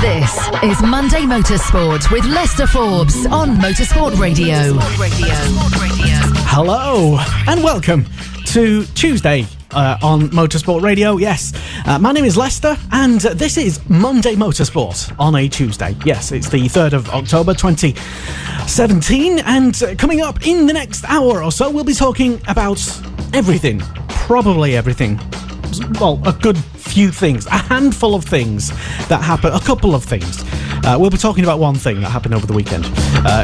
This is Monday Motorsport with Lester Forbes on Motorsport Radio. Hello and welcome to Tuesday on Motorsport Radio. Yes, my name is Lester and this is Monday Motorsport on a Tuesday. Yes, it's the 3rd of October 2017, and coming up in the next hour or so we'll be talking about everything, probably everything. Well, a good few things, a handful of things that happen, a couple of things. We'll be talking about one thing that happened over the weekend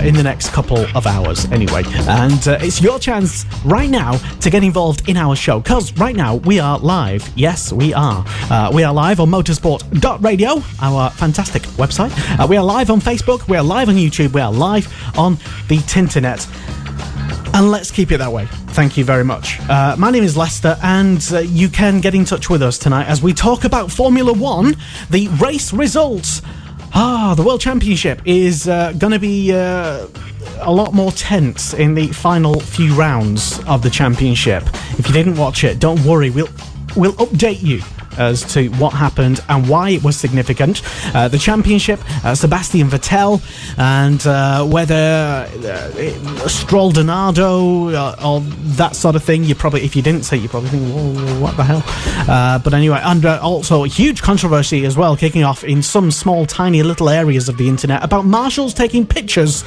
in the next couple of hours anyway. And it's your chance right now to get involved in our show, because right now we are live. Yes, we are. We are live on motorsport.radio, our fantastic website. We are live on Facebook, we are live on YouTube, we are live on the Tinternet. And let's keep it that way. Thank you very much. My name is Lester, and you can get in touch with us tonight as we talk about Formula One, the race results. The World Championship is going to be a lot more tense in the final few rounds of the championship. If you didn't watch it, don't worry. We'll update you as to what happened and why it was significant. The championship, Sebastian Vettel, and whether Stroll Donado or that sort of thing. You probably, if you didn't see it, you probably think, whoa, what the hell? But anyway, and also a huge controversy as well, kicking off in some small, tiny little areas of the internet about marshals taking pictures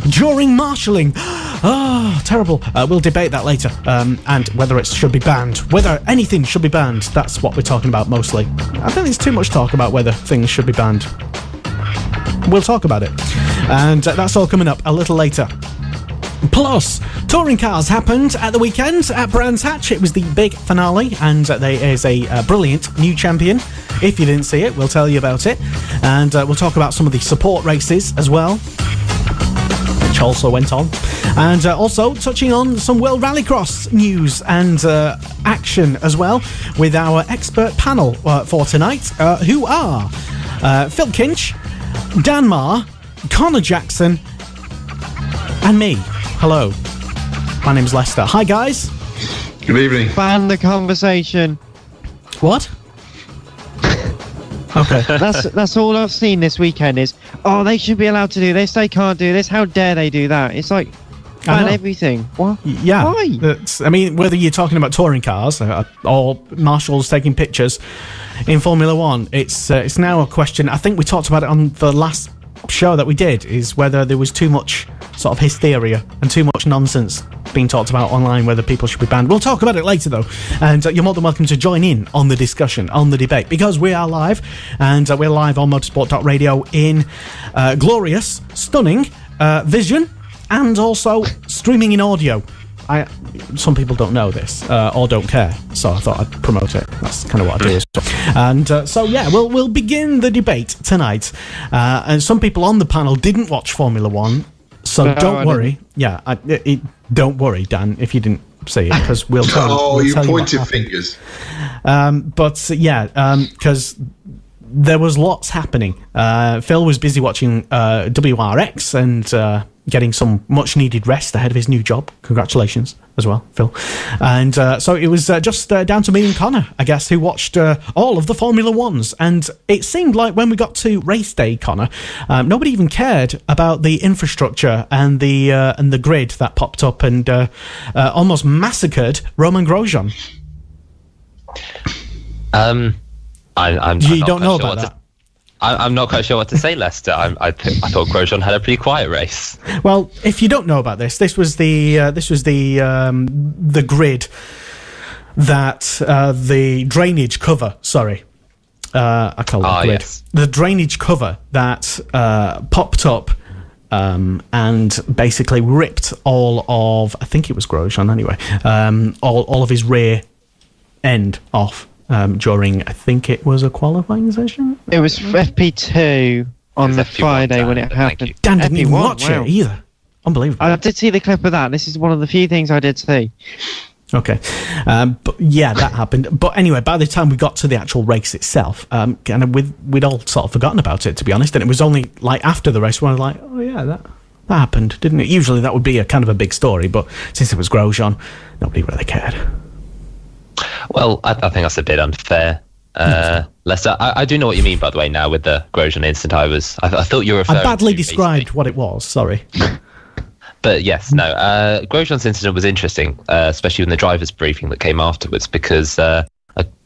during marshalling. Oh, terrible. We'll debate that later. And whether it should be banned. Whether anything should be banned. That's what we're talking about mostly. I think there's too much talk about whether things should be banned. We'll talk about it. And that's all coming up a little later. Plus, touring cars happened at the weekend at Brands Hatch. It was the big finale, and there is a brilliant new champion. If you didn't see it, we'll tell you about it. And we'll talk about some of the support races as well, which also went on, and also touching on some World Rallycross news and action as well with our expert panel for tonight, who are Phil Kinch, Dan Marr, Connor Jackson, and me. Hello, my name's Lester. Hi guys. Good evening. Ban the conversation. What? Okay. That's all I've seen this weekend is, oh, they should be allowed to do this, they can't do this, how dare they do that? It's like, ban everything. What? Yeah. Why? I mean, whether you're talking about touring cars or marshals taking pictures in Formula One, it's now a question. I think we talked about it on the last show that we did, is whether there was too much sort of hysteria and too much nonsense being talked about online, whether people should be banned. We'll talk about it later though, and you're more than welcome to join in on the discussion, on the debate, because we are live, and we're live on motorsport.radio in glorious, stunning vision, and also streaming in audio. Some people don't know this or don't care, so I thought I'd promote it. That's kind of what I do. And so yeah, we'll begin the debate tonight. And some people on the panel didn't watch Formula One, so don't worry. Yeah, don't worry, Dan, if you didn't see it, because we'll tell. Oh, we'll you tell pointed fingers. But yeah, because there was lots happening. Phil was busy watching WRX and getting some much-needed rest ahead of his new job. Congratulations as well, Phil. And so it was just down to me and Connor, I guess, who watched all of the Formula Ones. And it seemed like when we got to race day, Connor, nobody even cared about the infrastructure and the grid that popped up and almost massacred Roman Grosjean. You don't know about that? I'm not quite sure what to say, Lester. I thought Grosjean had a pretty quiet race. Well, if you don't know about this was the grid that the drainage cover. Sorry, I call it grid. Yes. The drainage cover that popped up and basically ripped all of, I think it was Grosjean anyway, all of his rear end off. During, I think it was a qualifying session? It was FP2 on the Friday when it happened. Dan didn't even watch it either. Unbelievable. I did see the clip of that. This is one of the few things I did see. Okay. But yeah, that happened. But anyway, by the time we got to the actual race itself, kind of we'd all sort of forgotten about it, to be honest. And it was only like after the race when I was like, oh yeah, that happened, didn't it? Usually that would be a kind of a big story, but since it was Grosjean, nobody really cared. Well, I think that's a bit unfair. Lester, I do know what you mean, by the way, now with the Grosjean incident. I thought you were referring I badly to described what it was, sorry. But yes, no, Grosjean's incident was interesting, especially in the driver's briefing that came afterwards, because a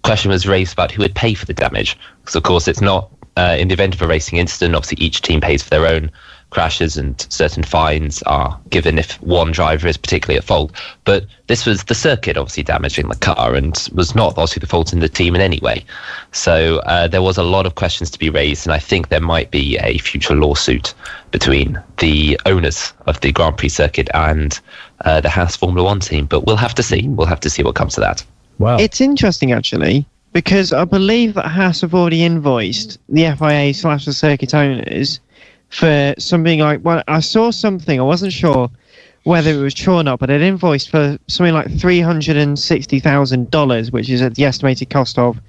question was raised about who would pay for the damage. Because, of course, it's not, in the event of a racing incident, obviously each team pays for their own crashes and certain fines are given if one driver is particularly at fault. But this was the circuit obviously damaging the car and was not obviously the fault in the team in any way. So there was a lot of questions to be raised, and I think there might be a future lawsuit between the owners of the Grand Prix circuit and the Haas Formula One team. But we'll have to see. We'll have to see what comes to that. Wow. It's interesting, actually, because I believe that Haas have already invoiced the FIA/the circuit owners for something like, well, I saw something, I wasn't sure whether it was true or not, but it invoiced for something like $360,000, which is at the estimated cost of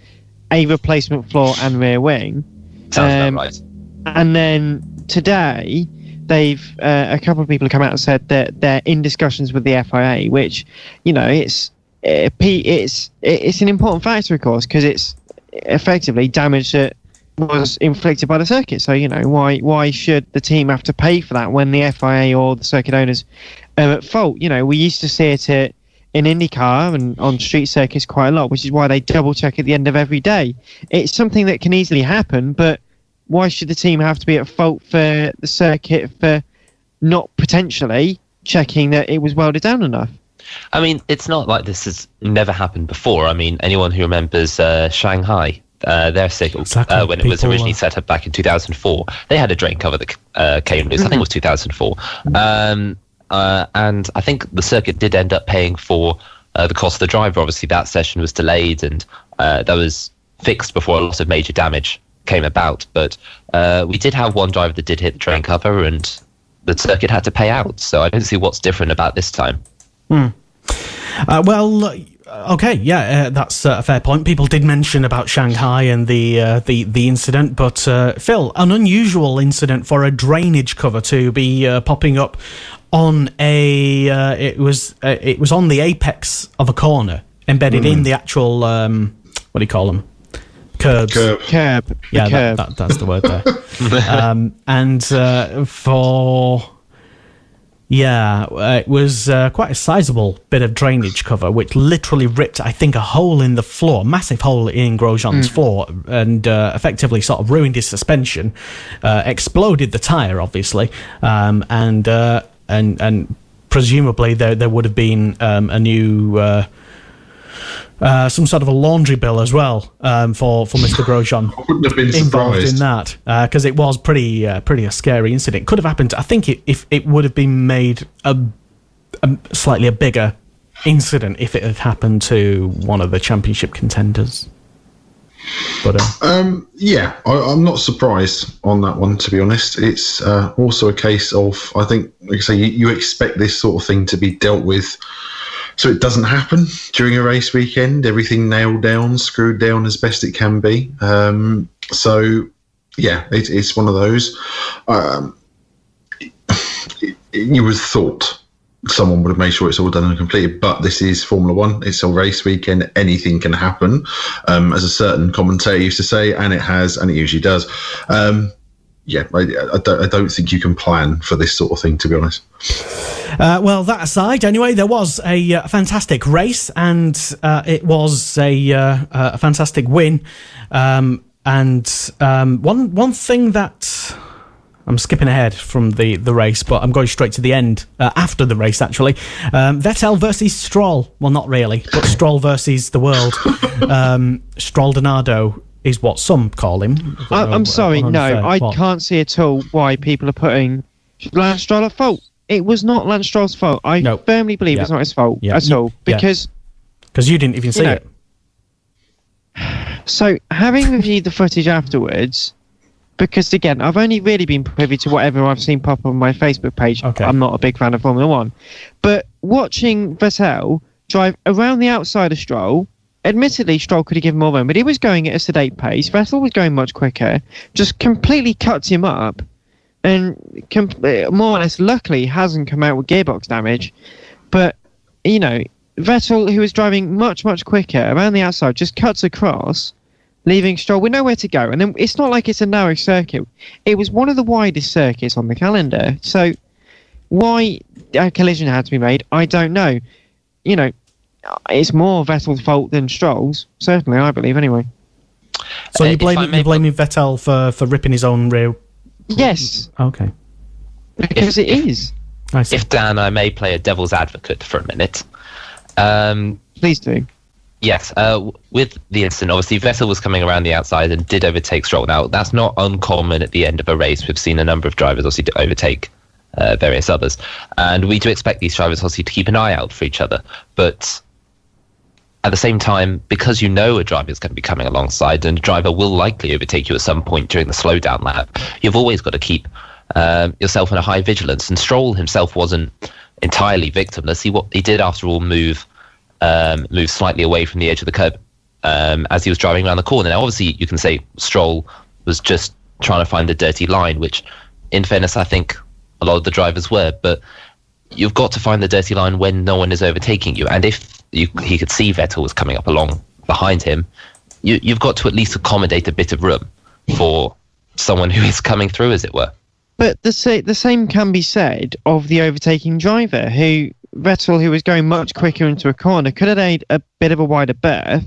a replacement floor and rear wing. Sounds about right. And then today, they've a couple of people have come out and said that they're in discussions with the FIA, which, you know, it's an important factor, of course, because it's effectively damage that was inflicted by the circuit. So, you know, why should the team have to pay for that when the FIA or the circuit owners are at fault? You know, we used to see it in IndyCar and on street circuits quite a lot, which is why they double check at the end of every day. It's something that can easily happen, but why should the team have to be at fault for the circuit for not potentially checking that it was welded down enough? I mean, it's not like this has never happened before. I mean, anyone who remembers Shanghai, their signal, when it was originally set up back in 2004, they had a drain cover that came loose. I think it was 2004. And I think the circuit did end up paying for the cost of the driver. Obviously, that session was delayed and that was fixed before a lot of major damage came about. But we did have one driver that did hit the drain cover and the circuit had to pay out. So I don't see what's different about this time. Okay, that's a fair point. People did mention about Shanghai and the incident, but Phil, an unusual incident for a drainage cover to be popping up on it was on the apex of a corner, embedded in the actual what do you call them? Curbs. Curb. Yeah, curb. That's the word there. It was quite a sizable bit of drainage cover, which literally ripped, I think, a hole in the floor, massive hole in Grosjean's floor, and effectively sort of ruined his suspension, exploded the tyre, obviously, and presumably there would have been a new... some sort of a laundry bill as well for Mr. Grosjean. I wouldn't have been involved surprised in that because it was pretty a scary incident. Could have happened. I think if it would have been made a slightly bigger incident if it had happened to one of the championship contenders. But I'm not surprised on that one, to be honest. It's also a case of, I think, like I say, you expect this sort of thing to be dealt with so it doesn't happen during a race weekend. Everything nailed down, screwed down as best it can be. It's one of those. You would have thought someone would have made sure it's all done and completed, but this is Formula One. It's a race weekend. Anything can happen, as a certain commentator used to say, and it has, and it usually does. I don't think you can plan for this sort of thing, to be honest. That aside, anyway, there was a fantastic race, and it was a fantastic win. One thing that I'm skipping ahead from the race, but I'm going straight to the end after the race. Actually, Vettel versus Stroll. Well, not really, but Stroll versus the world. Stroll-Donado is what some call him. I'm sorry, I can't see at all why people are putting Lance Stroll at fault. It was not Lance Stroll's fault. I firmly believe it's not his fault at all, because you didn't even see it. So, having reviewed the footage afterwards, because again, I've only really been privy to whatever I've seen pop up on my Facebook page. Okay. I'm not a big fan of Formula One, but watching Vettel drive around the outside of Stroll, admittedly, Stroll could have given more room, but he was going at a sedate pace. Vettel was going much quicker, just completely cuts him up, and more or less, luckily, hasn't come out with gearbox damage. But, you know, Vettel, who was driving much, much quicker around the outside, just cuts across leaving Stroll with nowhere to go. And then it's not like it's a narrow circuit. It was one of the widest circuits on the calendar. So why a collision had to be made, I don't know. You know, it's more Vettel's fault than Stroll's. Certainly, I believe, anyway. So you're blaming Vettel for ripping his own rear? Yes. Okay. Because it is. I see. If, Dan, I may play a devil's advocate for a minute. Please do. Yes, with the incident, obviously Vettel was coming around the outside and did overtake Stroll. Now, that's not uncommon at the end of a race. We've seen a number of drivers obviously to overtake various others. And we do expect these drivers obviously to keep an eye out for each other. But at the same time, because you know a driver is going to be coming alongside and a driver will likely overtake you at some point during the slowdown lap, you've always got to keep yourself in a high vigilance. And Stroll himself wasn't entirely victimless. He did, after all, move slightly away from the edge of the curb as he was driving around the corner. Now, obviously, you can say Stroll was just trying to find the dirty line, which, in fairness, I think a lot of the drivers were. But you've got to find the dirty line when no one is overtaking you. And if he could see Vettel was coming up along behind him, you've got to at least accommodate a bit of room for someone who is coming through, as it were. But the same can be said of the overtaking driver, Vettel, who was going much quicker into a corner, could have made a bit of a wider berth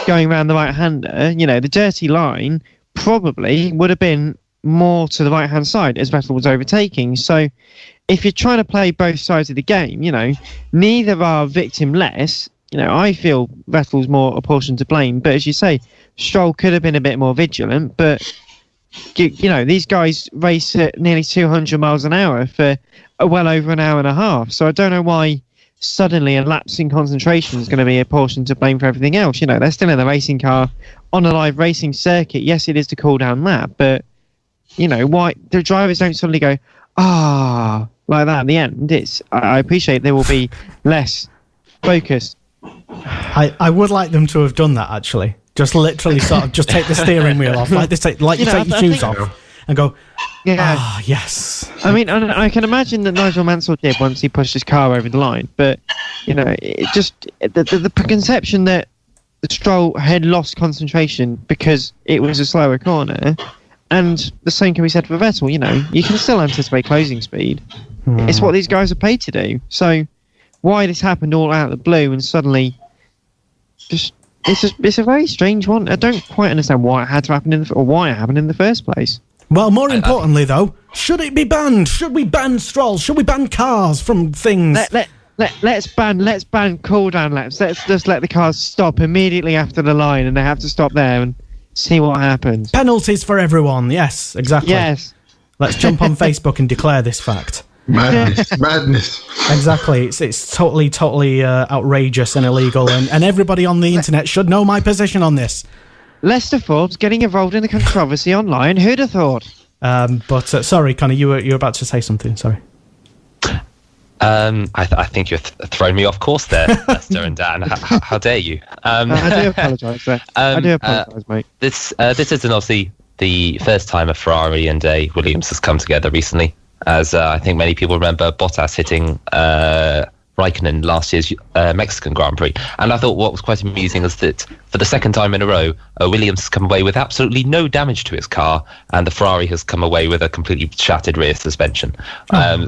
going around the right-hander. You know, the dirty line probably would have been more to the right-hand side as Vettel was overtaking. So if you're trying to play both sides of the game, you know, neither are victimless. You know, I feel Vettel's more a portion to blame. But as you say, Stroll could have been a bit more vigilant. But, you know, these guys race at nearly 200 miles an hour for well over an hour and a half. So I don't know why suddenly a lapse in concentration is going to be a portion to blame for everything else. You know, they're still in a racing car on a live racing circuit. Yes, it is the cool down lap, but, you know, why the drivers don't suddenly go, like that at the end. I appreciate there will be less focus. I would like them to have done that, actually. Just literally sort of just take the steering wheel off, like you take your shoes off and go, yes. I mean, I can imagine that Nigel Mansell did once he pushed his car over the line, but, you know, it just the conception that Stroll had lost concentration because it was a slower corner, and the same can be said for Vettel. You know, you can still anticipate closing speed. It's what these guys are paid to do. So why this happened all out of the blue and suddenly it's a very strange one. I don't quite understand why it had to happen why it happened in the first place. Well, more importantly, though, should it be banned? Should we ban Stroll? Should we ban cars from things? Let's ban cool down laps. Let's just let the cars stop immediately after the line, and they have to stop there and see what happens. Penalties for everyone. Yes, exactly. Yes. Let's jump on Facebook and declare this fact. Madness. Exactly. It's totally outrageous and illegal, and everybody on the internet should know my position on this. Lester Forbes getting involved in the controversy online. Who'd have thought? But sorry, Connor, you were about to say something. Sorry. I think you're throwing me off course there, Lester and Dan. How dare you? I do apologise, sir. I do apologise, mate. This isn't obviously the first time a Ferrari and a Williams has come together recently, as I think many people remember Bottas hitting Raikkonen last year's Mexican Grand Prix. And I thought what was quite amusing is that for the second time in a row, Williams has come away with absolutely no damage to his car, and the Ferrari has come away with a completely shattered rear suspension.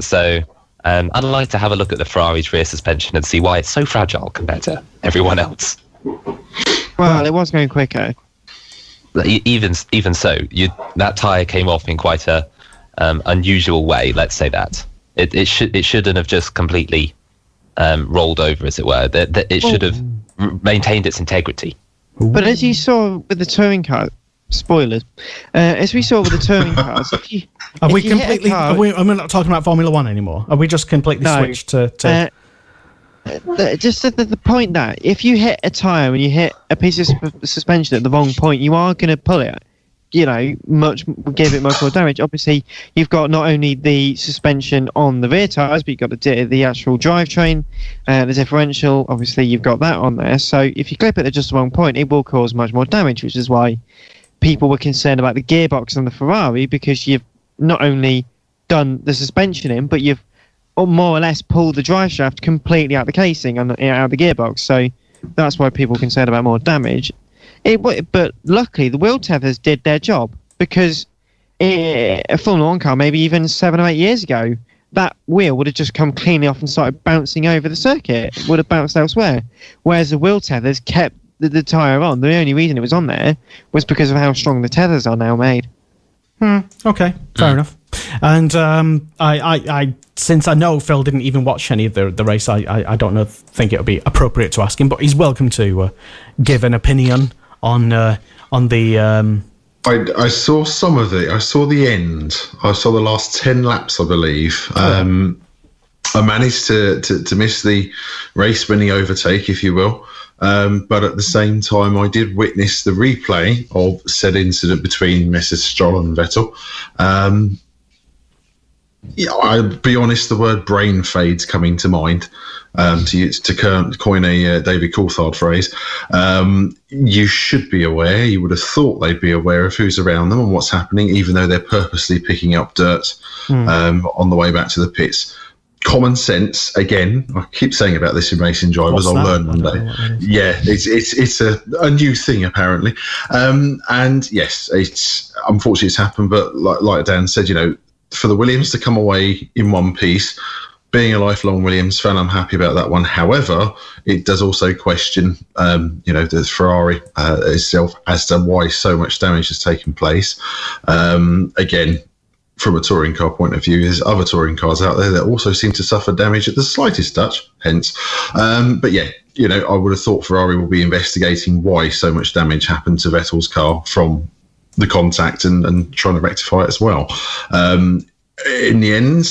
So I'd like to have a look at the Ferrari's rear suspension and see why it's so fragile compared to everyone else. Well, it was going quicker. Even so, that tyre came off in quite a unusual way. Let's say that it shouldn't have just completely rolled over, as it were. That it should have maintained its integrity. But as you saw with the touring car, spoilers. As we saw with the touring cars, we're not talking about Formula One anymore. Are we just completely switched to? Just the point that if you hit a tyre and you hit a piece of suspension at the wrong point, you are going to pull it. You know, give it much more damage. Obviously, you've got not only the suspension on the rear tyres, but you've got the actual drivetrain, the differential. Obviously, you've got that on there. So if you clip it at just the wrong point, it will cause much more damage, which is why people were concerned about the gearbox on the Ferrari, because you've not only done the suspension in, but you've more or less pulled the drive shaft completely out of the casing and out of the gearbox. So that's why people are concerned about more damage. But luckily, the wheel tethers did their job, because a Formula 1 car, maybe even 7 or 8 years ago, that wheel would have just come cleanly off and started bouncing over the circuit. It would have bounced elsewhere. Whereas the wheel tethers kept the tyre on. The only reason it was on there was because of how strong the tethers are now made. Okay, fair enough. And I since I know Phil didn't even watch any of the race, I don't think it would be appropriate to ask him, but he's welcome to give an opinion on the. I saw some of it. I saw the end. I saw the last 10 laps, I believe. I managed to miss the race-winning overtake, if you will. But at the same time, I did witness the replay of said incident between Messrs. Stroll and Vettel. I'll be honest, the word brain fade's coming to mind, to coin a David Coulthard phrase. You should be aware, you would have thought they'd be aware of who's around them and what's happening, even though they're purposely picking up dirt on the way back to the pits. Common sense, again, I keep saying about this in racing drivers, I'll learn one day. Yeah, it's a new thing, apparently. And yes, unfortunately it's happened, but like Dan said, for the Williams to come away in one piece, being a lifelong Williams fan, I'm happy about that one. However, it does also question, the Ferrari itself as to why so much damage has taken place. Again, from a touring car point of view, there's other touring cars out there that also seem to suffer damage at the slightest touch, hence. But yeah, I would have thought Ferrari will be investigating why so much damage happened to Vettel's car from the contact and trying to rectify it as well. In the end,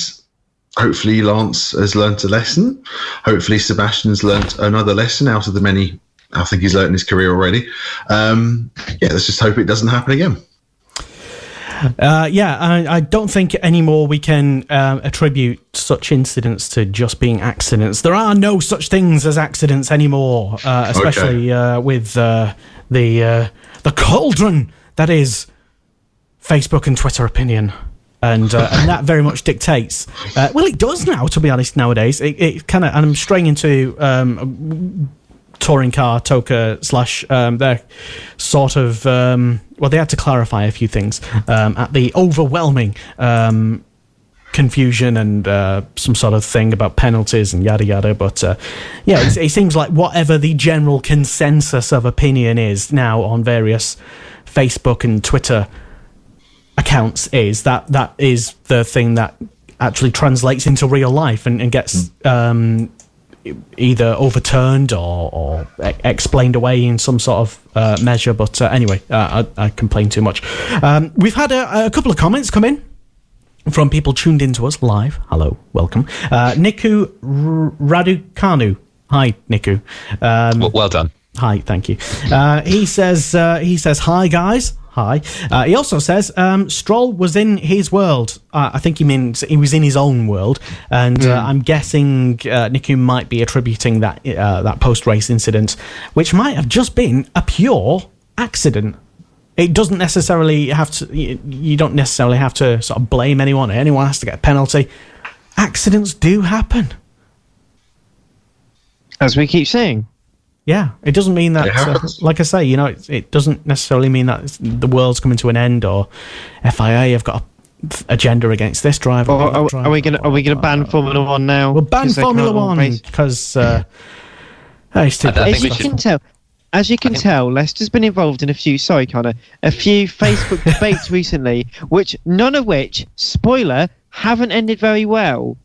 hopefully Lance has learnt a lesson. Hopefully Sebastian's learnt another lesson out of the many I think he's learnt in his career already. Let's just hope it doesn't happen again. I don't think anymore we can attribute such incidents to just being accidents. There are no such things as accidents anymore, especially with the cauldron that is Facebook and Twitter opinion. And that very much dictates. It does now, to be honest, nowadays. It kind of, and I'm straying into touring car Toka / their sort of, they had to clarify a few things at the overwhelming confusion and some sort of thing about penalties and yada yada. But it seems like whatever the general consensus of opinion is now on various Facebook and Twitter accounts is that is the thing that actually translates into real life and gets either overturned or explained away in some sort of measure. But anyway, I complain too much. We've had a couple of comments come in from people tuned into us live. Hello, welcome. Niku Raducanu. Hi, Niku. Well done. Hi, thank you. He says, hi, guys. Hi. He also says Stroll was in his world. I think he means he was in his own world, and I'm guessing Niku might be attributing that post-race incident, which might have just been a pure accident. It doesn't necessarily have to. You don't necessarily have to sort of blame anyone. Anyone has to get a penalty. Accidents do happen, as we keep saying. Yeah, it doesn't mean that, like I say, it doesn't necessarily mean that the world's coming to an end or FIA have got an agenda against this driver. Are we gonna ban Formula 1 now? We'll ban Formula 1 because it's too bad. As you can tell, Leicester's been involved in a few Facebook debates recently, none of which, spoiler, haven't ended very well.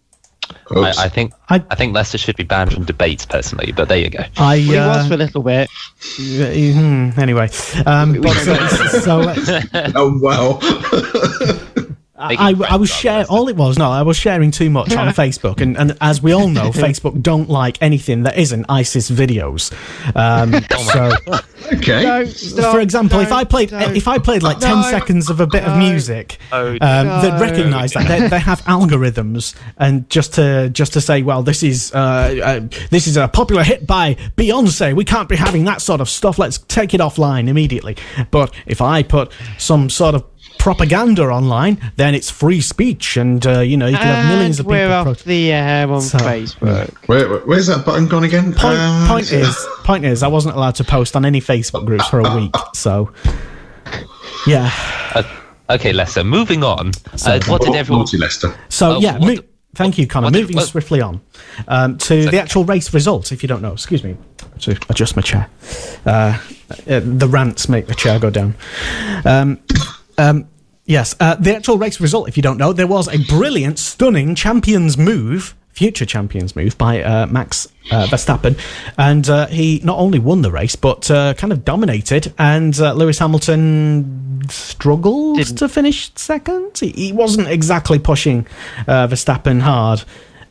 I think Leicester should be banned from debates, personally, but there you go. He was for a little bit. Anyway, oh wow. I was sharing. I was sharing too much on Facebook, and as we all know, Facebook don't like anything that isn't ISIS videos. Okay. For example, if I played like 10 seconds of a bit of music, they'd recognise that they have algorithms, and just to say, well, this is a popular hit by Beyonce. We can't be having that sort of stuff. Let's take it offline immediately. But if I put some sort of propaganda online, then it's free speech, and you can have millions of people. We're off the air on Facebook. Where's that button gone again? Point is, I wasn't allowed to post on any Facebook groups for a week, so yeah. Okay, Lester. Moving on. What did everyone? Lester. So thank you, Connor. Moving swiftly on to the actual race result. If you don't know, excuse me, to adjust my chair. The rants make the chair go down. Yes, the actual race result, if you don't know, there was a brilliant, stunning future champions move by Max Verstappen, and he not only won the race, but kind of dominated, and Lewis Hamilton struggled to finish second. He wasn't exactly pushing Verstappen hard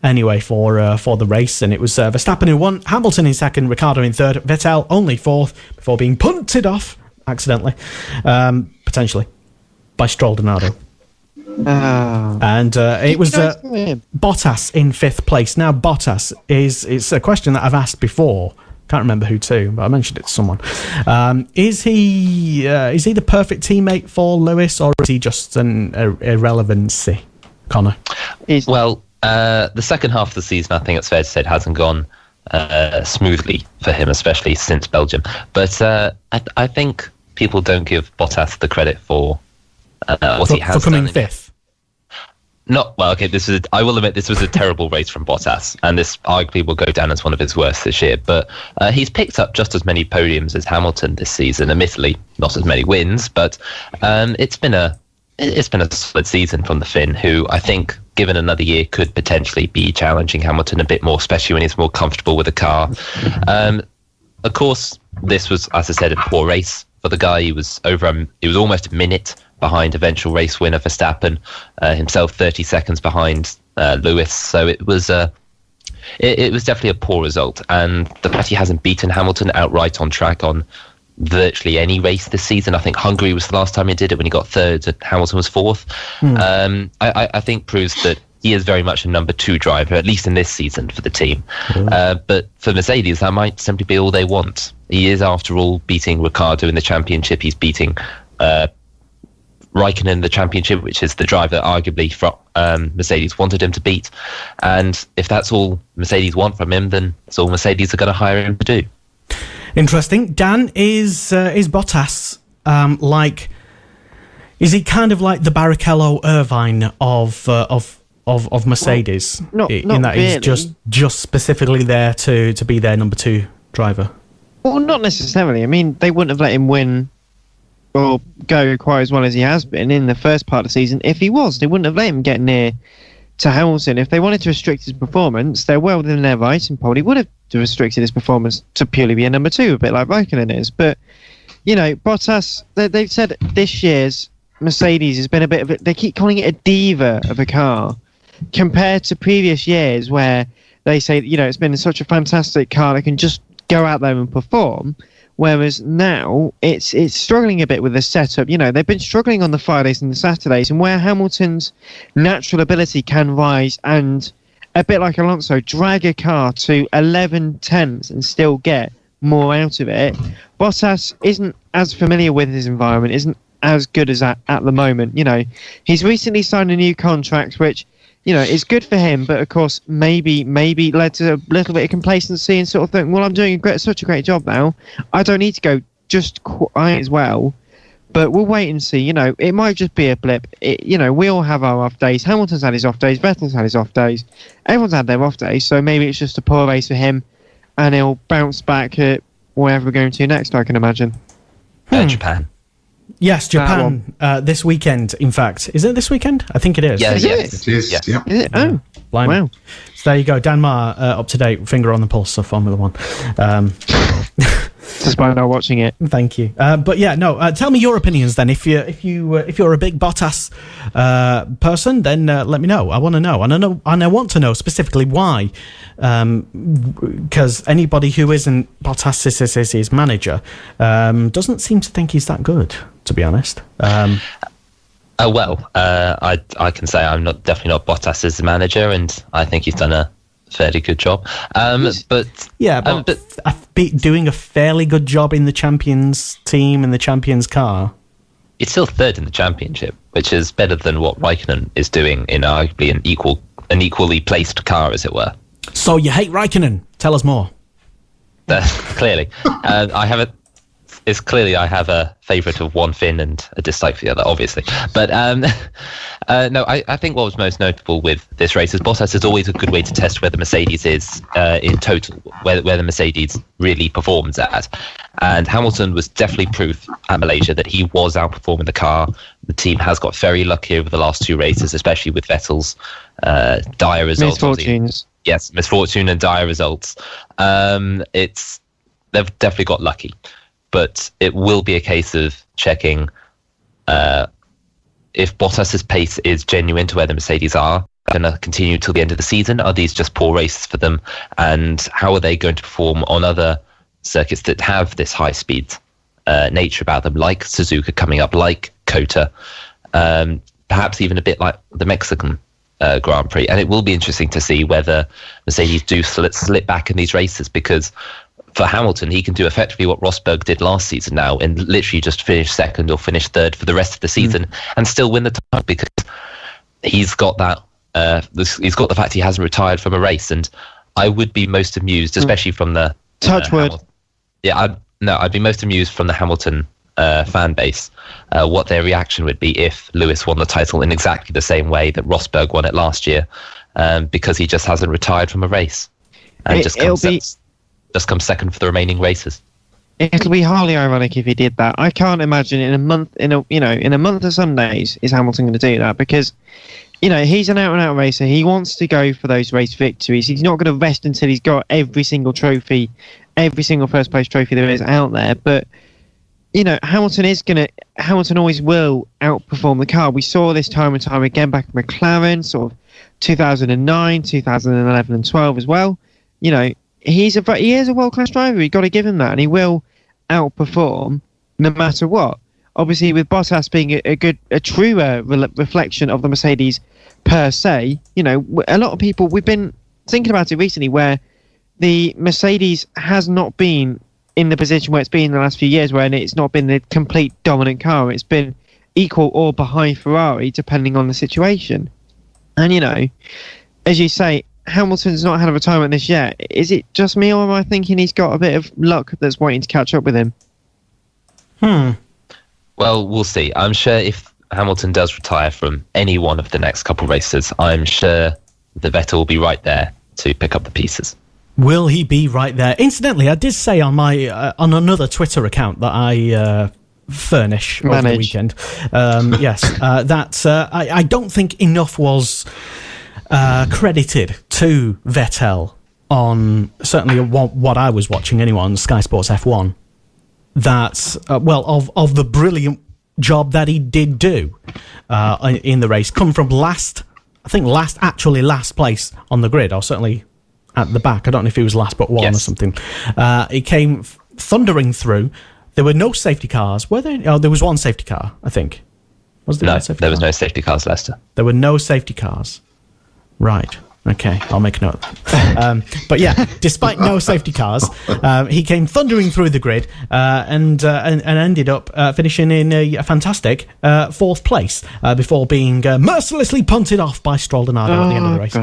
anyway for the race, and it was Verstappen who won, Hamilton in second, Ricciardo in third, Vettel only fourth, before being punted off accidentally, potentially, by Stroll-Donado. And it was Bottas in fifth place. Now Bottas it's a question that I've asked before, can't remember who to, but I mentioned it to someone. Is he the perfect teammate for Lewis, or is he just an irrelevancy, Connor? Well, the second half of the season, I think it's fair to say, it hasn't gone smoothly for him, especially since Belgium. But I think people don't give Bottas the credit for what he has for coming done fifth. I will admit this was a terrible race from Bottas, and this arguably will go down as one of his worst this year. But he's picked up just as many podiums as Hamilton this season. Admittedly, not as many wins, but it's been a solid season from the Finn, who I think, given another year, could potentially be challenging Hamilton a bit more, especially when he's more comfortable with the car. Of course, this was, as I said, a poor race for the guy. He was almost a minute behind eventual race winner Verstappen, himself 30 seconds behind Lewis. So it was definitely a poor result. And the fact he hasn't beaten Hamilton outright on track on virtually any race this season. I think Hungary was the last time he did it, when he got third and Hamilton was fourth. I think proves that he is very much a number two driver, at least in this season, for the team. But for Mercedes, that might simply be all they want. He is, after all, beating Ricciardo in the championship. He's beating Raikkonen in the championship, which is the driver that arguably Mercedes wanted him to beat. And if that's all Mercedes want from him, then that's all Mercedes are going to hire him to do. Interesting. Dan, is Bottas is he kind of like the Barrichello Irvine of Mercedes? Not in that really. He's just specifically there to be their number two driver. Well, not necessarily. I mean, they wouldn't have let him win or go quite as well as he has been in the first part of the season if he was. They wouldn't have let him get near to Hamilton. If they wanted to restrict his performance, they're well within their right, and probably would have restricted his performance to purely be a number two, a bit like Raikkonen is. But, Bottas, they've said this year's Mercedes has been a bit of they keep calling it a diva of a car, compared to previous years where they say, it's been such a fantastic car that can just go out there and perform. Whereas now it's struggling a bit with the setup. They've been struggling on the Fridays and the Saturdays, and where Hamilton's natural ability can rise and, a bit like Alonso, drag a car to 11 tenths and still get more out of it, Bottas isn't as familiar with his environment, isn't as good as at the moment. He's recently signed a new contract, which is good for him, but of course maybe led to a little bit of complacency and sort of think, well, I'm doing such a great job now, I don't need to go just quite as well. But we'll wait and see. It might just be a blip. We all have our off days. Hamilton's had his off days, Vettel's had his off days, everyone's had their off days, so maybe it's just a poor race for him and he'll bounce back at wherever we're going to next, I can imagine. Japan. Yes, Japan, this weekend, in fact. Is it this weekend? I think it is. Yeah, Is yes. It is. Yeah. Yeah. Is it? Oh, Blimey. wow. So there you go, Dan Marr, up to date, finger on the pulse of Formula One. Just by not watching it. Thank you. But yeah, no. Tell me your opinions then. If you're a big Bottas person, then let me know. I want to know, and I want to know specifically why. Because anybody who isn't Bottas' his manager doesn't seem to think he's that good, to be honest. I can say I'm definitely not Bottas' manager, and I think he's done a fairly good job. Doing a fairly good job in the champions team and the champions car. it's still third in the championship, which is better than what Raikkonen is doing in arguably an equally placed car, as it were. So you hate Raikkonen? Tell us more. Clearly, I have a favourite of one Finn and a dislike for the other, obviously. But no, I think what was most notable with this race is Bottas is always a good way to test where the Mercedes is in total, where the Mercedes really performs at. And Hamilton was definitely proof at Malaysia that he was outperforming the car. The team has got very lucky over the last 2 races, especially with Vettel's dire results. Misfortunes. Yes, misfortune and dire results. They've definitely got lucky. But it will be a case of checking if Bottas's pace is genuine to where the Mercedes are going to continue till the end of the season. Are these just poor races for them? And how are they going to perform on other circuits that have this high-speed nature about them, like Suzuka coming up, like Kota, perhaps even a bit like the Mexican Grand Prix? And it will be interesting to see whether Mercedes do slip back in these races, because for Hamilton, he can do effectively what Rosberg did last season now and literally just finish second or finish third for the rest of the season and still win the title, because he's got that. He's got the fact he hasn't retired from a race, and I would be most amused, especially from the Touchwood. I'd be most amused from the Hamilton fan base, what their reaction would be if Lewis won the title in exactly the same way that Rosberg won it last year, because he just hasn't retired from a race and just comes second for the remaining races. It'll be highly ironic if he did that. I can't imagine in a month of Sundays is Hamilton going to do that, because he's an out-and-out racer. He wants to go for those race victories. He's not going to rest until he's got every single trophy, every single first-place trophy there is out there. But, Hamilton always will outperform the car. We saw this time and time again back in McLaren, sort of 2009, 2011 and 12 as well. He is a world-class driver. You've got to give him that, and he will outperform no matter what. Obviously, with Bottas being a truer reflection of the Mercedes per se, a lot of people, we've been thinking about it recently, where the Mercedes has not been in the position where it's been in the last few years, where it's not been the complete dominant car. It's been equal or behind Ferrari, depending on the situation. And, as you say, Hamilton's not had a retirement this year. Is it just me, or am I thinking he's got a bit of luck that's waiting to catch up with him? Well, we'll see. I'm sure if Hamilton does retire from any one of the next couple of races, I'm sure the Vettel will be right there to pick up the pieces. Will he be right there? Incidentally, I did say on my on another Twitter account that I furnish over the weekend, that I don't think enough was credited to Vettel on certainly what I was watching anyway on Sky Sports F1. That of the brilliant job that he did do in the race, come from last place on the grid, or certainly at the back. I don't know if he was last but one or something. He came thundering through. There were no safety cars, were there? Oh, there was one safety car, I think. Was there? No, there was no safety cars, Leicester. There were no safety cars. Right. Okay, I'll make a note. But yeah, despite no safety cars, he came thundering through the grid and ended up finishing in a fantastic fourth place before being mercilessly punted off by Stroll and Nardo at the end of the race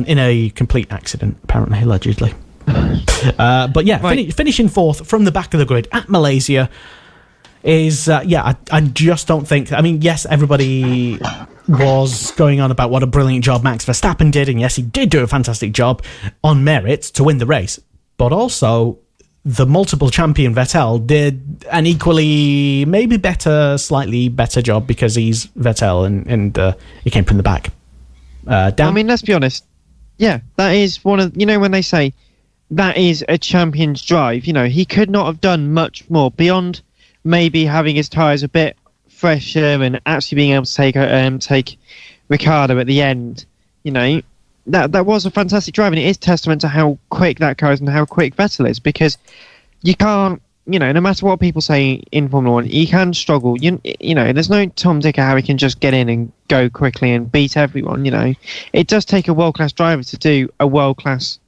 in a complete accident, apparently, allegedly. But yeah, finishing fourth from the back of the grid at Malaysia is, I just don't think... I mean, yes, everybody was going on about what a brilliant job Max Verstappen did, and yes, he did do a fantastic job on merit to win the race, but also the multiple champion Vettel did an equally, maybe slightly better job, because he's Vettel and he came from the back. I mean, let's be honest. Yeah, that is one of... when they say that is a champion's drive, he could not have done much more beyond maybe having his tyres a bit fresher and actually being able to take Ricciardo at the end. That was a fantastic drive, and it is testament to how quick that car is and how quick Vettel is, because you can't, no matter what people say in Formula 1, you can struggle. There's no Tom, Dick or Harry can just get in and go quickly and beat everyone. It does take a world-class driver to do a world-class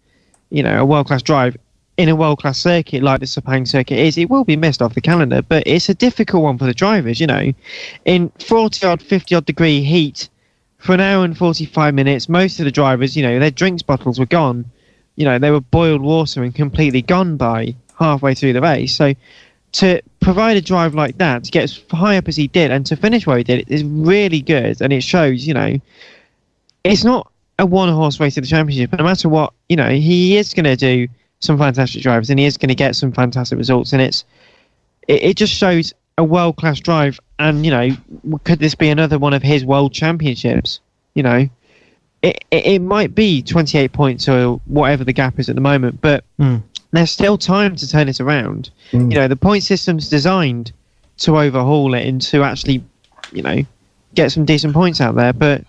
drive in a world-class circuit like the Sepang circuit is, it will be missed off the calendar, but it's a difficult one for the drivers, in 40-odd, 50-odd degree heat for an hour and 45 minutes. Most of the drivers, their drinks bottles were gone. They were boiled water and completely gone by halfway through the race. So to provide a drive like that, to get as high up as he did and to finish where he did, is really good. And it shows, it's not a one-horse race of the championship, but no matter what, he is going to do some fantastic drivers, and he is going to get some fantastic results, and it just shows a world-class drive. And could this be another one of his world championships? It might be 28 points or whatever the gap is at the moment, but there's still time to turn it around. The point system's designed to overhaul it and to actually get some decent points out there, but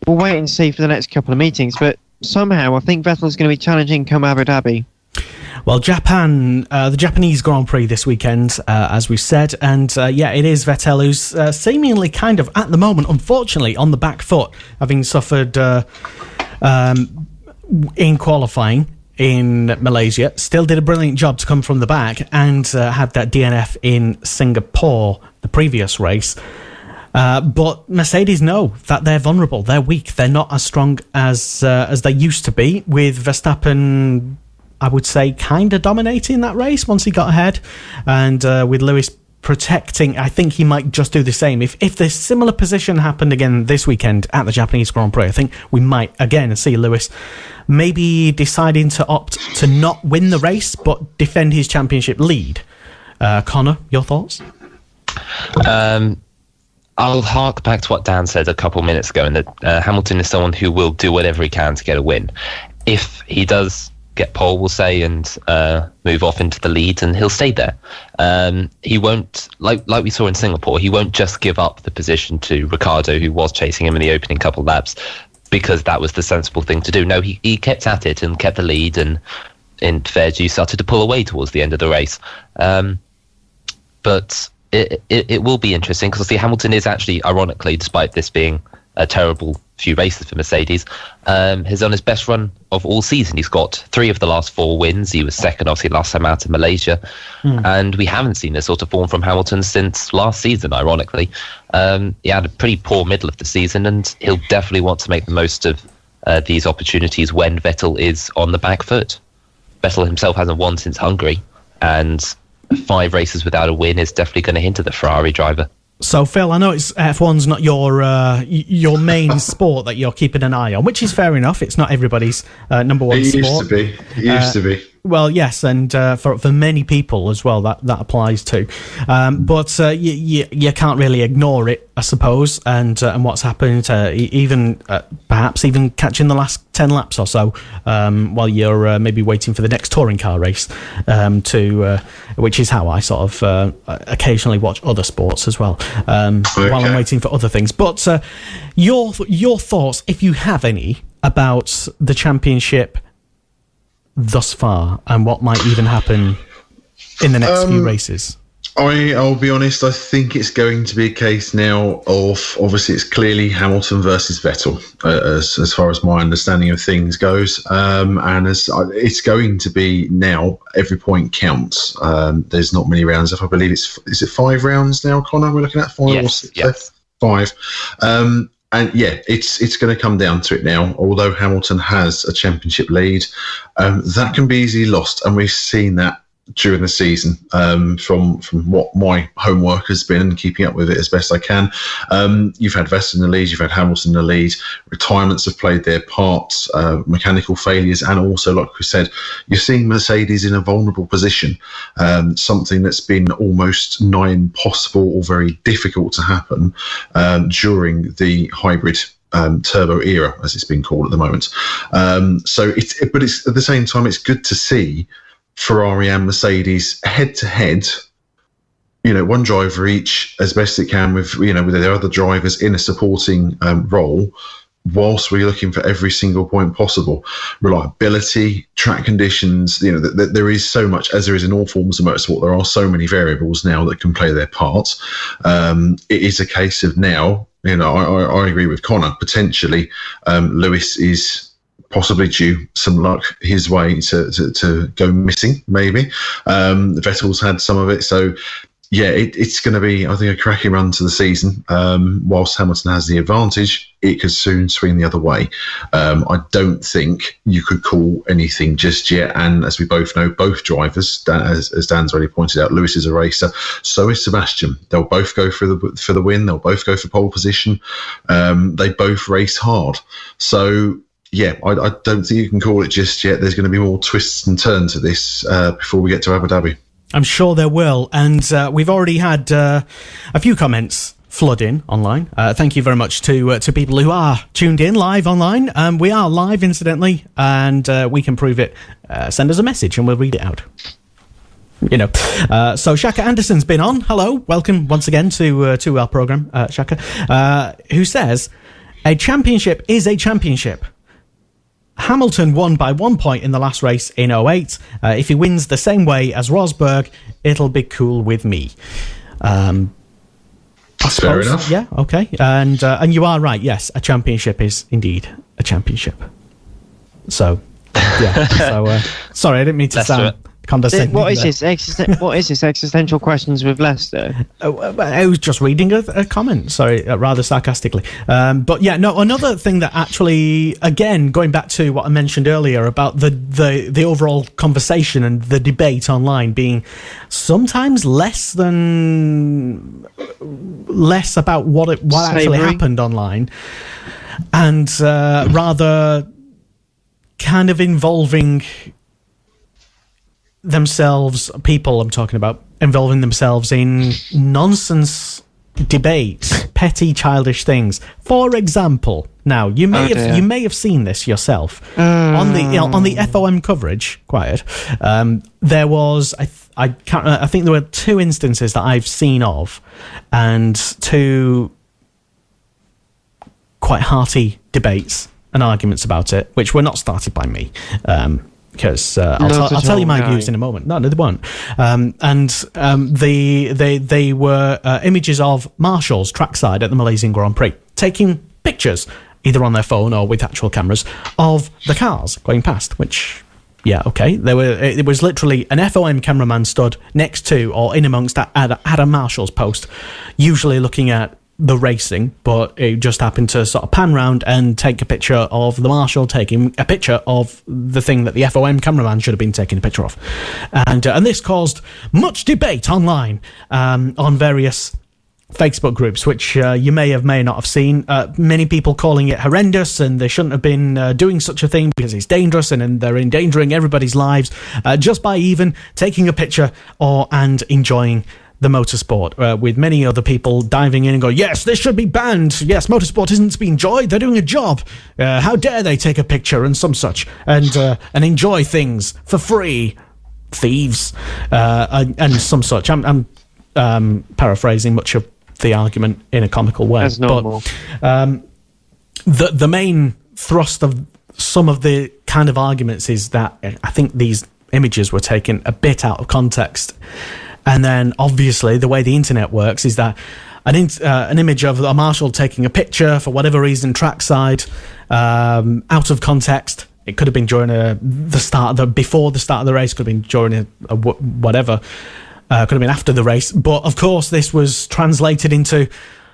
we'll wait and see for the next couple of meetings. But somehow I think Vettel's going to be challenging come Abu Dhabi. Well, Japan, the Japanese Grand Prix this weekend, as we said, and it is Vettel who's seemingly kind of, at the moment, unfortunately, on the back foot, having suffered in qualifying in Malaysia. Still did a brilliant job to come from the back and had that DNF in Singapore, the previous race. But Mercedes know that they're vulnerable, they're weak, they're not as strong as they used to be, with Verstappen, I would say, kind of dominating that race once he got ahead, and with Lewis protecting. I think he might just do the same. If this similar position happened again this weekend at the Japanese Grand Prix, I think we might again see Lewis maybe deciding to opt to not win the race but defend his championship lead. Connor, your thoughts? I'll hark back to what Dan said a couple minutes ago, and that Hamilton is someone who will do whatever he can to get a win. If he does get pole, we'll say, and move off into the lead, and he'll stay there. He won't, like we saw in Singapore, he won't just give up the position to Ricciardo, who was chasing him in the opening couple of laps, because that was the sensible thing to do. No, he kept at it and kept the lead, and in fair due started to pull away towards the end of the race. But it will be interesting, because Hamilton is actually, ironically, despite this being a terrible few races for Mercedes, has on his best run of all season. He's got 3 of the last 4 wins. He was second, obviously, last time out in Malaysia. And we haven't seen this sort of form from Hamilton since last season, ironically. He had a pretty poor middle of the season, and he'll definitely want to make the most of these opportunities when Vettel is on the back foot. Vettel himself hasn't won since Hungary, and 5 races without a win is definitely going to hinder the Ferrari driver. So, Phil, I know F1's not your main sport that you're keeping an eye on, which is fair enough. It's not everybody's number one sport. It used to be. Well, yes, and for many people as well, that applies too. But you can't really ignore it, I suppose, and what's happened, perhaps even catching the last 10 laps or so, while you're maybe waiting for the next touring car race, which is how I sort of occasionally watch other sports as well, while I'm waiting for other things. But your thoughts, if you have any, about the championship thus far, and what might even happen in the next few races? I'll be honest, I think it's going to be a case now of, obviously it's clearly Hamilton versus Vettel, as far as my understanding of things goes, and it's going to be now, every point counts. There's not many rounds left. I believe is it 5 rounds now, Connor, we're looking at 5 or 6 left? 5. And yeah, it's going to come down to it now. Although Hamilton has a championship lead, that can be easily lost, and we've seen that during the season, from what my homework has been and keeping up with it as best I can. You've had Vettel in the lead, you've had Hamilton in the lead. Retirements have played their parts, mechanical failures, and also, like we said, you're seeing Mercedes in a vulnerable position, something that's been almost nigh impossible or very difficult to happen during the hybrid turbo era, as it's been called at the moment. But it's at the same time, it's good to see Ferrari and Mercedes head to head, one driver each as best it can with their other drivers in a supporting role, whilst we're looking for every single point possible. Reliability, track conditions, there is so much, as there is in all forms of motorsport, there are so many variables now that can play their part. It is a case of now, I agree with Connor, potentially Lewis is possibly due some luck his way to go missing, maybe. Vettel's had some of it, so yeah, it's going to be, I think, a cracking run to the season. Whilst Hamilton has the advantage, it could soon swing the other way. I don't think you could call anything just yet. And as we both know, both drivers, as Dan's already pointed out, Lewis is a racer. So is Sebastian. They'll both go for the win. They'll both go for pole position. They both race hard. So yeah, I don't think you can call it just yet. There's going to be more twists and turns to this before we get to Abu Dhabi. I'm sure there will, and we've already had a few comments flood in online. Thank you very much to people who are tuned in live online. We are live, incidentally, and we can prove it. Send us a message and we'll read it out. So Shaka Anderson's been on. Hello, welcome once again to our programme, Shaka, who says, a championship is a championship. Hamilton won by 1 point in the last race in 2008. If he wins the same way as Rosberg, it'll be cool with me. Fair enough. Yeah, okay. And you are right, yes, a championship is indeed a championship. So, yeah. Sorry, I didn't mean to sound condescending. What is this existential questions with Leicester? I was just reading a comment, sorry, rather sarcastically. But yeah, no, another thing that actually, again, going back to what I mentioned earlier about the overall conversation and the debate online being sometimes less about what actually happened online, and rather kind of involving people I'm talking about, involving themselves in nonsense debates, petty childish things. For example, now you may have seen this yourself on the FOM coverage. There was I think there were 2 instances that I've seen of, and 2 quite hearty debates and arguments about it, which were not started by me. Because I'll tell you my views in a moment. No, they won't. They were images of marshals trackside at the Malaysian Grand Prix, taking pictures, either on their phone or with actual cameras, of the cars going past, which, yeah, okay. It was literally an FOM cameraman stood next to or in amongst at a marshal's post, usually looking at the racing, but it just happened to sort of pan round and take a picture of the marshal taking a picture of the thing that the FOM cameraman should have been taking a picture of, and this caused much debate online on various Facebook groups, which you may not have seen. Many people calling it horrendous, and they shouldn't have been doing such a thing because it's dangerous, and they're endangering everybody's lives just by even taking a picture and enjoying the motorsport, with many other people diving in and going, yes, this should be banned. Yes, motorsport isn't to be enjoyed. They're doing a job. How dare they take a picture and some such and enjoy things for free, thieves, and some such. I'm paraphrasing much of the argument in a comical way. That's normal. But the main thrust of some of the kind of arguments is that I think these images were taken a bit out of context. And then, obviously, the way the internet works is that an image of a marshal taking a picture, for whatever reason, trackside, out of context. It could have been during before the start of the race, could have been during whatever, could have been after the race. But, of course, this was translated into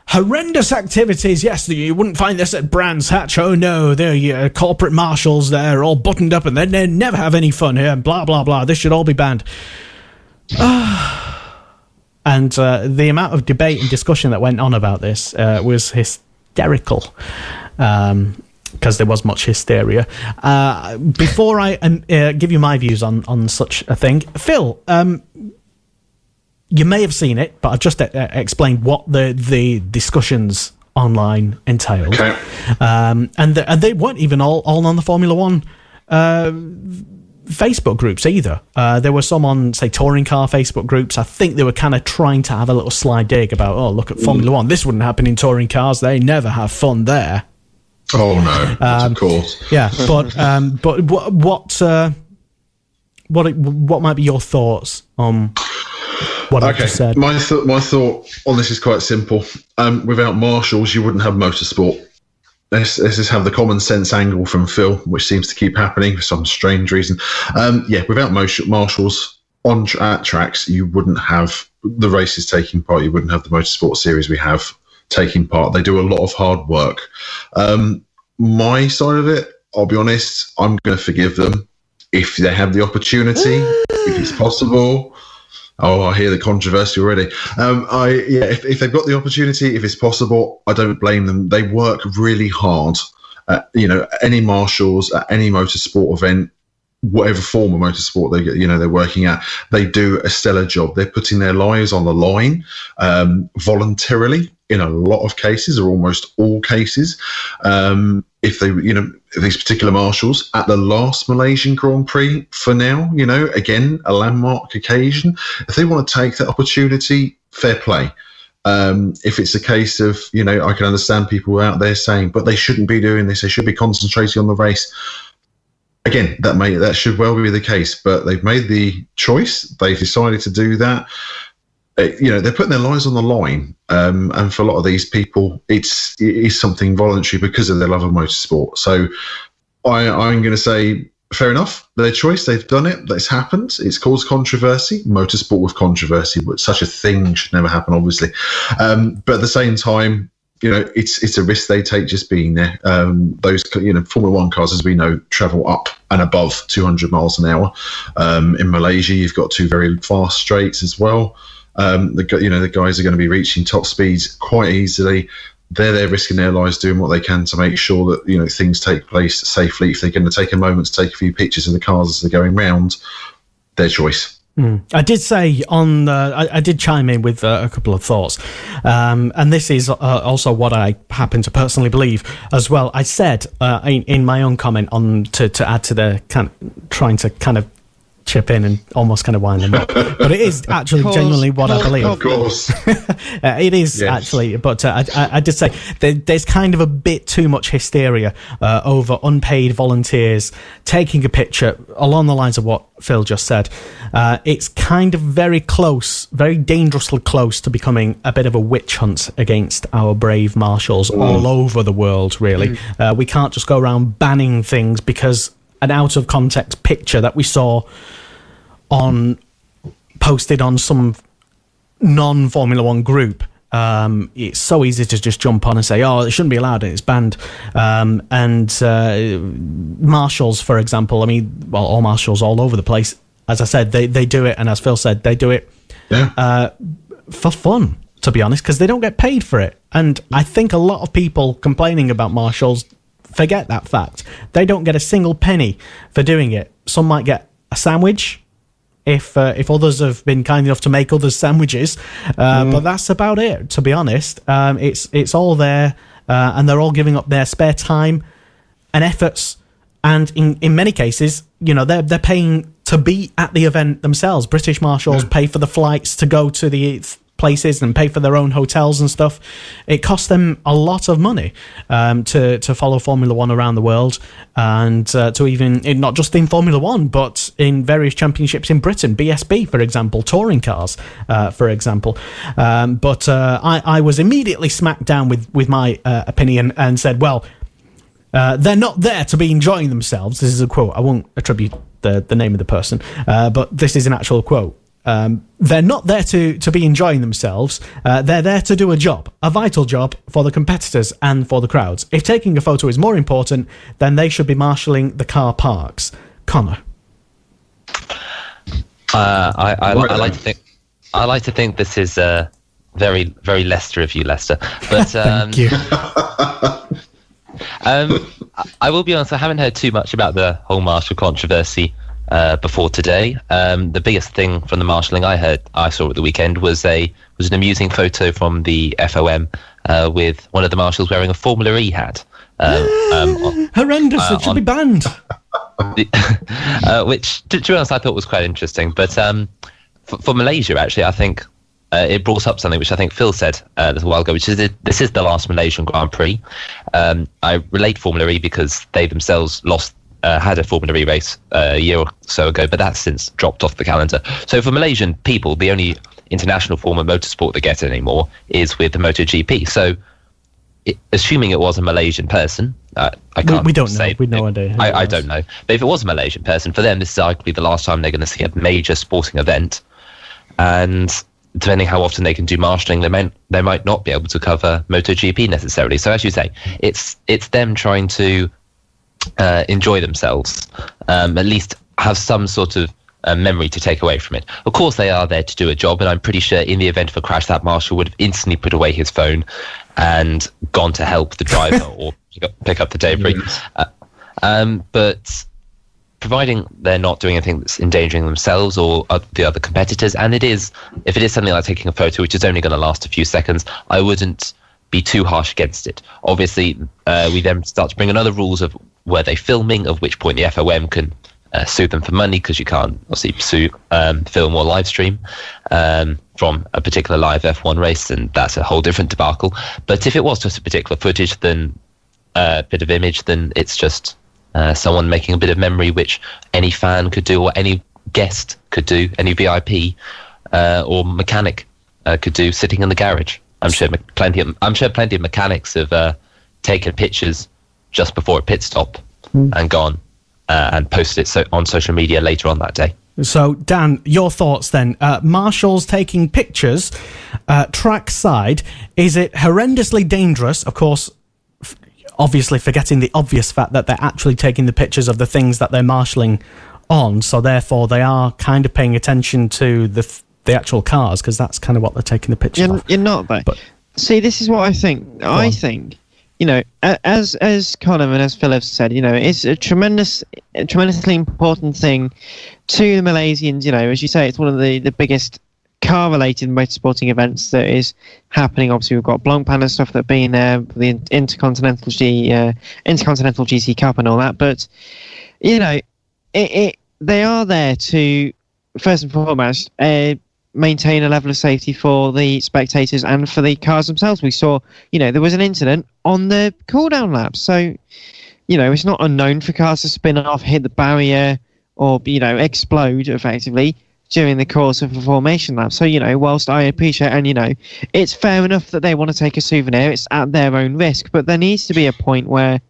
horrendous activities. Yes, you wouldn't find this at Brands Hatch. Oh, no, they're corporate marshals. They're all buttoned up and they never have any fun here. Blah, blah, blah. This should all be banned. And the amount of debate and discussion that went on about this was hysterical, because there was much hysteria. Before I give you my views on such a thing, Phil, you may have seen it, but I've just explained what the discussions online entailed. Okay. And they weren't even all on the Formula One Facebook groups either. There were some on, say, touring car Facebook groups. I think they were kind of trying to have a little sly dig about, oh, look at Formula One. This wouldn't happen in touring cars. They never have fun there. Oh no, of course. Yeah, but what might be your thoughts on what I've just said? My thought on this is quite simple. Without marshals, you wouldn't have motorsport. let's just have the common sense angle from Phil, which seems to keep happening for some strange reason. Without marshals at tracks, you wouldn't have the races taking part. You wouldn't have the motorsport series we have taking part. They do a lot of hard work. My side of it, I'll be honest, I'm going to forgive them if they have the opportunity, if it's possible. Oh, I hear the controversy already. If they've got the opportunity, if it's possible, I don't blame them. They work really hard. Any marshals at any motorsport event, whatever form of motorsport they're working at, they do a stellar job. They're putting their lives on the line voluntarily in a lot of cases, or almost all cases. If they, these particular marshals at the last Malaysian Grand Prix for now, again, a landmark occasion, if they want to take that opportunity, fair play. If it's a case of, I can understand people out there saying, but they shouldn't be doing this, they should be concentrating on the race. Again, that should well be the case, but they've made the choice. They've decided to do that. They're putting their lives on the line, and for a lot of these people, it is something voluntary because of their love of motorsport. So I'm going to say, fair enough, their choice, they've done it, that's happened, it's caused controversy, motorsport with controversy, but such a thing should never happen, obviously. But at the same time, it's a risk they take just being there. Those, Formula One cars, as we know, travel up and above 200 miles an hour. In Malaysia, you've got two very fast straights as well. The guys are going to be reaching top speeds quite easily. They're risking their lives doing what they can to make sure that things take place safely. If they're going to take a moment to take a few pictures of the cars as they're going round, their choice. I did say I did chime in with a couple of thoughts, and this is also what I happen to personally believe as well. I said in my own comment to add to the kind of trying to kind of chip in and almost kind of wind them up, but it is actually genuinely what I believe. Of course, it is actually. But I did say there's kind of a bit too much hysteria over unpaid volunteers taking a picture along the lines of what Phil just said. It's kind of very close, very dangerously close to becoming a bit of a witch hunt against our brave marshals all over the world. Really, we can't just go around banning things because an out of context picture that we saw posted on some non-Formula One group. It's so easy to just jump on and say, it shouldn't be allowed, it's banned. Marshals, for example, all marshals all over the place, as I said, they do it, and as Phil said, they do it for fun, to be honest, because they don't get paid for it. And I think a lot of people complaining about marshals forget that fact. They don't get a single penny for doing it. Some might get a sandwich if others have been kind enough to make others sandwiches, but that's about it, to be honest. It's all there, and they're all giving up their spare time and efforts, and in many cases, they're paying to be at the event themselves. British marshals pay for the flights to go to the places and pay for their own hotels and stuff. It costs them a lot of money to follow Formula One around the world, and to even not just in Formula One, but in various championships in Britain, BSB, for example, touring cars, for example. But I was immediately smacked down with my opinion and said, well, they're not there to be enjoying themselves. This is a quote. I won't attribute the name of the person, but this is an actual quote. They're not there to be enjoying themselves. They're there to do a job, a vital job for the competitors and for the crowds. If taking a photo is more important, then they should be marshalling the car parks. Connor. I like to think this is very, very Leicester of you, Leicester. But thank you. I will be honest, I haven't heard too much about the whole marshal controversy before today. The biggest thing from the marshalling I saw at the weekend was an amusing photo from the FOM with one of the marshals wearing a Formula E hat. Horrendous! It should be banned. Which, to be honest, I thought was quite interesting. But for Malaysia, actually, I think it brought up something which I think Phil said a little while ago, which is this is the last Malaysian Grand Prix. I relate Formula E because they themselves had a Formula E race a year or so ago, but that's since dropped off the calendar. So for Malaysian people, the only international form of motorsport they get anymore is with the MotoGP. So assuming it was a Malaysian person, I can't we don't say. know. We no idea. I don't know. But if it was a Malaysian person, for them, this is arguably the last time they're going to see a major sporting event. And depending how often they can do marshalling, they might not be able to cover MotoGP necessarily. So as you say, it's them trying to enjoy themselves, at least have some sort of memory to take away from it. Of course, they are there to do a job, and I'm pretty sure in the event of a crash, that marshal would have instantly put away his phone and gone to help the driver or pick up the debris. But providing they're not doing anything that's endangering themselves or the other competitors, and if it is something like taking a photo, which is only going to last a few seconds, I wouldn't be too harsh against it. Obviously, we then start to bring in other rules of were they filming, of which point the FOM can sue them for money, because you can't obviously film or live stream from a particular live F1 race, and that's a whole different debacle. But if it was just a particular footage, then a bit of image, then it's just someone making a bit of memory, which any fan could do, or any guest could do, any VIP or mechanic could do sitting in the garage. I'm sure plenty of mechanics have taken pictures just before a pit stop and gone and posted it on social media later on that day. So, Dan, your thoughts then. Marshals taking pictures trackside, is it horrendously dangerous? Of course, obviously forgetting the obvious fact that they're actually taking the pictures of the things that they're marshalling on, so therefore they are kind of paying attention to the actual cars, because that's kind of what they're taking the pictures of. You're not, though. But see, this is what I think. I think, as Colin and as Phil have said, it's a tremendously important thing to the Malaysians. As you say, it's one of the biggest car-related motorsporting events that is happening. Obviously, we've got Blancpain and stuff that have been there, the Intercontinental GC Cup and all that. But they are there to, first and foremost, maintain a level of safety for the spectators and for the cars themselves. We saw, there was an incident on the cool-down lap. So, it's not unknown for cars to spin off, hit the barrier, or, explode, effectively, during the course of a formation lap. So, whilst I appreciate, and, it's fair enough that they want to take a souvenir, it's at their own risk, but there needs to be a point where,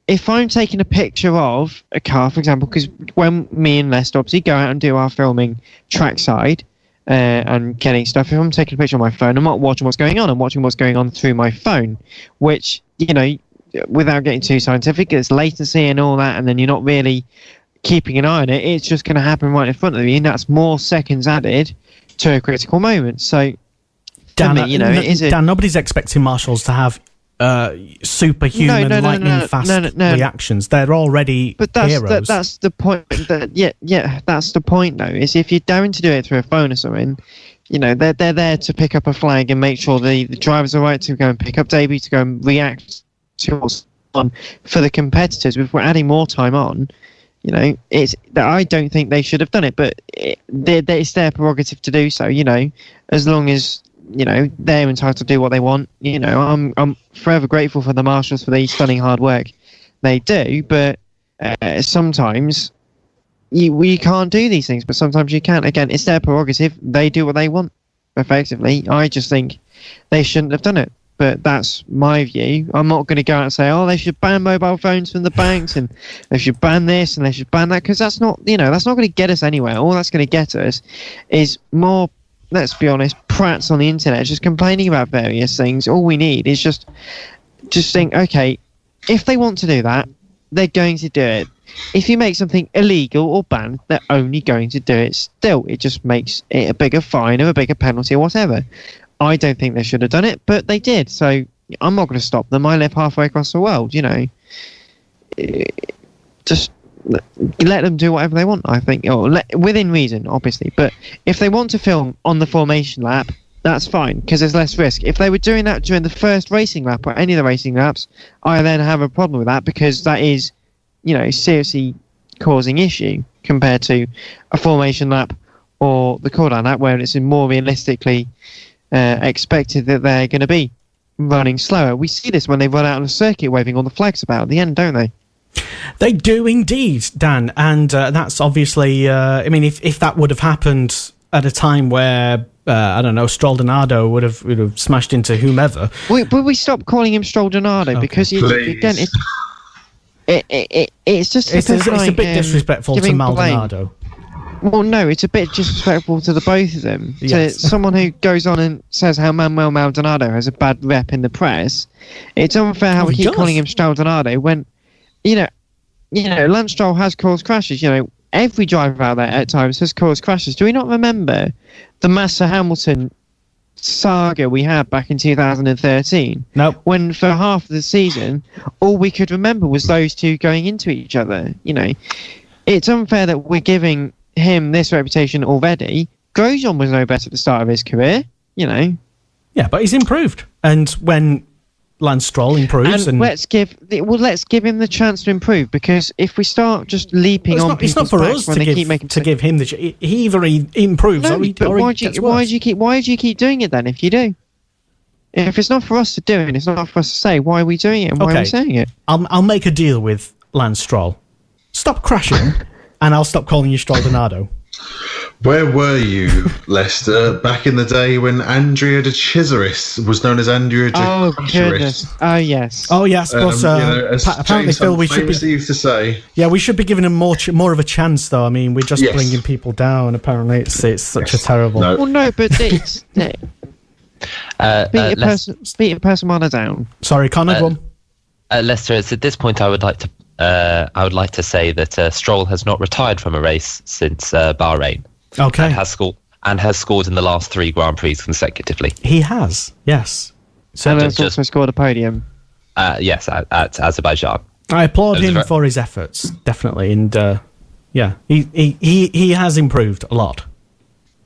if I'm taking a picture of a car, for example, because when me and Lester obviously go out and do our filming trackside and getting stuff, if I'm taking a picture on my phone, I'm not watching what's going on. I'm watching what's going on through my phone, which, without getting too scientific, it's latency and all that, and then you're not really keeping an eye on it. It's just going to happen right in front of you, and that's more seconds added to a critical moment. So, Dan, Dan, nobody's expecting marshals to have superhuman lightning-fast reactions. They're already heroes. That's the point. That's the point, though. Is if you're daring to do it through a phone or something, they're there to pick up a flag and make sure the drivers are right to go and pick up debris, to go and react to what's on. For the competitors, if we're adding more time on, it's that I don't think they should have done it, but it's their prerogative to do so. As long as they're entitled to do what they want. I'm forever grateful for the marshals for the stunning hard work they do, but sometimes you can't do these things, but sometimes you can. Again, it's their prerogative. They do what they want, effectively. I just think they shouldn't have done it, but that's my view. I'm not going to go out and say, they should ban mobile phones from the banks, and they should ban this, and they should ban that, because that's not going to get us anywhere. All that's going to get us is more, let's be honest, prats on the internet just complaining about various things. All we need is just think, okay, if they want to do that, they're going to do it. If you make something illegal or banned, they're only going to do it still. It just makes it a bigger fine or a bigger penalty or whatever. I don't think they should have done it, but they did. So I'm not going to stop them. I live halfway across the world, Just let them do whatever they want, I think, within reason, obviously. But if they want to film on the formation lap, that's fine, because there's less risk. If they were doing that during the first racing lap or any of the racing laps, I then have a problem with that, because that is, seriously causing issue compared to a formation lap or the cooldown lap, where it's more realistically expected that they're going to be running slower. We see this when they run out on a circuit waving all the flags about at the end, don't they? They do indeed, Dan, and that's obviously, if that would have happened at a time where I don't know, Stroldonado would have smashed into whomever. But we stop calling him Stroldonado because again, it's just it's a bit disrespectful to Maldonado. Well, no, it's a bit disrespectful to the both of them. Yes. To someone who goes on and says how Manuel Maldonado has a bad rep in the press, it's unfair how we keep calling him Stroldonado when, Lance Stroll has caused crashes. Every driver out there at times has caused crashes. Do we not remember the Massa Hamilton saga we had back in 2013? Nope. When for half of the season, all we could remember was those two going into each other. It's unfair that we're giving him this reputation already. Grosjean was no better at the start of his career, Yeah, but he's improved. And when Lance Stroll improves, and let's give him the chance to improve, because if we start just leaping on people's backs when they keep making to give him he either he improves or he gets worse. Why do you keep doing it then? If you do, if it's not for us to do it, it's not for us to say, why are we doing it and why are we saying it? I'll make a deal with Lance Stroll. Stop crashing, and I'll stop calling you Stroldonado. Where were you, Lester, back in the day when Andrea de Cesaris was known as Andrea de Goodness. Oh, yes. Oh, yes. But, apparently, Phil, we should be... used to say. Yeah, we should be giving him more of a chance, though. I mean, we're just bringing people down. Apparently, it's such a terrible... No. Well, no, but it's... Beat a person on a down. Sorry, Connor, go on. Lester, it's at this point I would like to say that Stroll has not retired from a race since Bahrain. Okay. And has scored in the last 3 Grand Prix consecutively. He has, yes. So and has also scored a podium. Yes, at Azerbaijan. I applaud him for his efforts, definitely, and he has improved a lot.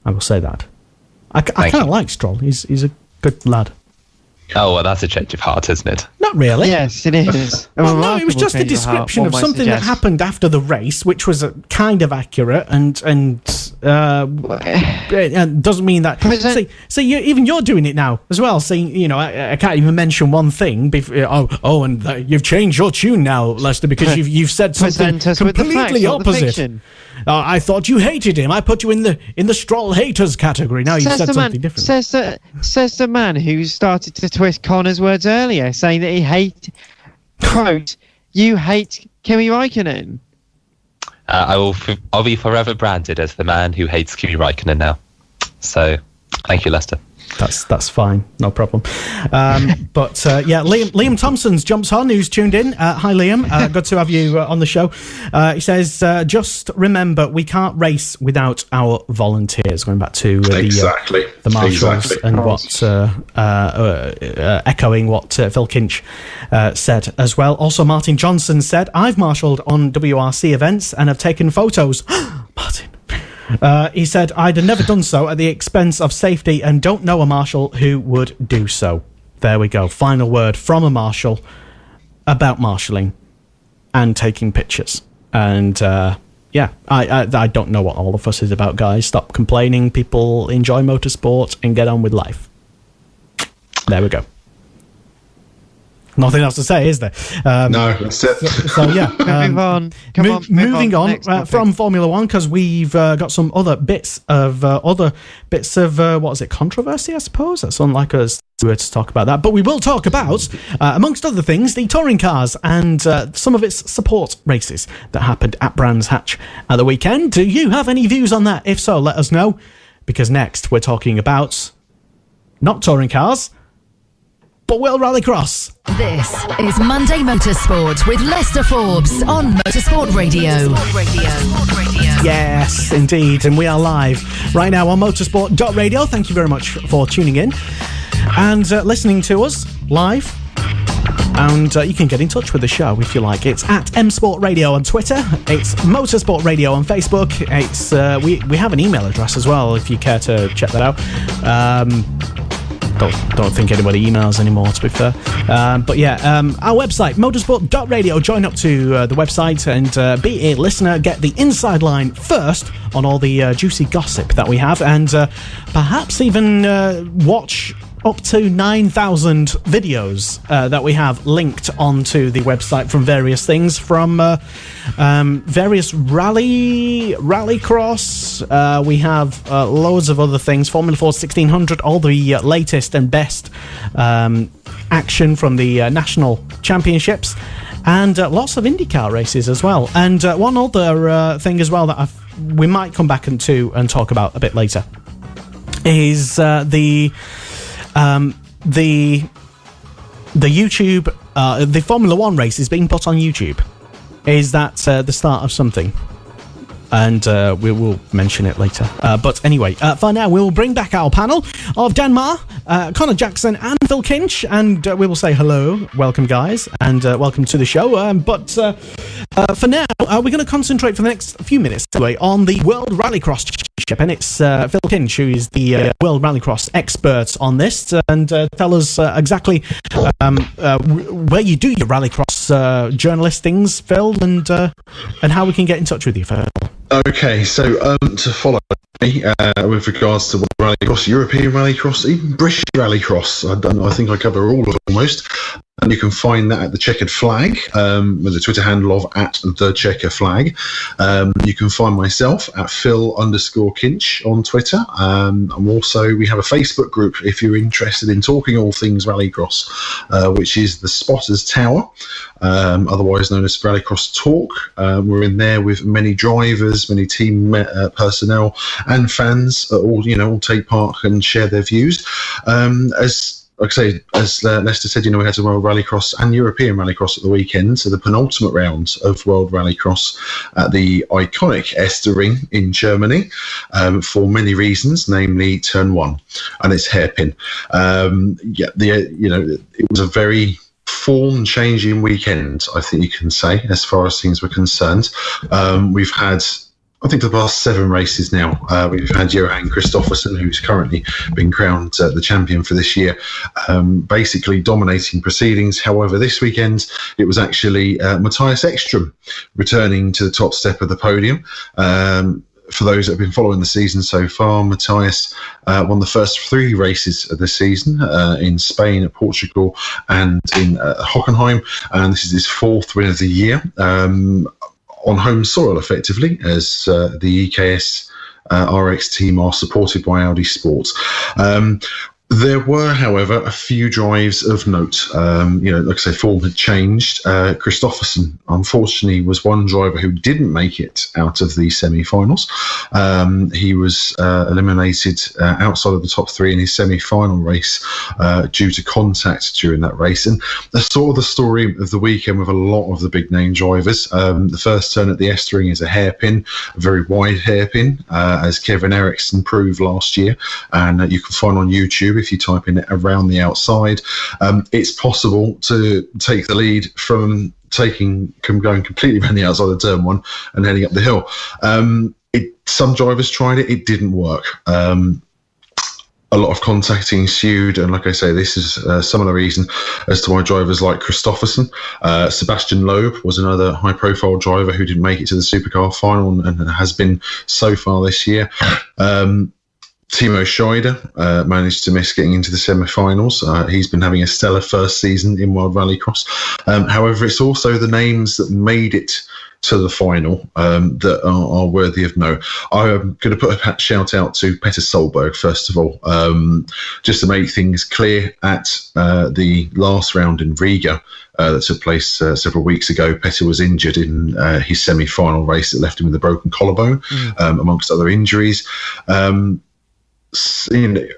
I will say that. I kind of like Stroll. He's a good lad. Oh, well, that's a change of heart, isn't it? Not really. Yes, it is. Well, no, it was just a description of something that happened after the race, which was kind of accurate, and doesn't mean that. See, even you're doing it now as well. Saying, I can't even mention one thing. And you've changed your tune now, Lester, because you've said something completely opposite. I thought you hated him. I put you in the Stroll haters category. Now you've said something different. Says the man who started to twist Connor's words earlier, saying that quote, you hate Kimi Räikkönen. I'll be forever branded as the man who hates Kimi Räikkönen now. So, thank you, Lester. That's fine, no problem. But Liam Thompson's jumps on, who's tuned in. Hi, Liam. Good to have you on the show. He says, just remember, we can't race without our volunteers. Going back to the marshals and what echoing what Phil Kinch said as well. Also, Martin Johnson said, I've marshalled on WRC events and have taken photos. Martin. He said, I'd have never done so at the expense of safety and don't know a marshal who would do so. There we go. Final word from a marshal about marshalling and taking pictures. And, I don't know what all the fuss is about, guys. Stop complaining. People enjoy motorsport and get on with life. There we go. Nothing else to say, is there? No, that's it. So yeah, moving on from Formula One, because we've got some other bits of what is it, controversy? I suppose that's unlike us to talk about that, but we will talk about, amongst other things, the touring cars and some of its support races that happened at Brands Hatch at the weekend. Do you have any views on that? If so, let us know, because next we're talking about not touring cars, but World Rallycross. This is Monday Motorsport with Lester Forbes on Motorsport Radio. Yes, indeed. And we are live right now on motorsport.radio. Thank you very much for tuning in and listening to us live. And you can get in touch with the show if you like. It's at M-Sport Radio on Twitter. It's Motorsport Radio on Facebook. It's we have an email address as well if you care to check that out. Don't think anybody emails anymore, to be fair. But yeah, our website, motorsport.radio. Join up to the website and be a listener. Get the inside line first on all the juicy gossip that we have, and perhaps even watch up to 9,000 videos that we have linked onto the website from various things, from various rallycross. We have loads of other things, Formula 4 1600, all the latest and best action from the national championships, and lots of IndyCar races as well. And one other thing as well that we might come back and talk about a bit later is the YouTube, the Formula 1 race is being put on YouTube. Is that the start of something? And we will mention it later. But anyway, for now, we'll bring back our panel of Dan Marr, Connor Jackson, and Phil Kinch, and we will say hello, welcome, guys, and welcome to the show. But for now, we're going to concentrate for the next few minutes anyway on the World Rallycross Championship, and it's Phil Kinch who is the World Rallycross expert on this, and tell us exactly where you do your Rallycross journalist things, Phil, and how we can get in touch with you, Phil. Okay, so to follow me with regards to Rallycross, European Rallycross, even British Rallycross, I think I cover all of it almost. And you can find that at the Checkered Flag, with the Twitter handle of @TheCheckerFlag. You can find myself at Phil_Kinch on Twitter. And also, we have a Facebook group if you're interested in talking all things Rallycross, which is the Spotters Tower, otherwise known as Rallycross Talk. We're in there with many drivers, many team personnel, and fans. All take part and share their views. Like I say, as Lester said, we had some World Rallycross and European Rallycross at the weekend, so the penultimate round of World Rallycross at the iconic Ring in Germany, for many reasons, namely Turn 1 and its hairpin. It was a very form-changing weekend, I think you can say, as far as things were concerned. We've had, I think, the past 7 races now. We've had Johan Kristoffersen, who's currently been crowned the champion for this year, basically dominating proceedings. However, this weekend, it was actually Matthias Ekström returning to the top step of the podium. For those that have been following the season so far, Matthias won the first 3 races of the season in Spain, Portugal, and in Hockenheim. And this is his 4th win of the year. On home soil, effectively, as the EKS RX team are supported by Audi Sports. There were, however, a few drives of note. Like I say, form had changed. Kristoffersen, unfortunately, was one driver who didn't make it out of the semi-finals. He was eliminated outside of the top 3 in his semi-final race due to contact during that race. And that's sort of the story of the weekend with a lot of the big-name drivers. The first turn at the Ring is a hairpin, a very wide hairpin, as Kevin Eriksson proved last year. And you can find on YouTube, if you type in around the outside, it's possible to take the lead from going completely around the outside of turn 1 and heading up the hill. Some drivers tried it didn't work. A lot of contacting ensued, and like I say, this is some of the reason as to why drivers like Kristoffersen, Sebastian Loeb was another high-profile driver who didn't make it to the Supercar final and has been so far this year. Timo Scheider managed to miss getting into the semi-finals. He's been having a stellar first season in World Rallycross. However, it's also the names that made it to the final that are worthy of note. I'm going to put a shout out to Petter Solberg, first of all, just to make things clear. At the last round in Riga that took place several weeks ago, Petter was injured in his semi-final race that left him with a broken collarbone, amongst other injuries.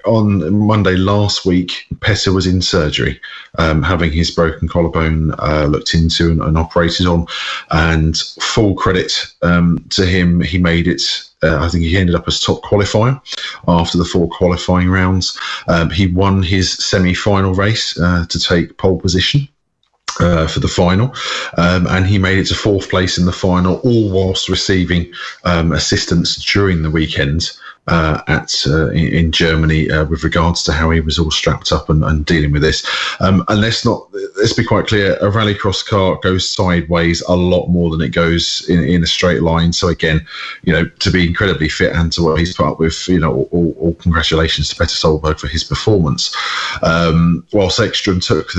On Monday last week, Petter was in surgery, having his broken collarbone looked into and operated on, and full credit to him. He made it. I think he ended up as top qualifier after the 4 qualifying rounds. He won his semi-final race to take pole position for the final, and he made it to 4th place in the final, all whilst receiving assistance during the weekend in Germany with regards to how he was all strapped up and dealing with this. And let's be quite clear, a rallycross car goes sideways a lot more than it goes in a straight line. So again, to be incredibly fit and to what he's put up with, all congratulations to Petter Solberg for his performance. Whilst Ekström took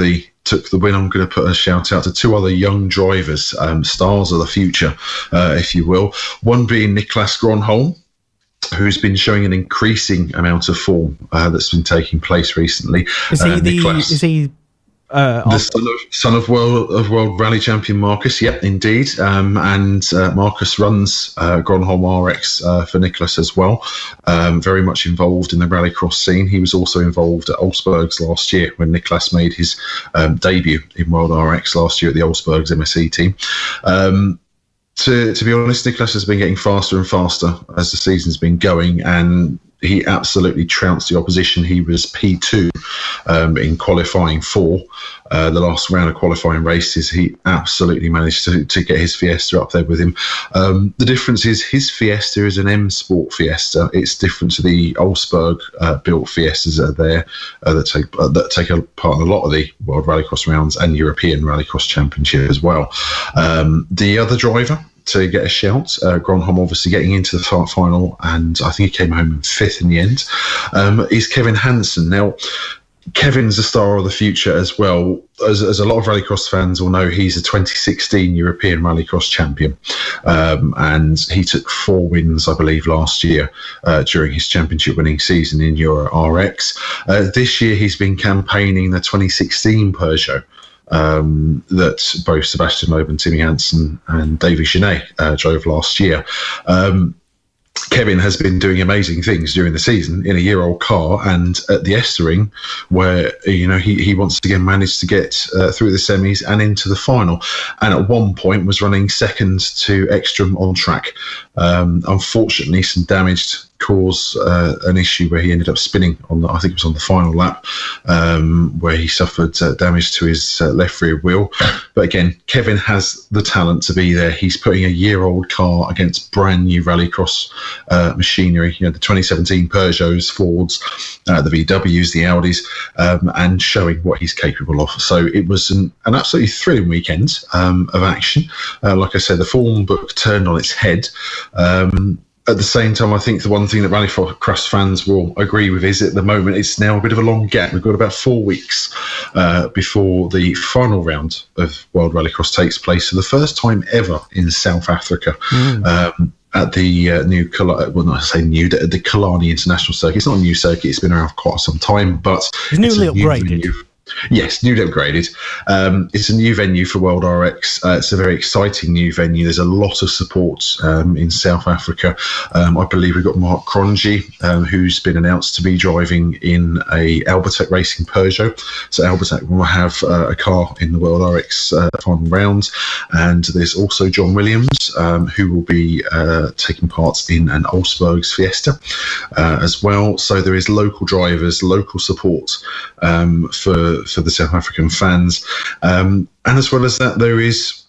the win, I'm going to put a shout out to two other young drivers, stars of the future, if you will. One being Niklas Gronholm, who's been showing an increasing amount of form that's been taking place recently. Is he the son of world rally champion Marcus? Yep, indeed. And Marcus runs Gronholm RX for Niklas as well. Very much involved in the rallycross scene. He was also involved at Olsbergs last year when Niklas made his debut in World RX last year at the Olsbergs MSE team. To be honest, Niklas has been getting faster and faster as the season's been going, and he absolutely trounced the opposition. He was P2 in qualifying for the last round of qualifying races. He absolutely managed to get his Fiesta up there with him. The difference is his Fiesta is an M Sport Fiesta. It's different to the Olsberg built Fiestas that are there that take a part in a lot of the World Rallycross rounds and European Rallycross Championship as well. The other driver to get a shout, Gronholm obviously getting into the final, and I think he came home in 5th in the end, is Kevin Hansen. Now, Kevin's the star of the future as well. As a lot of rallycross fans will know, he's a 2016 European Rallycross champion, and he took 4 wins, I believe, last year during his championship winning season in Euro RX. This year he's been campaigning the 2016 Peugeot, that both Sebastian Loeb and Timmy Hansen and Davy Genet drove last year. Kevin has been doing amazing things during the season in a year-old car, and at the Estering, where he once again managed to get through the semis and into the final, and at one point was running second to Ekström on track. Unfortunately, some damage caused an issue where he ended up spinning I think it was on the final lap, where he suffered damage to his left rear wheel. But again, Kevin has the talent to be there. He's putting a year-old car against brand new rallycross machinery, the 2017 Peugeots, Fords, the VWs, the Audis, and showing what he's capable of. So it was an absolutely thrilling weekend of action. Like I said, the form book turned on its head. At the same time, I think the one thing that Rallycross fans will agree with is at the moment it's now a bit of a long gap. We've got about 4 weeks before the final round of World Rallycross takes place for the first time ever in South Africa. At the the Killarney International Circuit. It's not a new circuit, it's been around for quite some time, but it's newly upgraded. Yes, newly upgraded. It's a new venue for World RX. It's a very exciting new venue. There's a lot of support in South Africa. I believe we've got Mark Cronje, who's been announced to be driving in a Albertech Racing Peugeot. So Albertech will have a car in the World RX final rounds. And there's also John Williams, who will be taking part in an Olsbergs Fiesta as well. So there is local drivers, local support for the South African fans, and as well as that, there is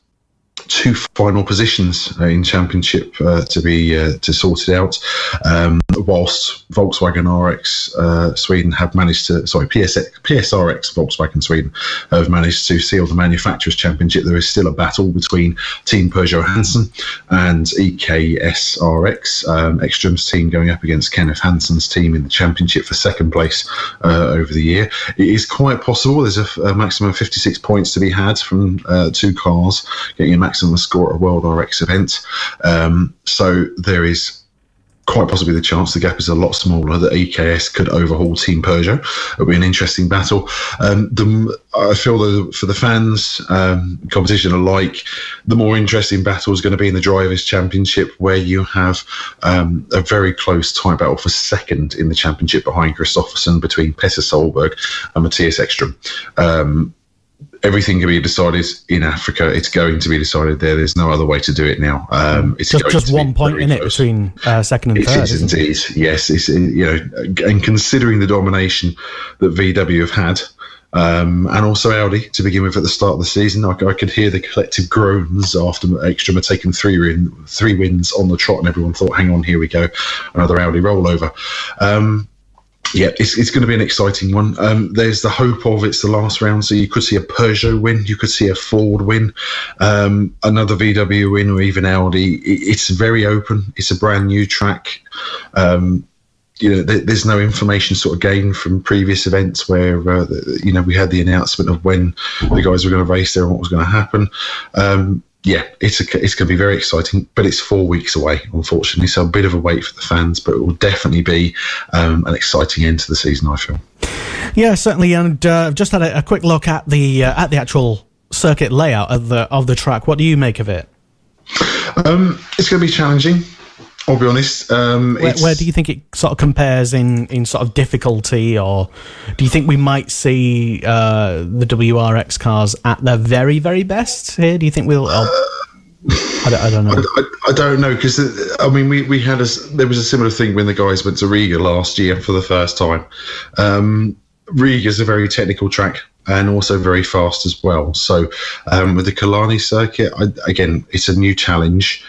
2 final positions in championship to be sorted out. Whilst Volkswagen RX Sweden have managed to, PSRX Volkswagen Sweden have managed to seal the manufacturers championship, there is still a battle between Team Peugeot Hansen and EKS RX. Ekström's team going up against Kenneth Hansen's team in the championship for second place over the year. It is quite possible there's a maximum of 56 points to be had from 2 cars getting a maximum score at a World RX event. So there is quite possibly the chance, the gap is a lot smaller, that EKS could overhaul Team Peugeot. It'll be an interesting battle. I feel for the fans, competition alike, the more interesting battle is going to be in the Drivers' Championship, where you have a very close tie battle for second in the championship behind Kristoffersson between Petter Solberg and Matthias Ekström. Everything can be decided in Africa. It's going to be decided there. There's no other way to do it now. It's just 1 point in it between second and third. It is indeed. Yes, it's and considering the domination that VW have had and also Audi to begin with at the start of the season. I could hear the collective groans after Ekstrom had taken three wins on the trot, and everyone thought, hang on, here we go, another Audi rollover. Yeah, it's going to be an exciting one. There's the hope of it's the last round, so you could see a Peugeot win, you could see a Ford win, another VW win, or even Audi. It's very open. It's a brand new track. There's no information sort of gained from previous events where we had the announcement of when the guys were going to race there and what was going to happen. It's going to be very exciting, but it's 4 weeks away, unfortunately. So a bit of a wait for the fans, but it will definitely be an exciting end to the season, I feel. Yeah, certainly. And I've just had a quick look at the actual circuit layout of the track. What do you make of it? It's going to be challenging, I'll be honest. Where do you think it sort of compares in sort of difficulty, or do you think we might see the WRX cars at their very, very best here? Do you think we'll... I don't know. I don't know, because we had there was a similar thing when the guys went to Riga last year for the first time. Riga is a very technical track and also very fast as well. So with the Killarney circuit, again, it's a new challenge.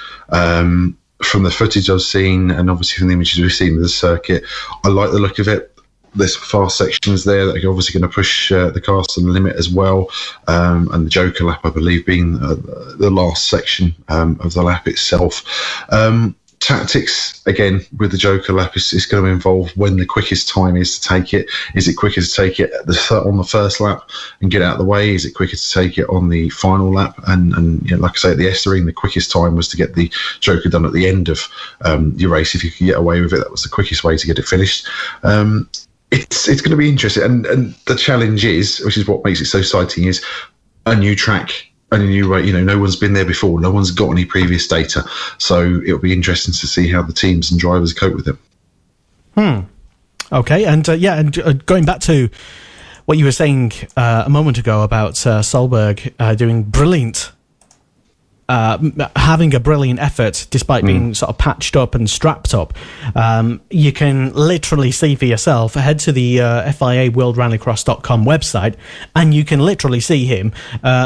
From the footage I've seen, and obviously from the images we've seen of the circuit, I like the look of it. There's fast sections there that are obviously going to push the cars to the limit as well. And the Joker lap, I believe, being the last section of the lap itself. Tactics, again, with the Joker lap is going to involve when the quickest time is to take it. Is it quicker to take it on the first lap and get out of the way? Is it quicker to take it on the final lap? And like I say, at the Estering, the quickest time was to get the Joker done at the end of your race. If you could get away with it, that was the quickest way to get it finished. It's going to be interesting. And the challenge is, which is what makes it so exciting, is a new track. And a new way, no one's been there before. No one's got any previous data. So it'll be interesting to see how the teams and drivers cope with it. Okay, and going back to what you were saying a moment ago about Solberg doing brilliant, having a brilliant effort despite being sort of patched up and strapped up. You can literally see for yourself. Head to the FIA WorldRallycross.com website, and you can literally see him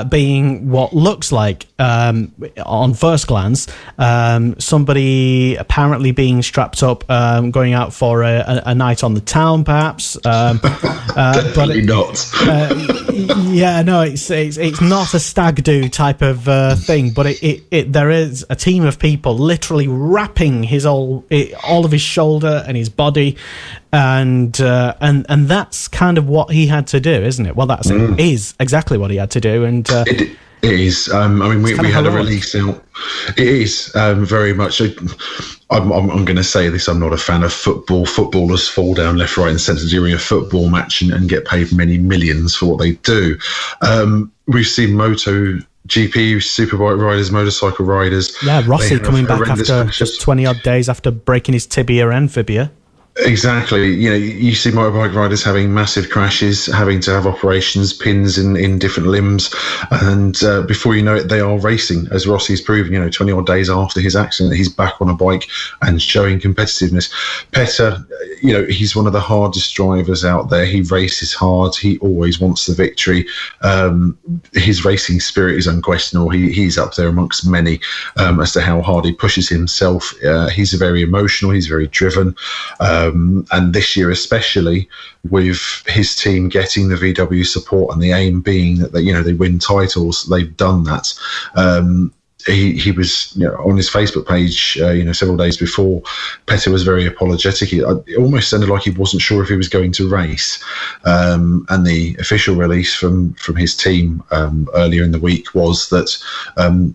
being what looks like, on first glance, somebody apparently being strapped up, going out for a night on the town, perhaps. Definitely not. It's not a stag do type of thing, but there is a team of people literally wrapping all of his shoulder and his body, and that's kind of what he had to do, isn't it? Well, is exactly what he had to do, and it is. We had a release out. It is very much. I'm going to say this. I'm not a fan of football. Footballers fall down left, right, and centre during a football match and get paid many millions for what they do. We've seen MotoGP, superbike riders, motorcycle riders. Yeah, Rossi coming back after just 20 odd days after breaking his tibia and fibia. Exactly. You see motorbike riders having massive crashes, having to have operations, pins in different limbs, and before you know it, they are racing, as Rossi's proven. 20 odd days after his accident, he's back on a bike and showing competitiveness. Petter, he's one of the hardest drivers out there. He races hard. He always wants the victory. His racing spirit is unquestionable. He's up there amongst many as to how hard he pushes himself. He's very emotional. He's very driven. And this year, especially with his team getting the VW support and the aim being that they win titles, they've done that. He was on his Facebook page, several days before. Petter was very apologetic. It almost sounded like he wasn't sure if he was going to race. And the official release from his team earlier in the week was that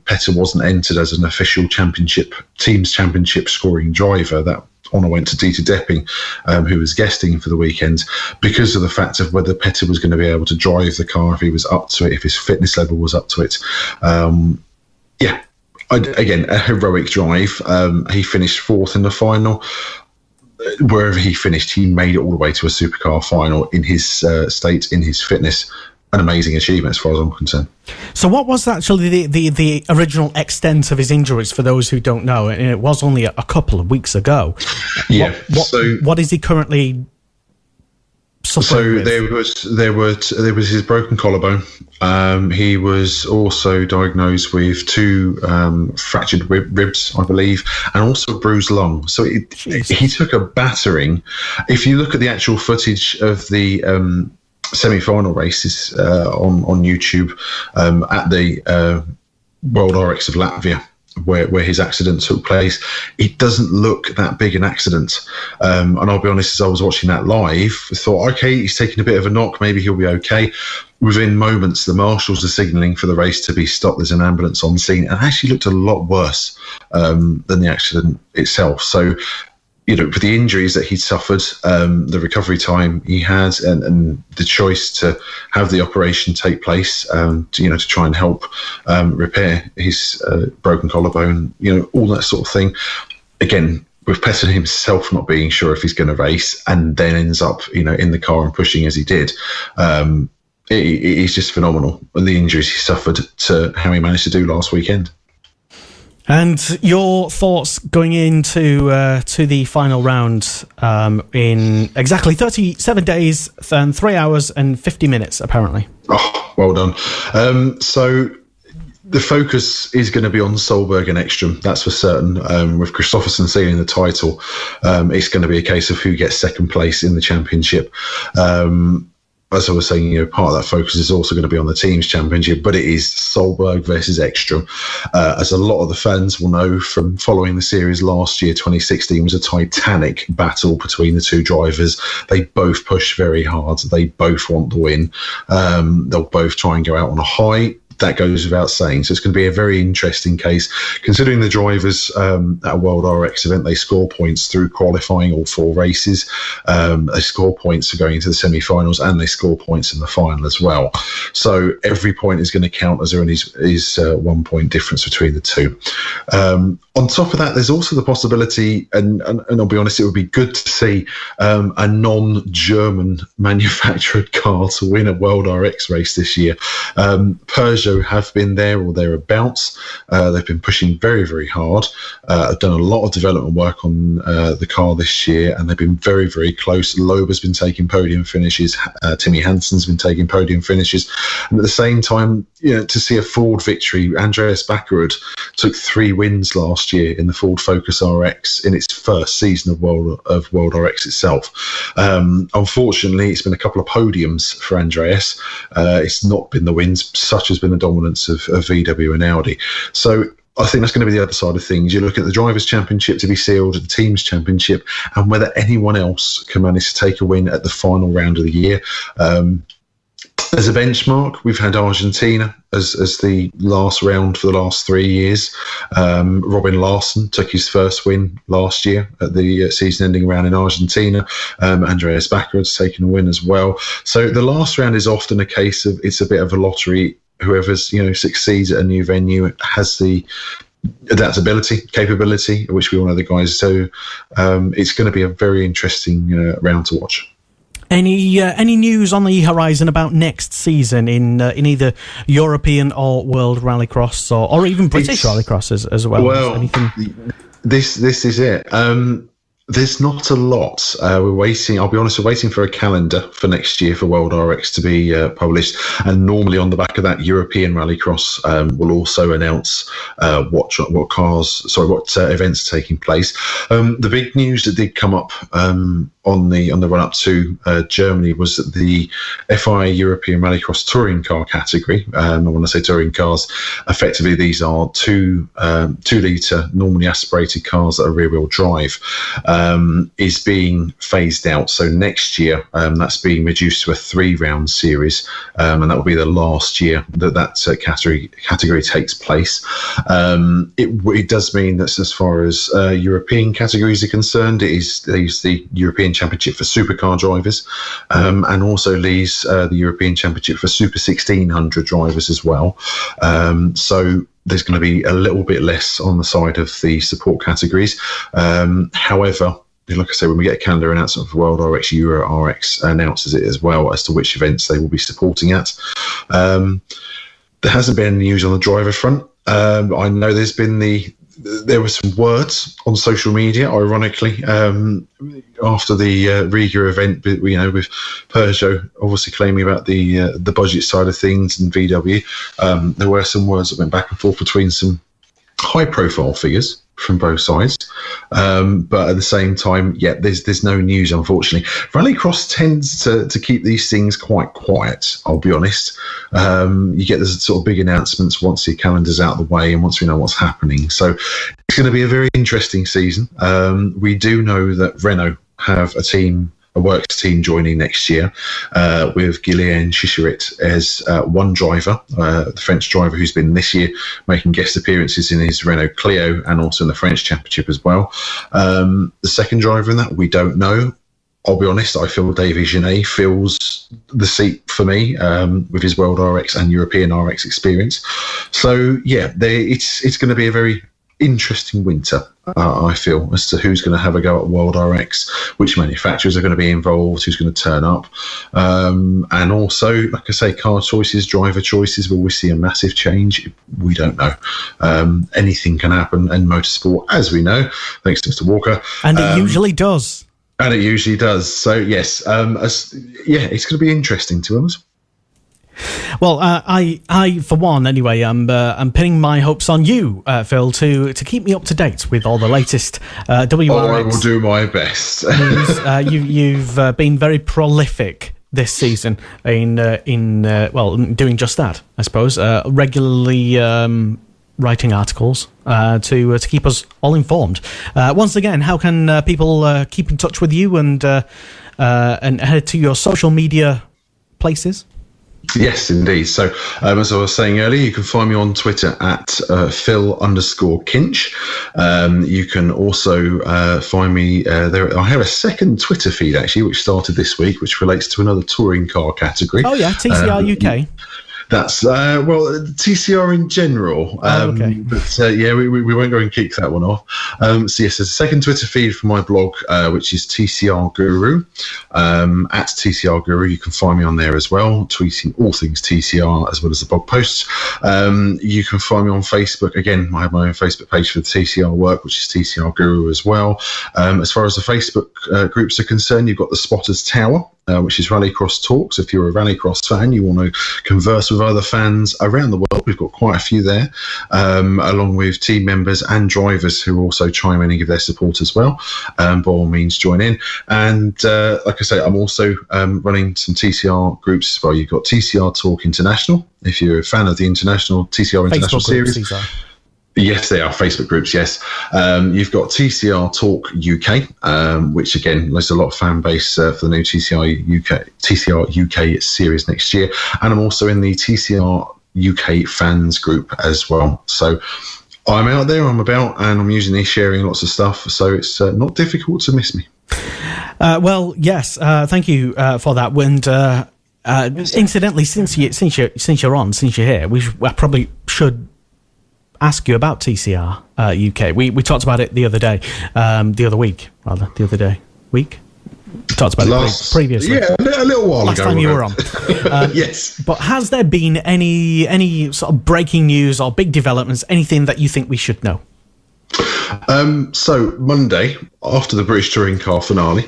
Petter wasn't entered as an official team's championship scoring driver. That honour went to Dieter Depping, who was guesting for the weekend, because of the fact of whether Petter was going to be able to drive the car, if he was up to it, if his fitness level was up to it. Again, a heroic drive. He finished fourth in the final. Wherever he finished, he made it all the way to a supercar final in his state, in his fitness. An amazing achievement as far as I'm concerned. So what was actually the original extent of his injuries, for those who don't know? And it was only a couple of weeks ago. Yeah. What is he currently suffering with? There was his broken collarbone. He was also diagnosed with 2 fractured ribs, I believe, and also a bruised lung. So he took a battering. If you look at the actual footage of the semi-final races on YouTube at the World RX of Latvia, where his accident took place, it doesn't look that big an accident. And I'll be honest, as I was watching that live, I thought, okay, he's taking a bit of a knock, maybe he'll be okay. Within moments, the marshals are signalling for the race to be stopped. There's an ambulance on scene, and actually looked a lot worse than the accident itself. So, with the injuries that he'd suffered, the recovery time he had, and the choice to have the operation take place, to try and help repair his broken collarbone, all that sort of thing. Again, with Petr himself not being sure if he's going to race, and then ends up, in the car and pushing as he did. It's just phenomenal, the injuries he suffered to how he managed to do last weekend. And your thoughts going into to the final round in exactly 37 days and 3 hours and 50 minutes, apparently. Oh, well done. So the focus is going to be on Solberg and Ekstrom, that's for certain. With Kristoffersson sealing the title, it's going to be a case of who gets second place in the championship. As I was saying, part of that focus is also going to be on the team's championship, but it is Solberg versus Ekstrom. As a lot of the fans will know from following the series last year, 2016 was a titanic battle between the 2 drivers. They both push very hard. They both want the win. They'll both try and go out on a high. That goes without saying. So it's going to be a very interesting case, considering the drivers at a World RX event, they score points through qualifying all 4 races. They score points for going into the semi-finals, and they score points in the final as well. So every point is going to count, as there is 1 point difference between the 2. On top of that, there's also the possibility, and I'll be honest, it would be good to see a non-German manufactured car to win a World RX race this year. Peugeot have been there or thereabouts. They've been pushing very, very hard. I've done a lot of development work on the car this year, and they've been very, very close. Lober's been taking podium finishes. Timmy Hansen's been taking podium finishes. And at the same time, to see a Ford victory, Andreas Bakkerud took 3 wins last year in the Ford Focus RX in its first season of World RX itself. Unfortunately, it's been a couple of podiums for Andreas. It's not been the wins, such has been the dominance of VW and Audi. So I think that's going to be the other side of things. You look at the Drivers' Championship to be sealed, the Teams' Championship, and whether anyone else can manage to take a win at the final round of the year. As a benchmark, we've had Argentina as the last round for the last 3 years. Robin Larson took his first win last year at the season-ending round in Argentina. Andreas Bakkerud's taken a win as well. So the last round is often a case of it's a bit of a lottery. Whoever's succeeds at a new venue has the adaptability, capability, which we all know the guys. So it's going to be a very interesting round to watch. Any news on the horizon about next season in either European or World Rallycross or even British Rallycross as well? Well, anything? This is it. There's not a lot. We're waiting. I'll be honest. We're waiting for a calendar for next year for World RX to be published, and normally on the back of that, European Rallycross will also announce what events are taking place. The big news that did come up on the run up to Germany was that the FIA European Rallycross touring car category. And when I say touring cars, effectively these are 2 litre normally aspirated cars that are rear wheel drive. Is being phased out. So next year, that's being reduced to a 3-round series, and that will be the last year that category takes place. It does mean that as far as European categories are concerned, it leaves the European Championship for supercar drivers, and also leaves the European Championship for Super 1600 drivers as well. So there's going to be a little bit less on the side of the support categories. However, like I say, when we get a calendar announcement for World RX, Euro RX announces it as well as to which events they will be supporting at. There hasn't been any news on the driver front. I know there's been the there were some words on social media, ironically, after the Riga event, with Peugeot obviously claiming about the budget side of things and VW. There were some words that went back and forth between some high-profile figures from both sides, but at the same time, there's no news, unfortunately. Rallycross tends to keep these things quite quiet, I'll be honest. You get this sort of big announcements once the calendar's out of the way and once we know what's happening. So it's going to be a very interesting season. We do know that Renault have a works team joining next year, with Guillaume Chicherit as one driver, the French driver who's been this year making guest appearances in his Renault Clio and also in the French Championship as well. The second driver in that, we don't know. I'll be honest, I feel David Genet fills the seat for me, with his World RX and European RX experience. So, it's going to be a very interesting winter, I feel, as to who's going to have a go at World RX, which manufacturers are going to be involved, who's going to turn up, and also, like I say, car choices, driver choices. Will we see a massive change? We don't know. Anything can happen in motorsport, as we know, thanks to Mr. Walker. And it usually does. And it usually does. So, yes, it's going to be interesting to us. Well, I for one, anyway, I'm pinning my hopes on you, Phil, to keep me up to date with all the latest WRX. I will do my best. News. You've been very prolific this season in doing just that, I suppose. Regularly writing articles to keep us all informed. Once again, how can people keep in touch with you and head to your social media places? Yes, indeed. So, as I was saying earlier, you can find me on Twitter at Phil_Kinch. You can also find me there. I have a second Twitter feed, actually, which started this week, which relates to another touring car category. Oh, yeah, TCR UK. That's TCR in general. Okay. But we won't go and kick that one off. So yes, there's a second Twitter feed for my blog, which is TCR Guru. At TCR Guru, you can find me on there as well, tweeting all things TCR as well as the blog posts. You can find me on Facebook. Again, I have my own Facebook page for the TCR work, which is TCR Guru as well. As far as the Facebook groups are concerned, you've got the Spotters Tower, which is Rallycross Talks. If you're a Rallycross fan, you want to converse with other fans around the world, we've got quite a few there, along with team members and drivers who also chime in and give their support as well. By all means, join in. And like I say, I'm also running some TCR groups as well. You've got TCR Talk International, if you're a fan of the TCR International Series. Groups, Yes, they are Facebook groups, yes. You've got TCR Talk UK, which, again, there's a lot of fan base for the new TCR UK series next year. And I'm also in the TCR UK fans group as well. So I'm out there, I'm about, and I'm usually sharing lots of stuff. So it's not difficult to miss me. Well, yes, thank you for that. And incidentally, since you're here, I probably should ask you about TCR UK. We talked about it the other week. We talked about it previously. Yeah, a little while last ago. Last time you were on. Yes. But has there been any sort of breaking news or big developments, anything that you think we should know? So Monday, after the British Touring Car finale,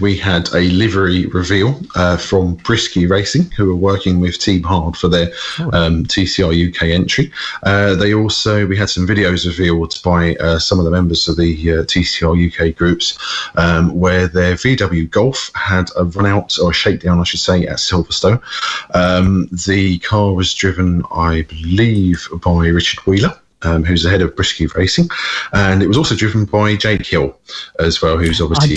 we had a livery reveal from Brisky Racing, who are working with Team Hard for their TCR UK entry. We had some videos revealed by some of the members of the TCR UK groups, where their VW Golf had a run out, or a shakedown, I should say, at Silverstone. The car was driven, I believe, by Richard Wheeler, who's the head of Brisky Racing, and it was also driven by Jake Hill as well, who's obviously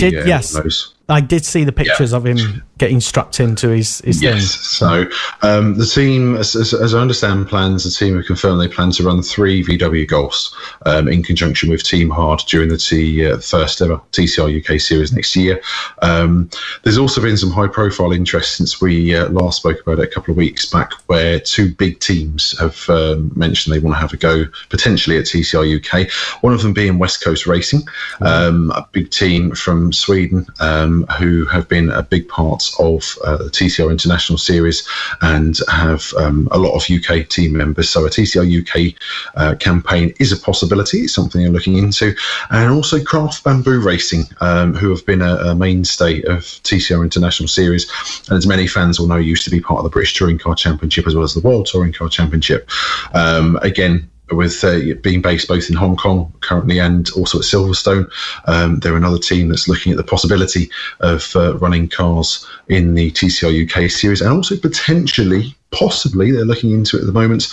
I did see the pictures of him getting strapped into his thing. So the team, as I understand plans, the team have confirmed they plan to run 3 VW Golfs in conjunction with Team Hard during the first ever TCR UK series next year. There's also been some high profile interest since we last spoke about it a couple of weeks back, where 2 big teams have mentioned they want to have a go potentially at TCR UK. One of them being West Coast Racing, a big team from Sweden, who have been a big part of the TCR International Series and have a lot of UK team members. So a TCR UK campaign is a possibility. It's something they're looking into. And also Craft Bamboo Racing, who have been a mainstay of TCR International Series. And as many fans will know, used to be part of the British Touring Car Championship as well as the World Touring Car Championship. Again, with being based both in Hong Kong currently and also at Silverstone, they're another team that's looking at the possibility of running cars in the TCR UK series, and also possibly they're looking into it at the moment,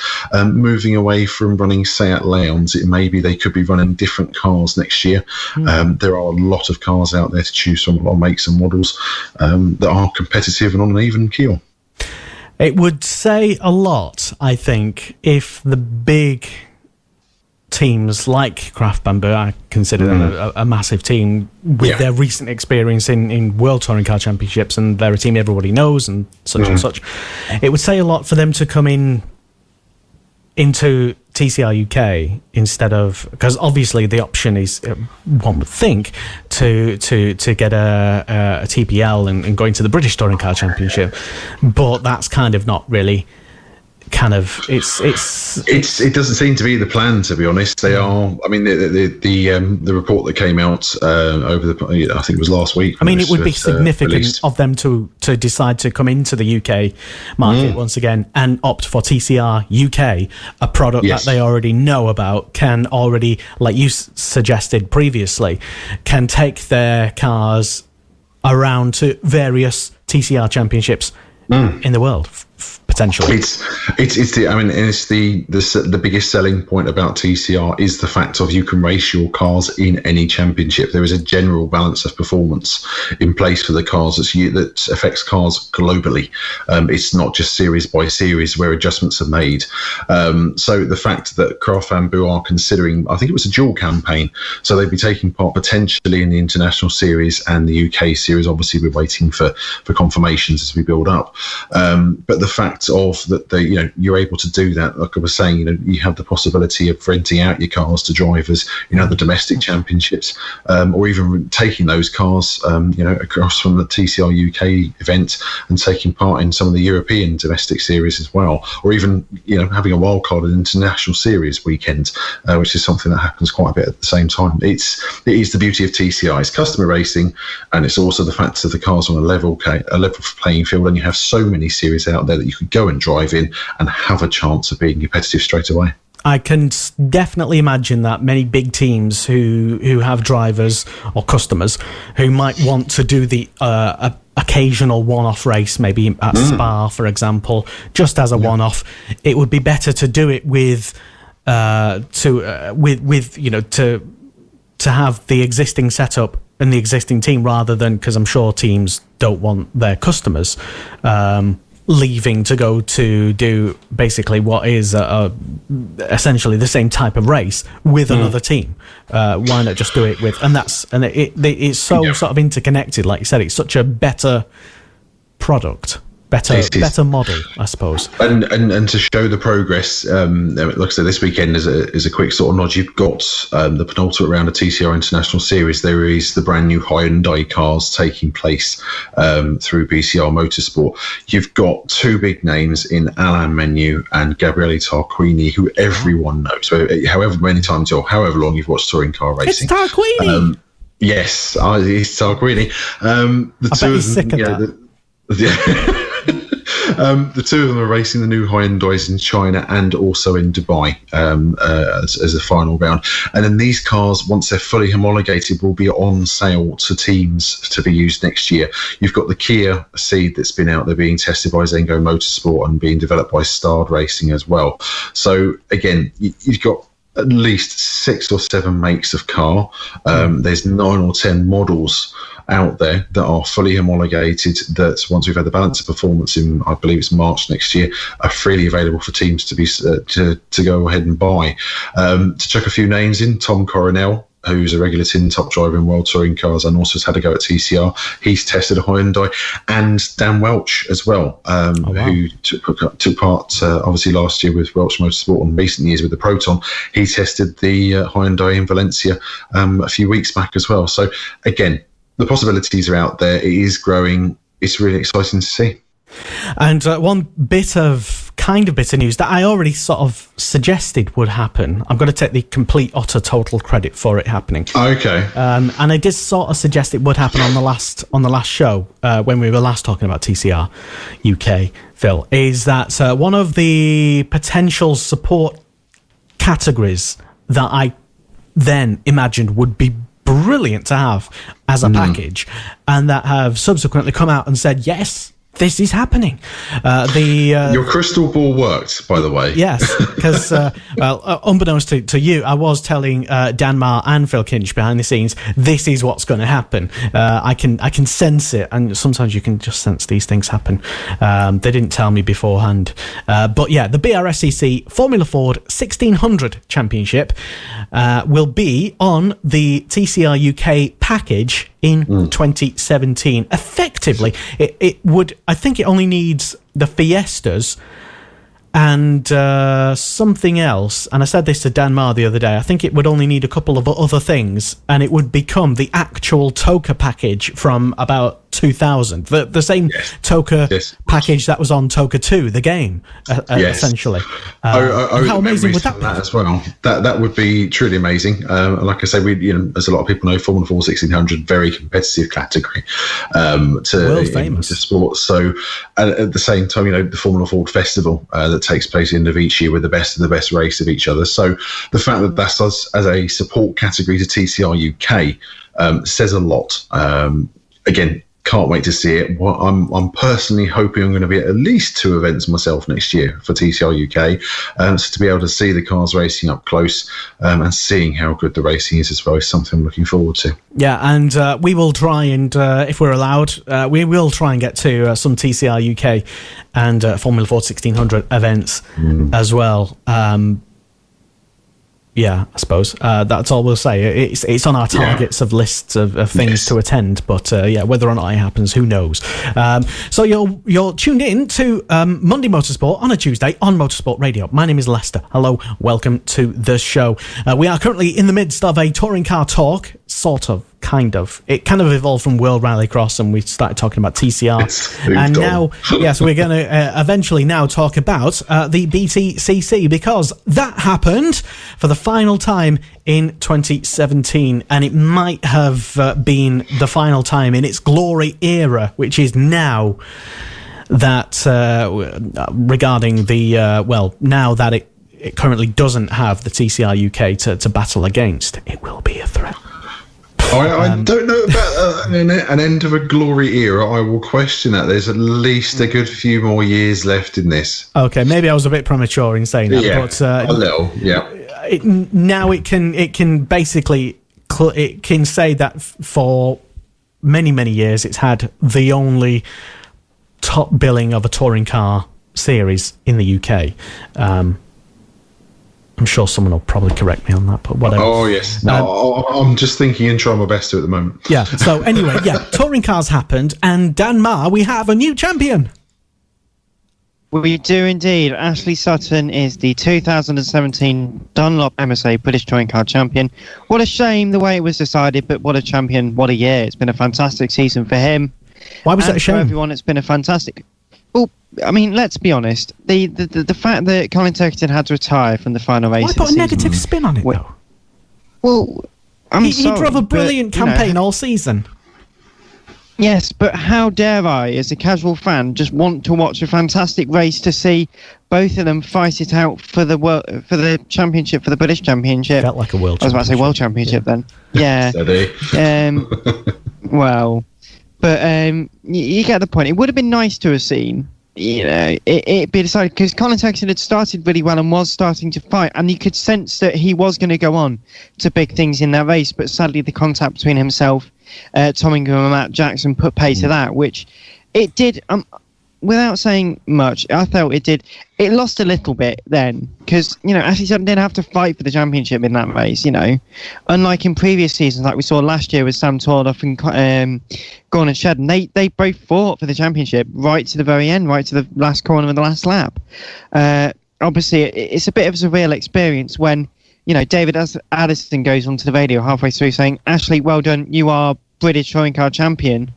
moving away from running Seat Leons. It may be they could be running different cars next year. There are a lot of cars out there to choose from, a lot of makes and models that are competitive and on an even keel. It would say a lot, I think, if the big teams like Craft Bamboo, I consider them a massive team with their recent experience in World Touring Car Championships, and they're a team everybody knows and such and such. It would say a lot for them to come into TCR UK instead of, because obviously the option is, one would think, to get a TPL and go into the British Touring Car Championship, but that's kind of not really it doesn't seem to be the plan, to be honest. They are. I mean, the report that came out over I think it was last week. I mean, it would be significant of them to decide to come into the UK market once again and opt for TCR UK, a product that they already know about, can already, like you suggested previously, can take their cars around to various TCR championships in the world. Potentially, it's the biggest selling point about TCR is the fact of you can race your cars in any championship. There is a general balance of performance in place for the cars that affects cars globally. It's not just series by series where adjustments are made. So the fact that Craft Bamboo are considering, I think it was a dual campaign, so they'd be taking part potentially in the international series and the UK series. Obviously, we're waiting for confirmations as we build up. But the fact of that you're able to do that, like I was saying, you have the possibility of renting out your cars to drivers in other domestic championships, or even taking those cars across from the TCR UK event and taking part in some of the European domestic series as well, or even having a wild card in international series weekend, which is something that happens quite a bit at the same time. It is the beauty of TCR. It's customer racing, and it's also the fact that the cars are on a level playing field, and you have so many series out there that you could go and drive in and have a chance of being competitive straight away. I can definitely imagine that many big teams who have drivers or customers who might want to do the occasional one-off race, maybe at Spa, for example, just as a one-off. It would be better to do it to have the existing setup and the existing team, rather than, because I'm sure teams don't want their customers leaving to go to do basically what is essentially the same type of race with another team. Why not just do it with, it's so sort of interconnected, like you said. It's such a better product, better model, I suppose. And to show the progress, like I said, this weekend is a quick sort of nod. You've got the penultimate round of TCR International Series. There is the brand new Hyundai cars taking place through BCR Motorsport. You've got two big names in Alain Menu and Gabriele Tarquini, who everyone knows. So however many times or however long you've watched touring car racing, it's Tarquini. Yes, it's Tarquini. The two of them, the two of them are racing the new Hyundais in China and also in Dubai as a final round. And then these cars, once they're fully homologated, will be on sale to teams to be used next year. You've got the Kia Ceed that's been out there being tested by Zengo Motorsport and being developed by Starred Racing as well. So again, you've got at least 6 or 7 makes of car. There's 9 or 10 models out there that are fully homologated, that once we've had the balance of performance in, I believe it's March next year, are freely available for teams to be to go ahead and buy. To chuck a few names in, Tom Coronel, who's a regular tin top driver in World Touring Cars and also has had a go at TCR. He's tested a Hyundai, and Dan Welch as well, who took part obviously last year with Welch Motorsport and recent years with the Proton. He tested the Hyundai in Valencia a few weeks back as well. So again, the possibilities are out there. It is growing. It's really exciting to see. And one bit of news that I already sort of suggested would happen. I'm going to take the complete, utter, total credit for it happening. Okay. And I did sort of suggest it would happen on the last show when we were last talking about TCR UK. Phil, is that one of the potential support categories that I then imagined would be brilliant to have as a package, and that have subsequently come out and said yes. This is happening. Your crystal ball worked, by the way. Yes, because unbeknownst to you, I was telling Dan Marr and Phil Kinch behind the scenes, this is what's going to happen. I can sense it, and sometimes you can just sense these things happen. They didn't tell me beforehand. But yeah, the BRSCC Formula Ford 1600 Championship will be on the TCR UK package in 2017. Effectively, it would. I think it only needs the Fiestas and something else. And I said this to Dan Marr the other day. I think it would only need a couple of other things, and it would become the actual Toka package from about 2000. The same Toka package that was on Toka 2, the game, essentially. How amazing would that be? As well. That would be truly amazing. Like I say, as a lot of people know, Formula 4 1600, very competitive category world famous to sports. So at the same time, the Formula Ford Festival that takes place in the end of each year with the best of the best race of each other. So the fact that that's us as a support category to TCR UK says a lot. Again, can't wait to see it. Well, I'm personally hoping I'm going to be at least 2 events myself next year for TCR UK, so to be able to see the cars racing up close and seeing how good the racing is as well is something I'm looking forward to. Yeah, and we will try and, if we're allowed, we will try and get to some TCR UK and Formula Ford 1600 events as well. Yeah, I suppose that's all we'll say. It's on our targets of lists of things to attend, but whether or not it happens, who knows? So you're tuned in to Monday Motorsport on a Tuesday on Motorsport Radio. My name is Lester. Hello, welcome to the show. We are currently in the midst of a touring car talk, sort of. Kind of. It kind of evolved from World Rallycross, and we started talking about TCR. And now, yes, we're going to eventually now talk about the BTCC, because that happened for the final time in 2017, and it might have been the final time in its glory era, which is now that regarding the, now that it currently doesn't have the TCR UK to battle against, it will be a threat. I don't know about an end of a glory era. I will question that. There's at least a good few more years left in this. Okay, maybe I was a bit premature in saying that, but a little, yeah. Now it can basically it can say that for many years it's had the only top billing of a touring car series in the UK. I'm sure someone will probably correct me on that, but whatever. Oh, yes. No, I'm just thinking and trying my best to at the moment. Yeah, so anyway, touring cars happened, and Dan Marr, we have a new champion. We do indeed. Ashley Sutton is the 2017 Dunlop MSA British Touring Car Champion. What a shame the way it was decided, but what a champion, what a year. It's been a fantastic season for him. Why was that a shame? For everyone, it's been a fantastic... Well, I mean, let's be honest. The fact that Colin Turkington had to retire from the final race. Why put a negative spin on it, though? Well, he drove a brilliant campaign all season. Yes, but how dare I, as a casual fan, just want to watch a fantastic race to see both of them fight it out for the championship, for the British Championship. Felt like a world. I was about to say world championship then. Yeah. Well. But you get the point. It would have been nice to have seen, it be decided, because Colin Turkington had started really well and was starting to fight, and you could sense that he was going to go on to big things in that race. But sadly, the contact between himself, Tom Ingram and Matt Jackson put pay to that, which it did. Without saying much, I felt it did. It lost a little bit then, because Ashley Sutton didn't have to fight for the championship in that race. Unlike in previous seasons, like we saw last year with Sam Tordoff and Gordon Shedden, they both fought for the championship right to the very end, right to the last corner of the last lap. Obviously, it's a bit of a surreal experience when David Addison goes onto the radio halfway through saying, "Ashley, well done. You are British touring car champion,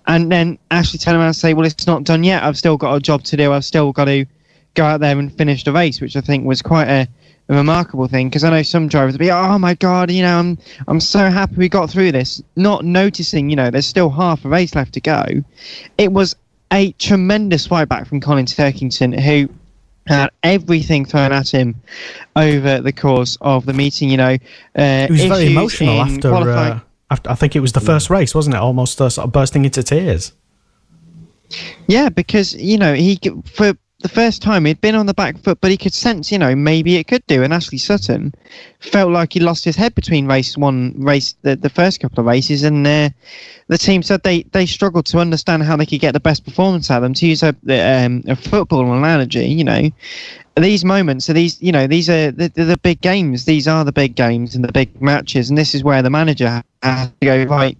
and then actually turn around and say, well, it's not done yet. I've still got a job to do. I've still got to go out there and finish the race, which I think was quite a remarkable thing, because I know some drivers will be, oh my God, I'm so happy we got through this, not noticing, there's still half a race left to go. It was a tremendous fight back from Colin Turkington, who had everything thrown at him over the course of the meeting. He was very emotional after I think it was the first race, wasn't it? Almost sort of bursting into tears. Yeah, because he, for the first time, he'd been on the back foot, but he could sense maybe it could do. And Ashley Sutton felt like he lost his head between the first couple of races, and the team said they struggled to understand how they could get the best performance out of them. To use a football analogy, these moments are these are the big games. These are the big games and the big matches, and this is where the manager has to go, right,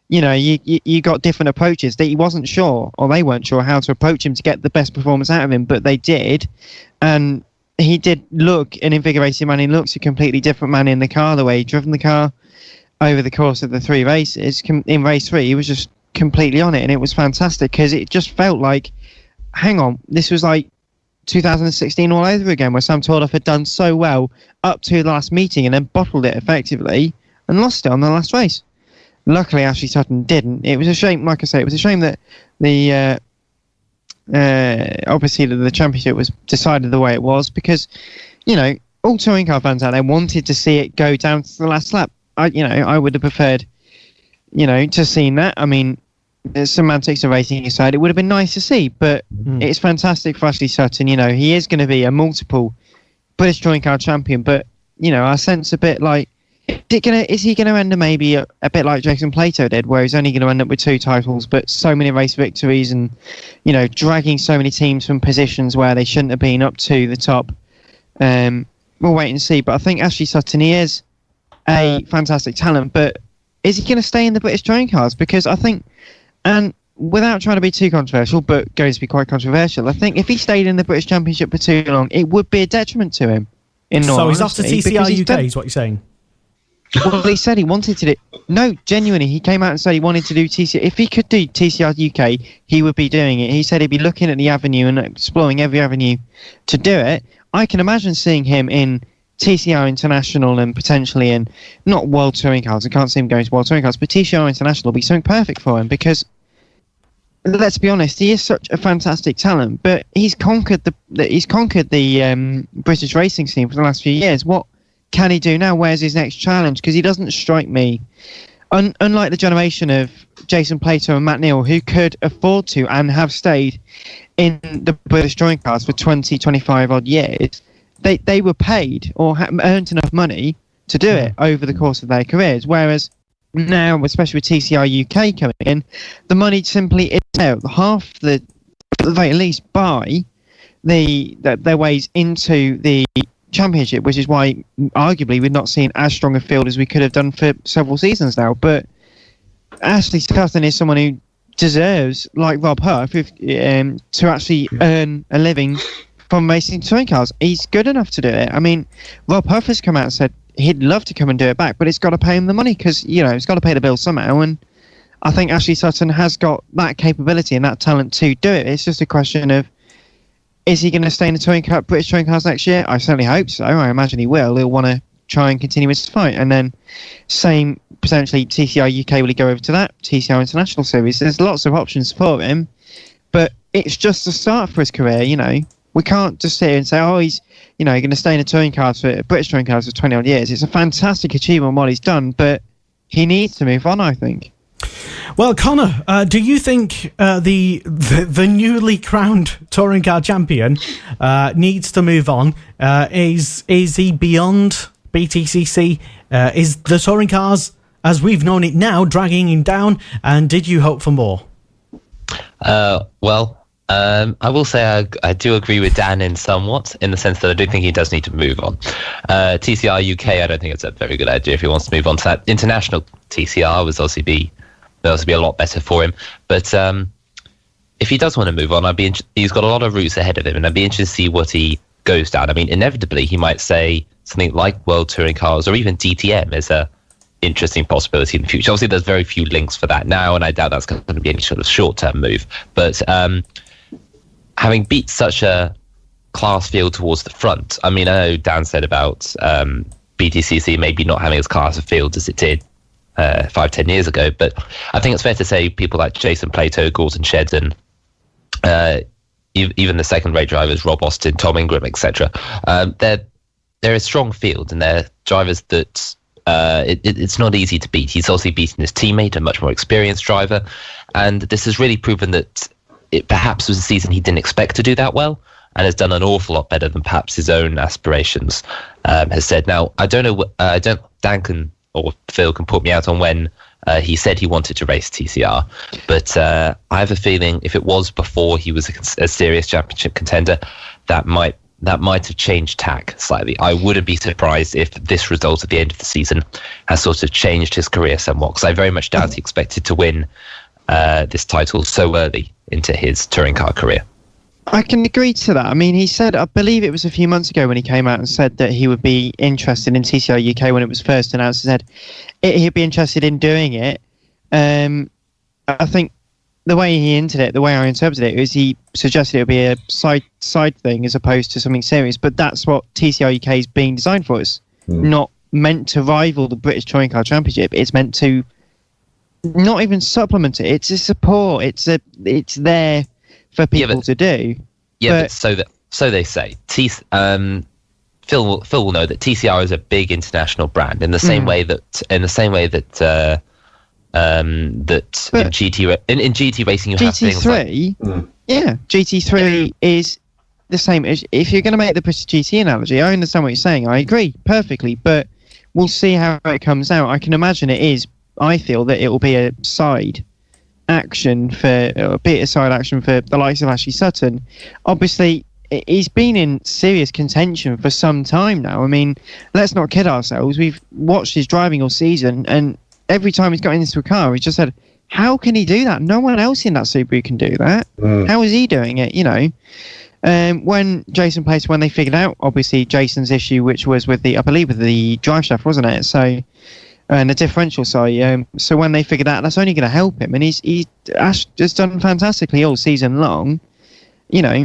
you got different approaches. That he wasn't sure, or they weren't sure how to approach him to get the best performance out of him, but they did, and he did look an invigorated man. He looks a completely different man in the car, the way he'd driven the car over the course of the 3 races. In race 3, he was just completely on it, and it was fantastic, because it just felt like, hang on, this was like 2016 all over again, where Sam Tordoff had done so well up to the last meeting and then bottled it effectively and lost it on the last race. Luckily, Ashley Sutton didn't. It was a shame, like I say, it was a shame that the obviously the championship was decided the way it was, because all touring car fans out there wanted to see it go down to the last lap. I would have preferred to seen that. I mean, there's semantics of racing aside, it would have been nice to see, but it's fantastic for Ashley Sutton. He is going to be a multiple British touring car champion, but I sense a bit like, is he going to end up maybe a bit like Jason Plato did, where he's only going to end up with 2 titles, but so many race victories, and dragging so many teams from positions where they shouldn't have been up to the top. We'll wait and see. But I think Ashley Sutton, he is a fantastic talent, but is he going to stay in the British touring cars? Because I think, and without trying to be too controversial, but going to be quite controversial, I think if he stayed in the British Championship for too long, it would be a detriment to him. So he's off to TCR UK, is what you're saying? Well, he said he wanted to do... No, genuinely, he came out and said he wanted to do TCR. If he could do TCR UK, he would be doing it. He said he'd be looking at the avenue and exploring every avenue to do it. I can imagine seeing him in TCR International and potentially in, not World Touring Cars, I can't see him going to World Touring Cars, but TCR International will be something perfect for him, because, let's be honest, he is such a fantastic talent, but he's conquered the British racing scene for the last few years. What can he do now? Where's his next challenge? Because he doesn't strike me, unlike the generation of Jason Plato and Matt Neal, who could afford to and have stayed in the British touring cars for 20, 25 odd years. They were paid or earned enough money to do it over the course of their careers. Whereas now, especially with TCR UK coming in, the money simply is there. Half at the very least, buy their ways into the championship, which is why arguably we've not seen as strong a field as we could have done for several seasons now. But Ashley Sutton is someone who deserves, like Rob Huff, to actually earn a living from racing touring cars. He's good enough to do it. I mean, Rob Huff has come out and said he'd love to come and do it back, but it's got to pay him the money, because it's got to pay the bill somehow. And I think Ashley Sutton has got that capability and that talent to do it. It's just a question of, is he going to stay in the British touring cars next year? I certainly hope so. I imagine he will. He'll want to try and continue his fight. And then same, potentially, TCR UK, will he go over to that? TCR International Series. There's lots of options for him, but it's just a start for his career, We can't just sit here and say, oh, he's, going to stay in the touring cars for British touring cars for 20 odd years. It's a fantastic achievement what he's done, but he needs to move on, I think. Well, Connor, do you think the newly crowned touring car champion needs to move on? Is he beyond BTCC? Is the touring cars, as we've known it now, dragging him down? And did you hope for more? I will say I do agree with Dan in somewhat, in the sense that I do think he does need to move on. TCR UK, I don't think it's a very good idea if he wants to move on to that. International TCR would obviously be a lot better for him. But if he does want to move on, he's got a lot of routes ahead of him, and I'd be interested to see what he goes down. I mean, inevitably, he might say something like World Touring Cars or even DTM interesting possibility in the future. Obviously, there's very few links for that now, and I doubt that's going to be any sort of short-term move. But having beat such a class field towards the front, I mean, I know Dan said about BTCC maybe not having as class a field as it did 5-10 years ago, but I think it's fair to say people like Jason Plato, Gordon Shedden, even the second-rate drivers, Rob Austin, Tom Ingram, etc. They're a strong field, and they're drivers that it's not easy to beat. He's obviously beaten his teammate, a much more experienced driver, and this has really proven that it perhaps was a season he didn't expect to do that well, and has done an awful lot better than perhaps his own aspirations has said. Now, I don't know. Dan can or Phil can put me out on when he said he wanted to race TCR, but I have a feeling if it was before he was a serious championship contender, that might have changed tack slightly. I wouldn't be surprised if this result at the end of the season has sort of changed his career somewhat, because I very much doubt he expected to win this title so early into his touring car career. I can agree to that. I mean, he said, I believe it was a few months ago when he came out and said that he would be interested in TCR UK when it was first announced. He said he'd be interested in doing it. I think the way he hinted it, the way I interpreted it, is he suggested it would be a side thing as opposed to something serious. But that's what TCR UK is being designed for. It's not meant to rival the British Touring Car Championship. It's meant to not even supplement it. It's a support. It's there for people to do. Yeah, but so they say. Phil will know that TCR is a big international brand in the same way that in GT racing you have things like GT3 is the same. If you're going to make the British GT analogy, I understand what you're saying. I agree perfectly, but we'll see how it comes out. I can imagine it is. I feel that it will be a side action for the likes of Ashley Sutton. Obviously, he's been in serious contention for some time now. I mean, let's not kid ourselves. We've watched his driving all season, and every time he's got into a car, he's just said, how can he do that? No one else in that Subaru can do that. How is he doing it? You know, when Jason Pace, when they figured out, obviously, Jason's issue, which was with the drive shaft, wasn't it? So, and the differential side. So when they figured out, that's only going to help him. And he's just done fantastically all season long. You know,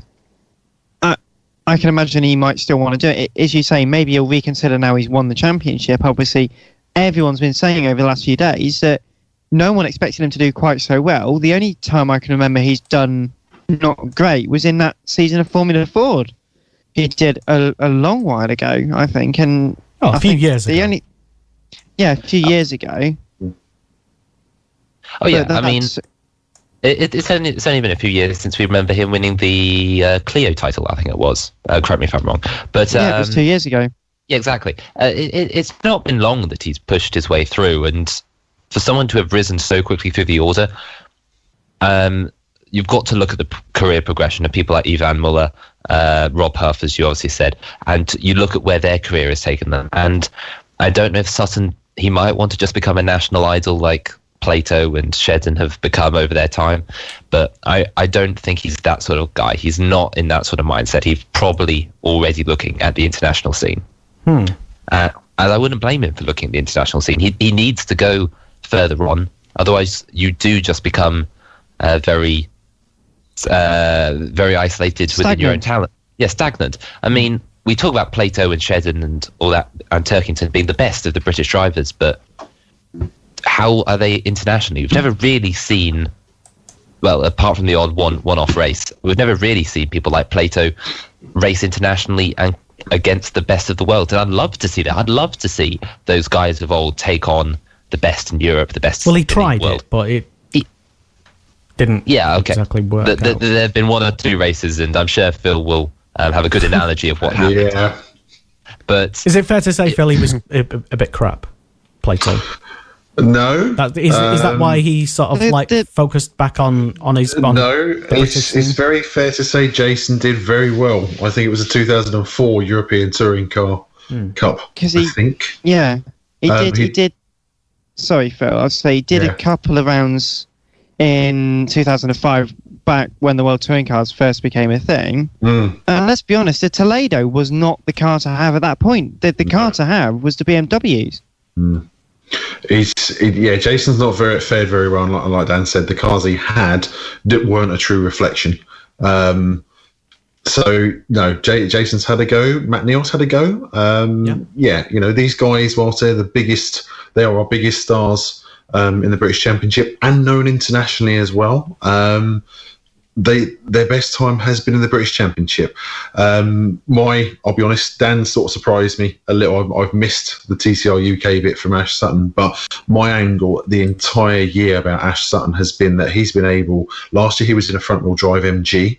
I can imagine he might still want to do it. As you say, maybe he'll reconsider now he's won the championship. Obviously, everyone's been saying over the last few days that no one expected him to do quite so well. The only time I can remember he's done not great was in that season of Formula Ford. He did a long while ago, I think. And a few years ago. A few years ago. Oh yeah, I mean, it's only been a few years since we remember him winning the Clio title. I think it was. Correct me if I'm wrong, but it was 2 years ago. Yeah, exactly. It's not been long that he's pushed his way through, and for someone to have risen so quickly through the order, you've got to look at the career progression of people like Ivan Muller, Rob Huff, as you obviously said, and you look at where their career has taken them. And I don't know if Sutton, he might want to just become a national idol like Plato and Shedden have become over their time, but I don't think he's that sort of guy. He's not in that sort of mindset. He's probably already looking at the international scene. And I wouldn't blame him for looking at the international scene. He needs to go further on. Otherwise, you do just become very isolated within your own talent. Yeah, stagnant. I mean, we talk about Plato and Shedden and all that, and Turkington being the best of the British drivers, but how are they internationally? We've never really seen, well, apart from the odd one-off race, we've never really seen people like Plato race internationally and against the best of the world. And I'd love to see that. I'd love to see those guys of old take on the best in Europe, the best in the world. Well, he tried it, but it didn't exactly work out. There have been one or two races, and I'm sure Phil will have a good analogy of what happened. Yeah. But is it fair to say, Phil, he was a bit crap, Plato? No. Is that why he sort of focused back on his... No, it's very fair to say Jason did very well. I think it was the 2004 European Touring Car Cup, I think. Yeah, he did. Sorry, Phil, I'd say he did a couple of rounds in 2005, back when the World Touring Cars first became a thing. And let's be honest, the Toledo was not the car to have at that point. The car to have was the BMWs. Jason's not fared very well. And like Dan said, the cars he had weren't a true reflection. So no, Jason's had a go. Matt Neal's had a go. These guys, whilst they are our biggest stars in the British Championship and known internationally as well. Their best time has been in the British Championship. I'll be honest, Dan sort of surprised me a little. I've missed the TCR UK bit from Ash Sutton, but my angle the entire year about Ash Sutton has been that he's been able. Last year he was in a front wheel drive MG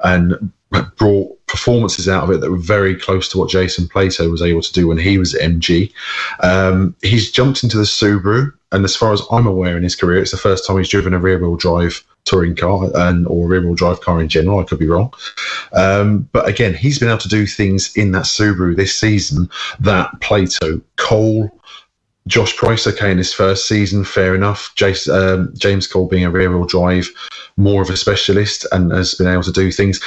and brought performances out of it that were very close to what Jason Plato was able to do when he was at MG. He's jumped into the Subaru, and as far as I'm aware in his career, it's the first time he's driven a rear-wheel drive touring car or a rear-wheel drive car in general. I could be wrong. But again, he's been able to do things in that Subaru this season that Plato, Cole, Josh Price, okay, in his first season, fair enough. James Cole being a rear-wheel drive, more of a specialist, and has been able to do things.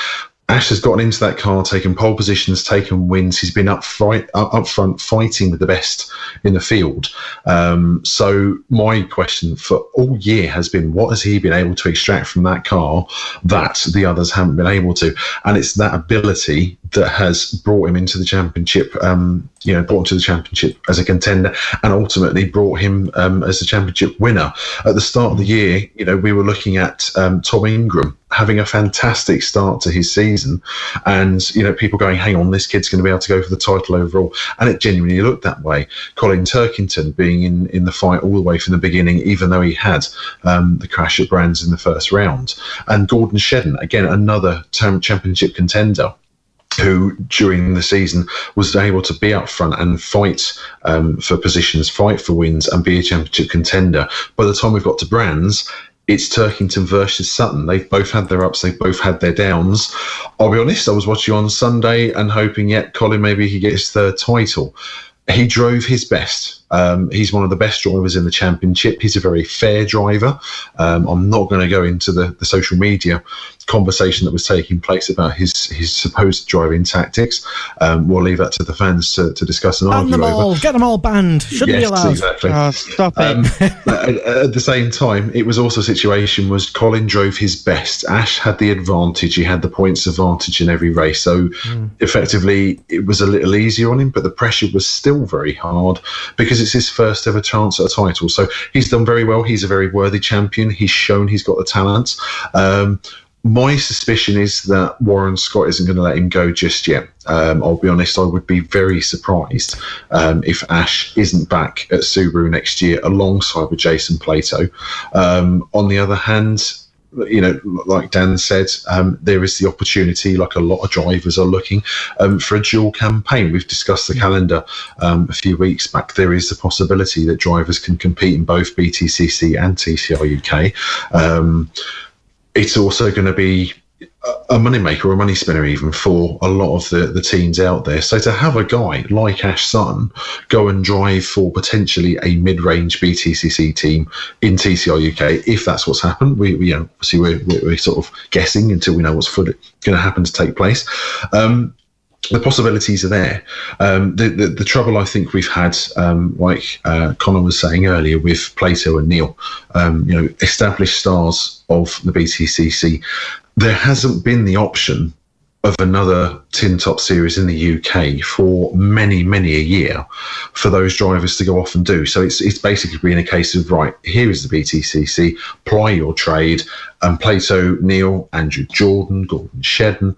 Ash has gotten into that car, taken pole positions, taken wins. He's been up front fighting with the best in the field. So my question for all year has been, what has he been able to extract from that car that the others haven't been able to? And it's that ability that has brought him into the championship, brought him to the championship as a contender, and ultimately brought him as the championship winner. At the start of the year, we were looking at Tom Ingram having a fantastic start to his season, and people going, hang on, this kid's going to be able to go for the title overall, and it genuinely looked that way. Colin Turkington being in the fight all the way from the beginning, even though he had the crash at Brands in the first round, and Gordon Shedden, again another championship contender, who during the season was able to be up front and fight for positions, fight for wins, and be a championship contender. By the time we've got to Brands, it's Turkington versus Sutton. They've both had their ups, they've both had their downs. I'll be honest, I was watching on Sunday and hoping, Colin, maybe he gets his third title. He drove his best. He's one of the best drivers in the championship. He's a very fair driver. I'm not going to go into the social media conversation that was taking place about his supposed driving tactics. We'll leave that to the fans to discuss and argue over. Get them all banned. Shouldn't be allowed. Exactly. Stop it. At the same time, it was also a situation was Colin drove his best. Ash had the advantage. He had the points advantage in every race. So effectively, it was a little easier on him, but the pressure was still very hard because it's his first ever chance at a title. So he's done very well. He's a very worthy champion. He's shown he's got the talent. My suspicion is that Warren Scott isn't going to let him go just yet. I'll be honest, I would be very surprised if Ash isn't back at Subaru next year alongside with Jason Plato. On the other hand, like Dan said, there is the opportunity, like a lot of drivers are looking for a dual campaign. We've discussed the calendar a few weeks back. There is the possibility that drivers can compete in both BTCC and TCR UK. It's also going to be a moneymaker or a money spinner even for a lot of the teams out there. So to have a guy like Ash Sutton go and drive for potentially a mid-range BTCC team in TCR UK, if that's what's happened, obviously we're sort of guessing until we know what's going to happen to take place. The possibilities are there. The trouble I think we've had, like Connor was saying earlier, with Plato and Neal, established stars of the BTCC, there hasn't been the option of another Tin Top Series in the UK for many, many a year for those drivers to go off and do. So it's basically been a case of, right, here is the BTCC, ply your trade, and Plato, Neal, Andrew Jordan, Gordon Shedden,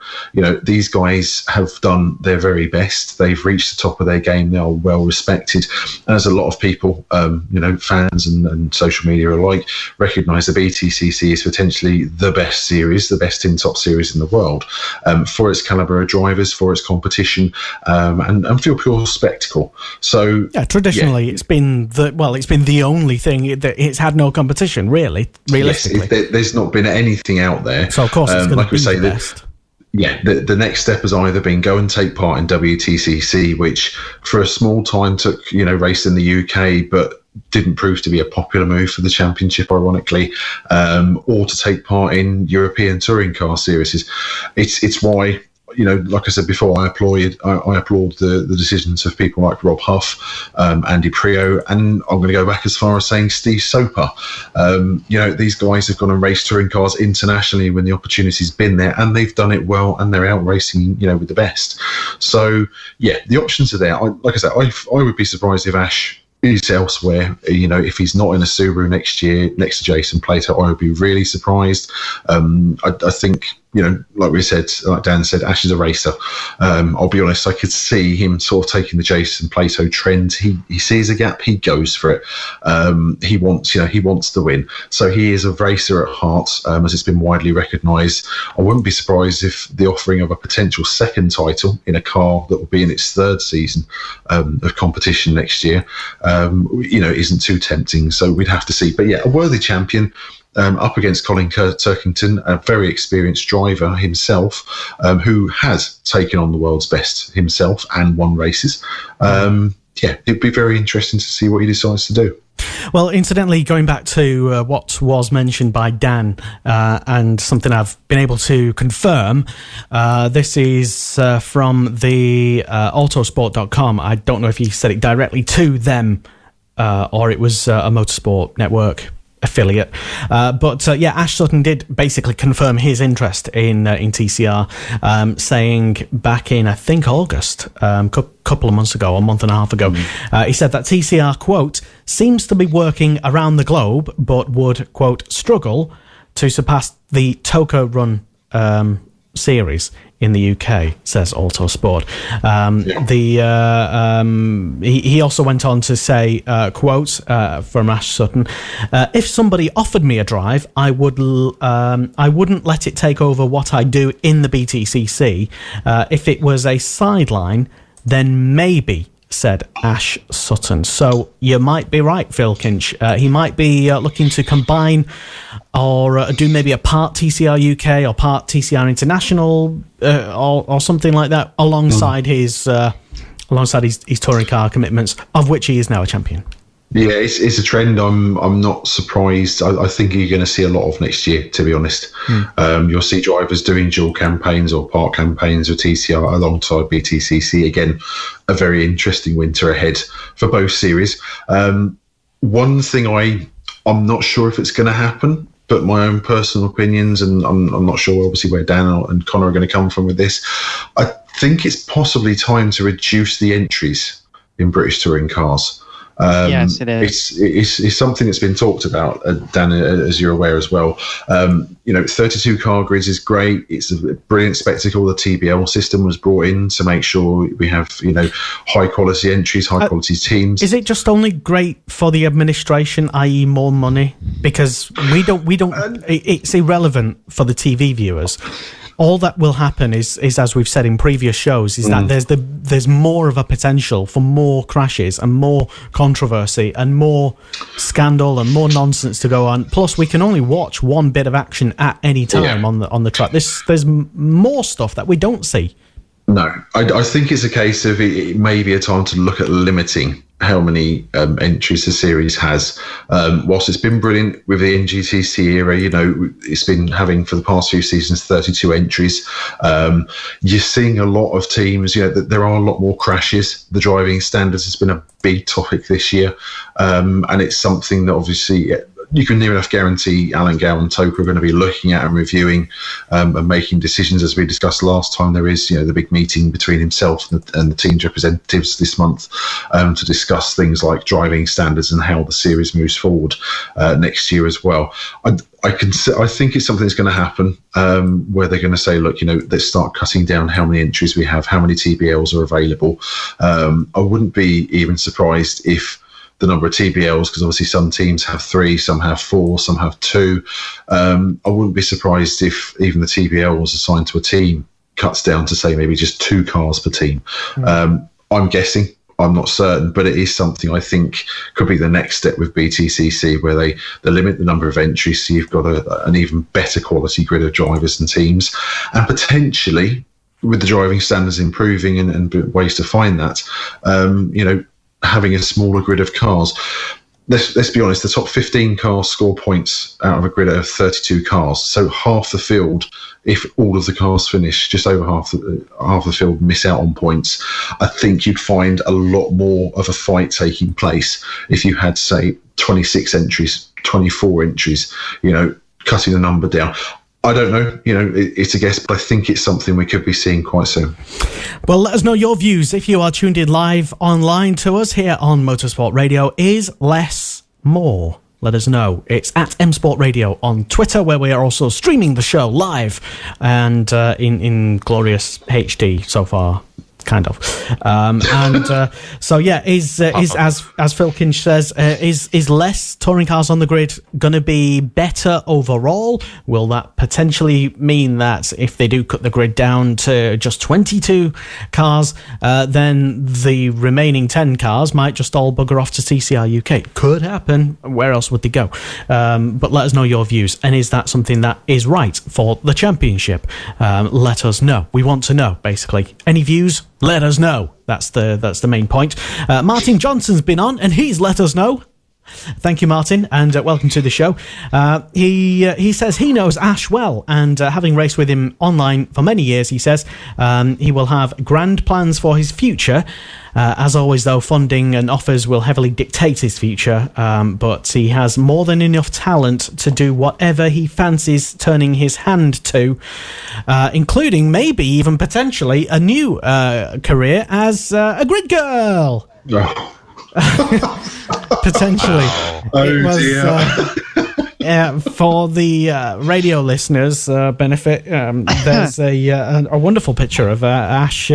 these guys have done their very best. They've reached the top of their game. They are well respected. And as a lot of people, fans and social media alike, recognise the BTCC is potentially the best series, the best Tin Top Series in the world, for its calibre of drivers, for its competition, and for pure spectacle. So traditionally, it's been the only thing that it's had no competition, really, realistically. Yes, there's not been anything out there. So of course it's going to be the best. The next step has either been go and take part in WTCC, which for a small time took, race in the UK, but didn't prove to be a popular move for the championship, ironically, or to take part in European touring car series. It's why like I said before, I applaud the decisions of people like Rob Huff, Andy Prio, and I'm going to go back as far as saying Steve Soper. These guys have gone and raced touring cars internationally when the opportunity's been there, and they've done it well, and they're out racing, with the best. So, yeah, the options are there. Like I said, I would be surprised if Ash is elsewhere. If he's not in a Subaru next year next to Jason Plato, I would be really surprised. I think, like we said, like Dan said, Ash is a racer. I'll be honest, I could see him sort of taking the Jason Plato trend. He sees a gap, he goes for it. He wants to win. So he is a racer at heart, as it's been widely recognised. I wouldn't be surprised if the offering of a potential second title in a car that will be in its third season of competition next year, isn't too tempting. So we'd have to see. But yeah, a worthy champion. Up against Colin Turkington, a very experienced driver himself, who has taken on the world's best himself and won races. It'd be very interesting to see what he decides to do. Well, incidentally, going back to what was mentioned by Dan, and something I've been able to confirm, this is from the autosport.com. I don't know if he said it directly to them or it was a Motorsport Network affiliate, but Ash Sutton did basically confirm his interest in TCR, saying back in I think August, couple of months ago, a month and a half ago, he said that TCR, quote, seems to be working around the globe, but would, quote, struggle to surpass the Toka Run series in the UK, says Autosport. He also went on to say, quote, from Ash Sutton, if somebody offered me a drive, I wouldn't let it take over what I do in the BTCC. If it was a sideline, then maybe, said Ash Sutton. So you might be right, Phil Kinch. He might be looking to combine or do maybe a part TCR UK or part TCR International or something like that alongside his touring car commitments, of which he is now a champion. Yeah, it's a trend I'm not surprised. I think you're going to see a lot of next year, to be honest. You'll see drivers doing dual campaigns or part campaigns with TCR alongside BTCC. Again, a very interesting winter ahead for both series. One thing I'm not sure if it's going to happen, but my own personal opinions, and I'm not sure obviously where Dan and Connor are going to come from with this. I think it's possibly time to reduce the entries in British touring cars. Yes, it is. It's something that's been talked about, Dan, as you're aware as well. 32 car grids is great. It's a brilliant spectacle. The TBL system was brought in to make sure we have, high quality entries, high quality teams. Is it just only great for the administration, i.e., more money? Because we don't. It's irrelevant for the TV viewers. All that will happen is as we've said in previous shows, is that there's more of a potential for more crashes and more controversy and more scandal and more nonsense to go on. Plus, we can only watch one bit of action at any time on the track. There's more stuff that we don't see. No, I think it's a case of it may be a time to look at limiting how many entries the series has. Whilst it's been brilliant with the NGTC era, it's been having for the past few seasons 32 entries. You're seeing a lot of teams, that there are a lot more crashes. The driving standards has been a big topic this year, and it's something that obviously you can near enough guarantee Alan Gow and Toka are going to be looking at and reviewing and making decisions. As we discussed last time, there is the big meeting between himself and the team's representatives this month to discuss things like driving standards and how the series moves forward next year as well. I think it's something that's going to happen where they're going to say, look, let's start cutting down how many entries we have, how many TBLs are available. I wouldn't be even surprised if the number of TBLs, because obviously some teams have 3, some have 4, some have 2. I wouldn't be surprised if even the TBLs assigned to a team cuts down to, say, maybe just 2 cars per team. I'm guessing. I'm not certain, but it is something I think could be the next step with BTCC, where they limit the number of entries so you've got an even better quality grid of drivers and teams. And potentially, with the driving standards improving and ways to find that, having a smaller grid of cars. let's be honest, the top 15 cars score points out of a grid of 32 cars. So half the field, if all of the cars finish, just over half the field miss out on points. I think you'd find a lot more of a fight taking place if you had, say, 26 entries, 24 entries, cutting the number down. I don't know, it's a guess, but I think it's something we could be seeing quite soon. Well, let us know your views if you are tuned in live online to us here on Motorsport Radio. Is less more? Let us know. It's at M-Sport Radio on Twitter, where we are also streaming the show live and in glorious HD so far. Kind of, so yeah, is as Phil Kinch says, is less touring cars on the grid going to be better overall? Will that potentially mean that if they do cut the grid down to just 22 cars, then the remaining 10 cars might just all bugger off to TCR UK? Could happen. Where else would they go? But let us know your views, and is that something that is right for the championship? Let us know. We want to know, basically. Any views? Let us know. That's the main point. Martin Johnson's been on, and he's let us know. Thank you, Martin, and welcome to the show. He says he knows Ash well, and having raced with him online for many years, he says he will have grand plans for his future. As always, though, funding and offers will heavily dictate his future, but he has more than enough talent to do whatever he fancies turning his hand to, including maybe even potentially a new career as a grid girl. Oh. Potentially. Oh, dear. For the radio listeners' benefit, there's a wonderful picture of Ash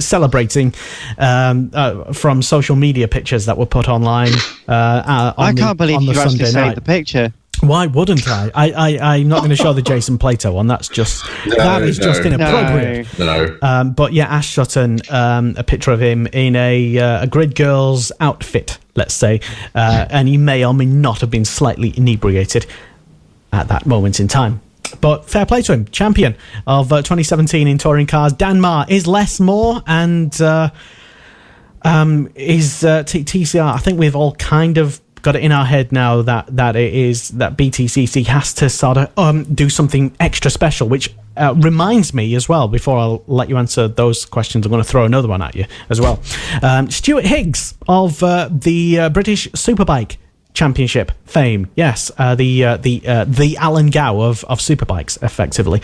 celebrating from social media pictures that were put online. I can't believe you actually saved the picture. Why wouldn't I? I'm not going to show the Jason Plato one. That's just just inappropriate. No. But yeah, Ash Sutton, a picture of him in a grid girl's outfit, let's say, and he may or may not have been slightly inebriated at that moment in time. But fair play to him, champion of 2017 in touring cars. Dan Marr is less more, and is TCR. I think we've all kind of got it in our head now that it is that BTCC has to sort of do something extra special, which reminds me as well, before I'll let you answer those questions, I'm going to throw another one at you as well. Stuart Higgs of the British Superbike Championship fame, yes, the Alan Gow of Superbikes, effectively.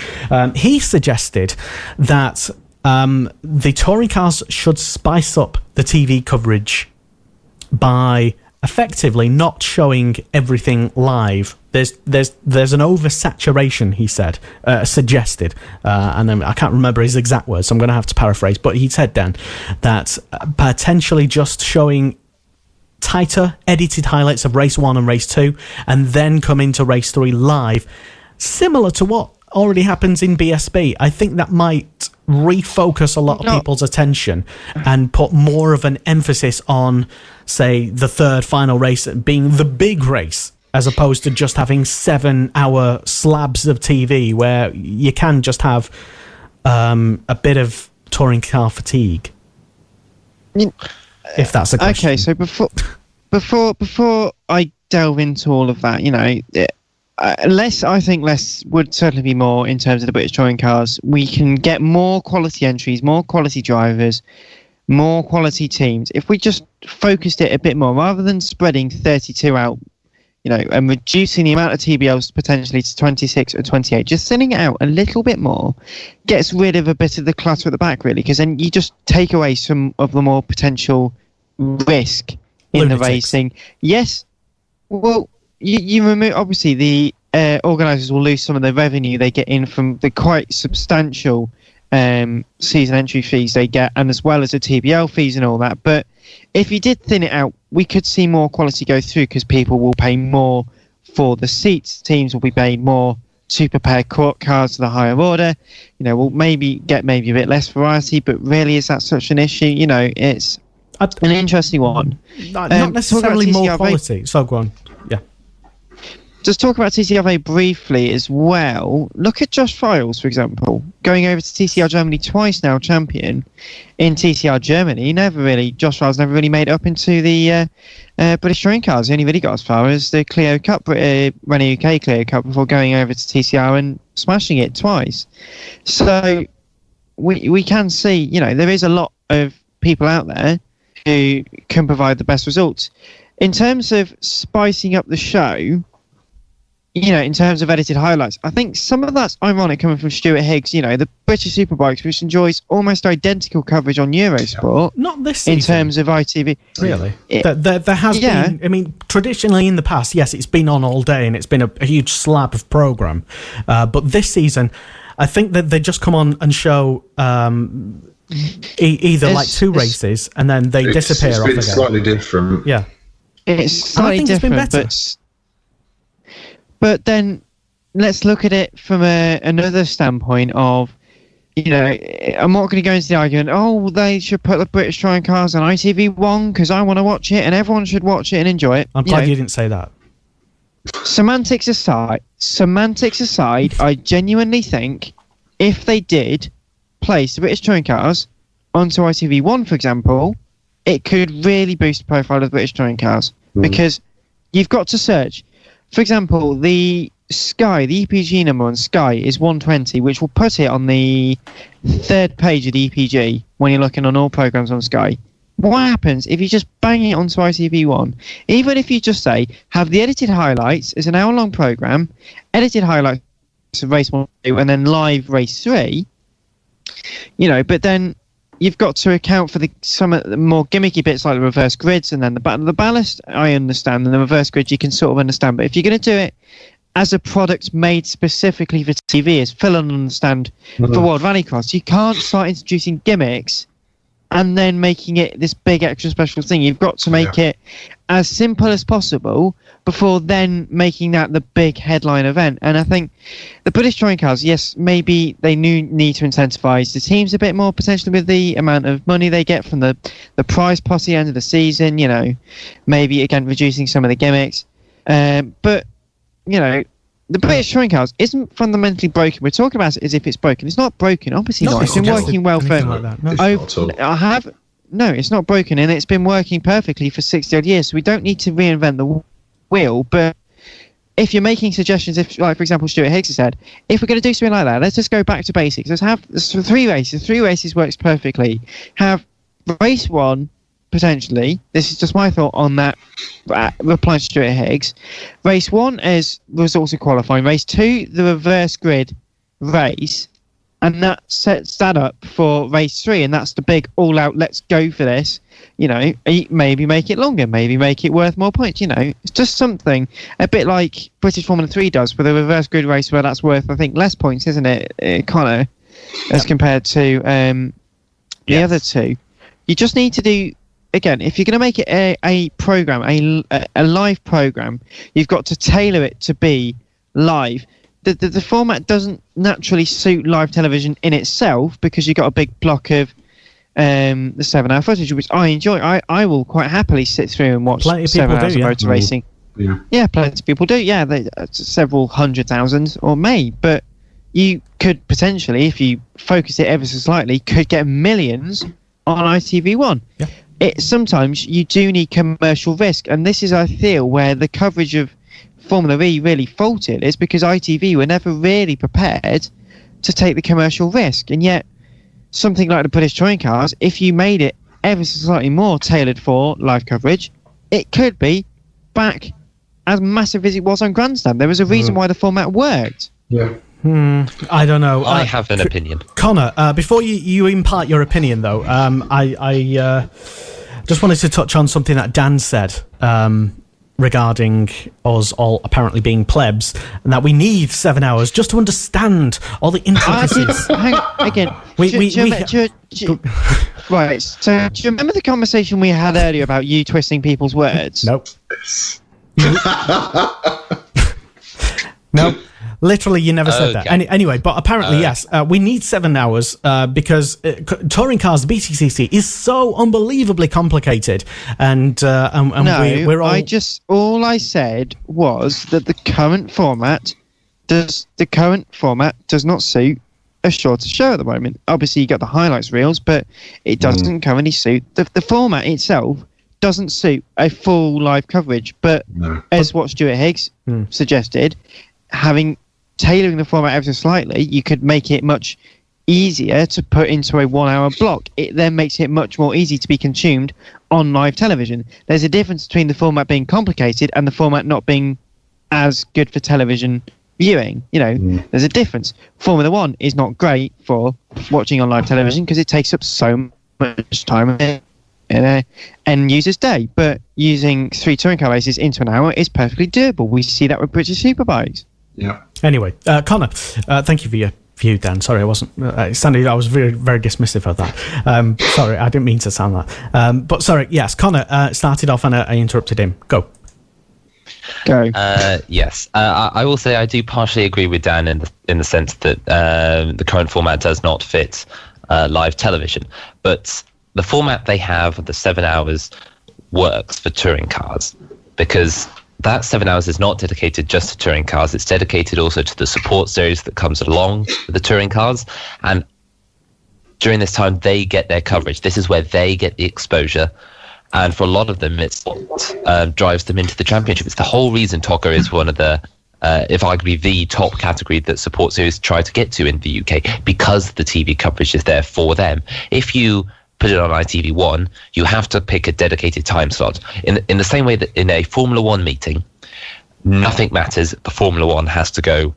He suggested that the touring cars should spice up the TV coverage by effectively not showing everything live. There's an oversaturation, he said, suggested, and I can't remember his exact words, so I'm going to have to paraphrase, but he said, Dan, that potentially just showing tighter edited highlights of race 1 and race 2 and then come into race 3 live, similar to what already happens in BSB. I think that might refocus a lot of people's attention and put more of an emphasis on, say, the third final race being the big race, as opposed to just having 7-hour slabs of TV where you can just have a bit of touring car fatigue. If that's a question. Okay, so before I delve into all of that, I think less would certainly be more in terms of the British touring cars. We can get more quality entries, more quality drivers, more quality teams. If we just focused it a bit more, rather than spreading 32 out, and reducing the amount of TBLs potentially to 26 or 28, just thinning it out a little bit more gets rid of a bit of the clutter at the back, really, because then you just take away some of the more potential risk in the racing. Yes, well, you remove, obviously, the organisers will lose some of the revenue they get in from the quite substantial season entry fees they get, and as well as the TBL fees and all that. But if you did thin it out, we could see more quality go through, because people will pay more for the seats. Teams will be paid more to prepare cars to the higher order. We'll maybe get a bit less variety, but really, is that such an issue? It's an interesting one. Not necessarily more quality. So go on. Yeah. Just talk about TCRV briefly as well. Look at Josh Files, for example, going over to TCR Germany twice now, champion in TCR Germany. Josh Files never really made it up into the British Touring Cars. He only really got as far as the Clio Cup, Renault UK Clio Cup, before going over to TCR and smashing it twice. So we can see, there is a lot of people out there who can provide the best results. In terms of spicing up the show, in terms of edited highlights, I think some of that's ironic coming from Stuart Higgs, the British Superbikes, which enjoys almost identical coverage on Eurosport. Not this season. In terms of ITV. Really? There has been, traditionally in the past, yes, it's been on all day and it's been a huge slab of programme. But this season, I think that they just come on and show either like two races and then they disappear off again. It's slightly different. Yeah. It's slightly different, it's been better. But then let's look at it from another standpoint of, I'm not going to go into the argument, they should put the British Touring Cars on ITV1 because I want to watch it and everyone should watch it and enjoy it. I'm glad you didn't say that. Semantics aside, I genuinely think if they did place the British Touring Cars onto ITV1, for example, it could really boost the profile of the British Touring Cars because you've got to search. For example, the EPG number on Sky is 120, which will put it on the third page of the EPG when you're looking on all programmes on Sky. What happens if you just bang it onto ITV1? Even if you just say, have the edited highlights as an hour-long programme, edited highlights of race 1, 2, and then live race 3, but then you've got to account for some of the more gimmicky bits like the reverse grids and then the ballast, I understand, and the reverse grid you can sort of understand. But if you're going to do it as a product made specifically for TV, as Phil will understand for World Rallycross, you can't start introducing gimmicks and then making it this big extra special thing. You've got to make it as simple as possible before then making that the big headline event. And I think the British Touring Cars, yes, maybe they need to incentivise the teams a bit more, potentially with the amount of money they get from the prize pot at the end of the season, maybe, again, reducing some of the gimmicks. But, the British Touring Cars isn't fundamentally broken. We're talking about it as if it's broken. It's not broken, obviously not. It's been working well for... No, it's not broken, and it's been working perfectly for 60-odd years, so we don't need to reinvent the wheel. But if you're making suggestions, like, for example, Stuart Higgs has said, if we're going to do something like that, let's just go back to basics. Let's have 3 races. 3 races works perfectly. Have race 1, potentially, this is just my thought on that, reply to Stuart Higgs. Race 1 as results of qualifying. Race 2, the reverse grid race. And that sets that up for race 3, and that's the big all-out, let's go for this. Maybe make it longer, maybe make it worth more points. It's just something a bit like British Formula 3 does with a reverse grid race where that's worth, I think, less points, isn't it, Connor, as compared to the other two. You just need to do, again, if you're going to make it a program, a live program, you've got to tailor it to be live. The format doesn't naturally suit live television in itself because you've got a big block of the 7-hour footage, which I enjoy. I will quite happily sit through and watch 7 hours of motor racing. Yeah, plenty of people do. Yeah, several 100,000 or may. But you could potentially, if you focus it ever so slightly, could get millions on ITV1. Yeah. Sometimes you do need commercial risk, and this is, I feel, where the coverage of Formula E really faltered, is because ITV were never really prepared to take the commercial risk. And yet, something like the British Touring Cars, if you made it ever so slightly more tailored for live coverage, it could be back as massive as it was on Grandstand. There was a reason why the format worked. Yeah. I don't know. I have an opinion. Connor, before you impart your opinion, though, I just wanted to touch on something that Dan said regarding us all apparently being plebs, and that we need 7 hours just to understand all the intricacies. Hang on, again. Right, so do you remember the conversation we had earlier about you twisting people's words? Nope. Nope. Literally, you never said that. Anyway, but apparently, yes, we need 7 hours because touring cars, the BTCC, is so unbelievably complicated, and no, we're all. All I said was that the current format does not suit a shorter show at the moment. Obviously, you got the highlights reels, but it doesn't currently suit the format itself. doesn't suit a full live coverage. But as what Stuart Higgs suggested, tailoring the format ever so slightly, you could make it much easier to put into a 1 hour block. It then makes it much more easy to be consumed on live television. There's a difference between the format being complicated and the format not being as good for television viewing. There's a difference. Formula One is not great for watching on live television because it takes up so much time in an end user's day, but using 3 touring car races into an hour is perfectly doable. We see that with British Superbikes. Yeah. Anyway, Connor, thank you for your view, Dan. Sorry, I wasn't. I was very, very dismissive of that. Sorry, I didn't mean to sound that. But sorry, yes, Connor started off and I interrupted him. Go. Yes, I will say I do partially agree with Dan in the sense that the current format does not fit live television, but the format they have, the 7 hours, works for touring cars because that 7 hours is not dedicated just to touring cars. It's dedicated also to the support series that comes along with the touring cars. And during this time, they get their coverage. This is where they get the exposure. And for a lot of them, it's what drives them into the championship. It's the whole reason TOCA is one of the, if arguably the top category that support series try to get to in the UK, because the TV coverage is there for them. If you put it on ITV1, you have to pick a dedicated time slot. In the same way that in a Formula One meeting, nothing matters. The Formula One has to go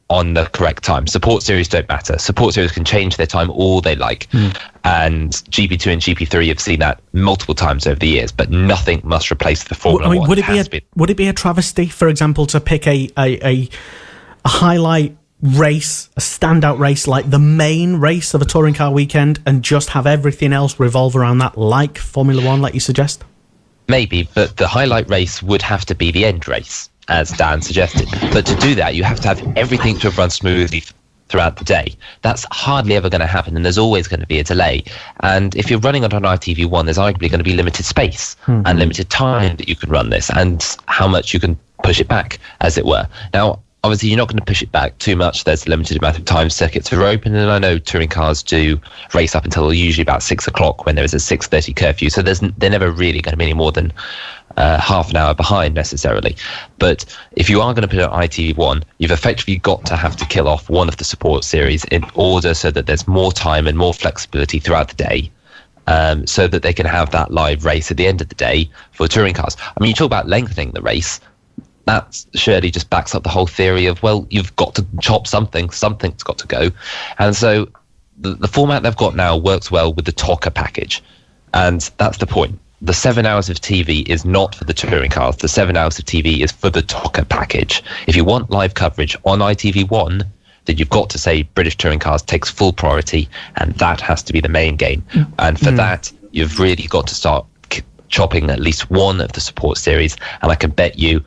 on the correct time. Support series don't matter. Support series can change their time all they like. And GP2 and GP3 have seen that multiple times over the years, but nothing must replace the Formula One. Would it be a travesty, for example, to pick a highlight race, a standout race like the main race of a touring car weekend, and just have everything else revolve around that, like Formula One, like you suggest? Maybe, but the highlight race would have to be the end race, as Dan suggested. But to do that, you have to have everything to run smoothly throughout the day. That's hardly ever going to happen, and there's always going to be a delay. And if you're running it on ITV1, there's arguably going to be limited space and limited time that you can run this, and how much you can push it back, as it were. Now, obviously, you're not going to push it back too much. There's a limited amount of time circuits are open, and I know touring cars do race up until usually about 6 o'clock when there is a 6:30 curfew. So they're never really going to be any more than half an hour behind necessarily. But if you are going to put it on ITV1, you've effectively got to have to kill off one of the support series in order so that there's more time and more flexibility throughout the day. So that they can have that live race at the end of the day for touring cars. I mean, you talk about lengthening the race. That surely just backs up the whole theory of, well, you've got to chop something's got to go. And so the format they've got now works well with the TOCA package. And that's the point. The 7 hours of TV is not for the touring cars. The 7 hours of TV is for the TOCA package. If you want live coverage on ITV1, then you've got to say British Touring Cars takes full priority, and that has to be the main game. And for that, you've really got to start chopping at least one of the support series, and I can bet you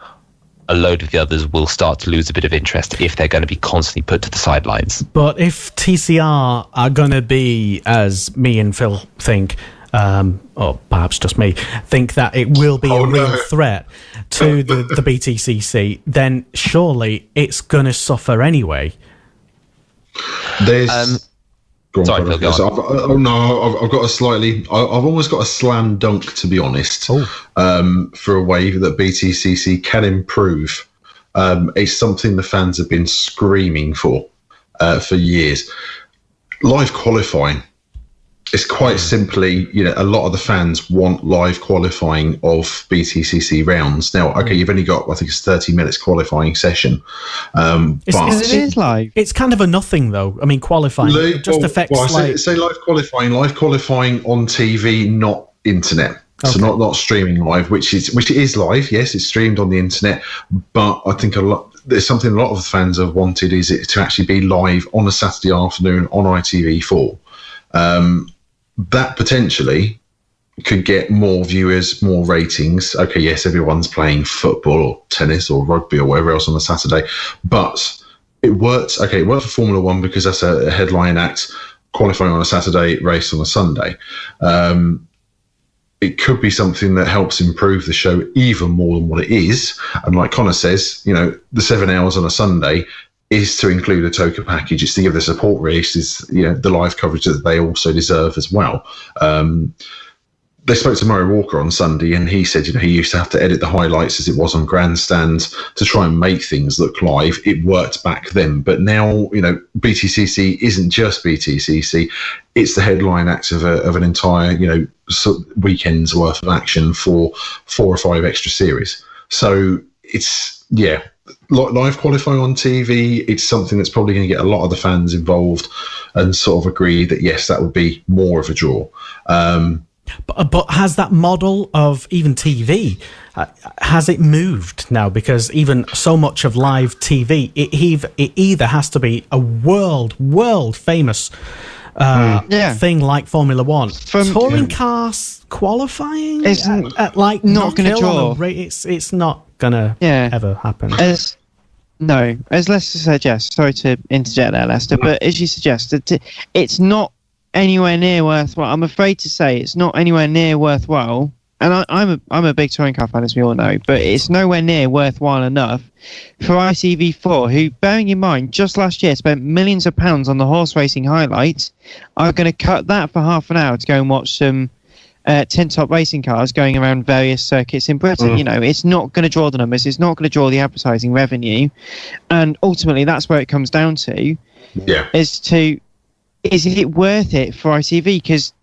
a load of the others will start to lose a bit of interest if they're going to be constantly put to the sidelines. But if TCR are going to be, as me and Phil think, or perhaps just me, think that it will be a real threat to the BTCC, then surely it's going to suffer anyway. There's... Sorry, Phil, go on. I've got a slightly... I've almost got a slam dunk, to be honest, for a way that BTCC can improve. It's something the fans have been screaming for years. Live qualifying. It's quite simply, a lot of the fans want live qualifying of BTCC rounds. Now, okay, you've only got, I think it's 30 minutes qualifying session. But it is live. It's kind of a nothing, though. I mean, qualifying. It just affects... say live qualifying on TV, not internet. Okay. So not streaming live, which it is live. Yes, it's streamed on the internet. But I think there's something a lot of the fans have wanted is it to actually be live on a Saturday afternoon on ITV4. That potentially could get more viewers, more ratings. Okay, yes, everyone's playing football or tennis or rugby or whatever else on a Saturday, but it worked. Okay, it worked for Formula One because that's a headline act, qualifying on a Saturday, race on a Sunday. It could be something that helps improve the show even more than what it is. And like Connor says, the 7 hours on a Sunday is to include a TOCA package. It's to give the support races, the live coverage that they also deserve as well. they spoke to Murray Walker on Sunday, and he said, he used to have to edit the highlights as it was on grandstands to try and make things look live. It worked back then, but now, BTCC isn't just BTCC. It's the headline act of an entire, weekend's worth of action for 4 or 5 extra series. So it's, live qualifying on TV, it's something that's probably going to get a lot of the fans involved and sort of agree that, yes, that would be more of a draw. But has that model of even TV, has it moved now? Because even so much of live TV, it either has to be a world famous thing like Formula One. Touring cars qualifying at like not going to draw. It's not going to ever happen. As Lester suggests, sorry to interject there, Lester, but as you suggested, it's not anywhere near worthwhile. I'm afraid to say it's not anywhere near worthwhile, and I'm a big touring car fan, as we all know, but it's nowhere near worthwhile enough for ITV4, who, bearing in mind, just last year spent millions of pounds on the horse racing highlights, are going to cut that for half an hour to go and watch some tin-top racing cars going around various circuits in Britain. It's not going to draw the numbers, it's not going to draw the advertising revenue, and ultimately that's where it comes down to, is it worth it for ITV? Because,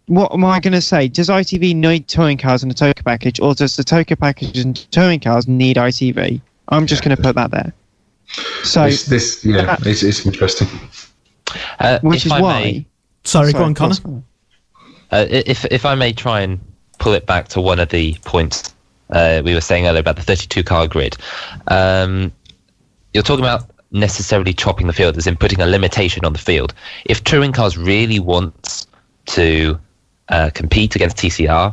what am I going to say? Does ITV need touring cars and a Toka package, or does the Toka package and touring cars need ITV? I'm just going to put that there. So it's interesting. Which is why... Sorry, go on, Connor. If I may try and pull it back to one of the points we were saying earlier about the 32-car grid. You're talking about necessarily chopping the field, as in putting a limitation on the field. If touring cars really want to compete against TCR,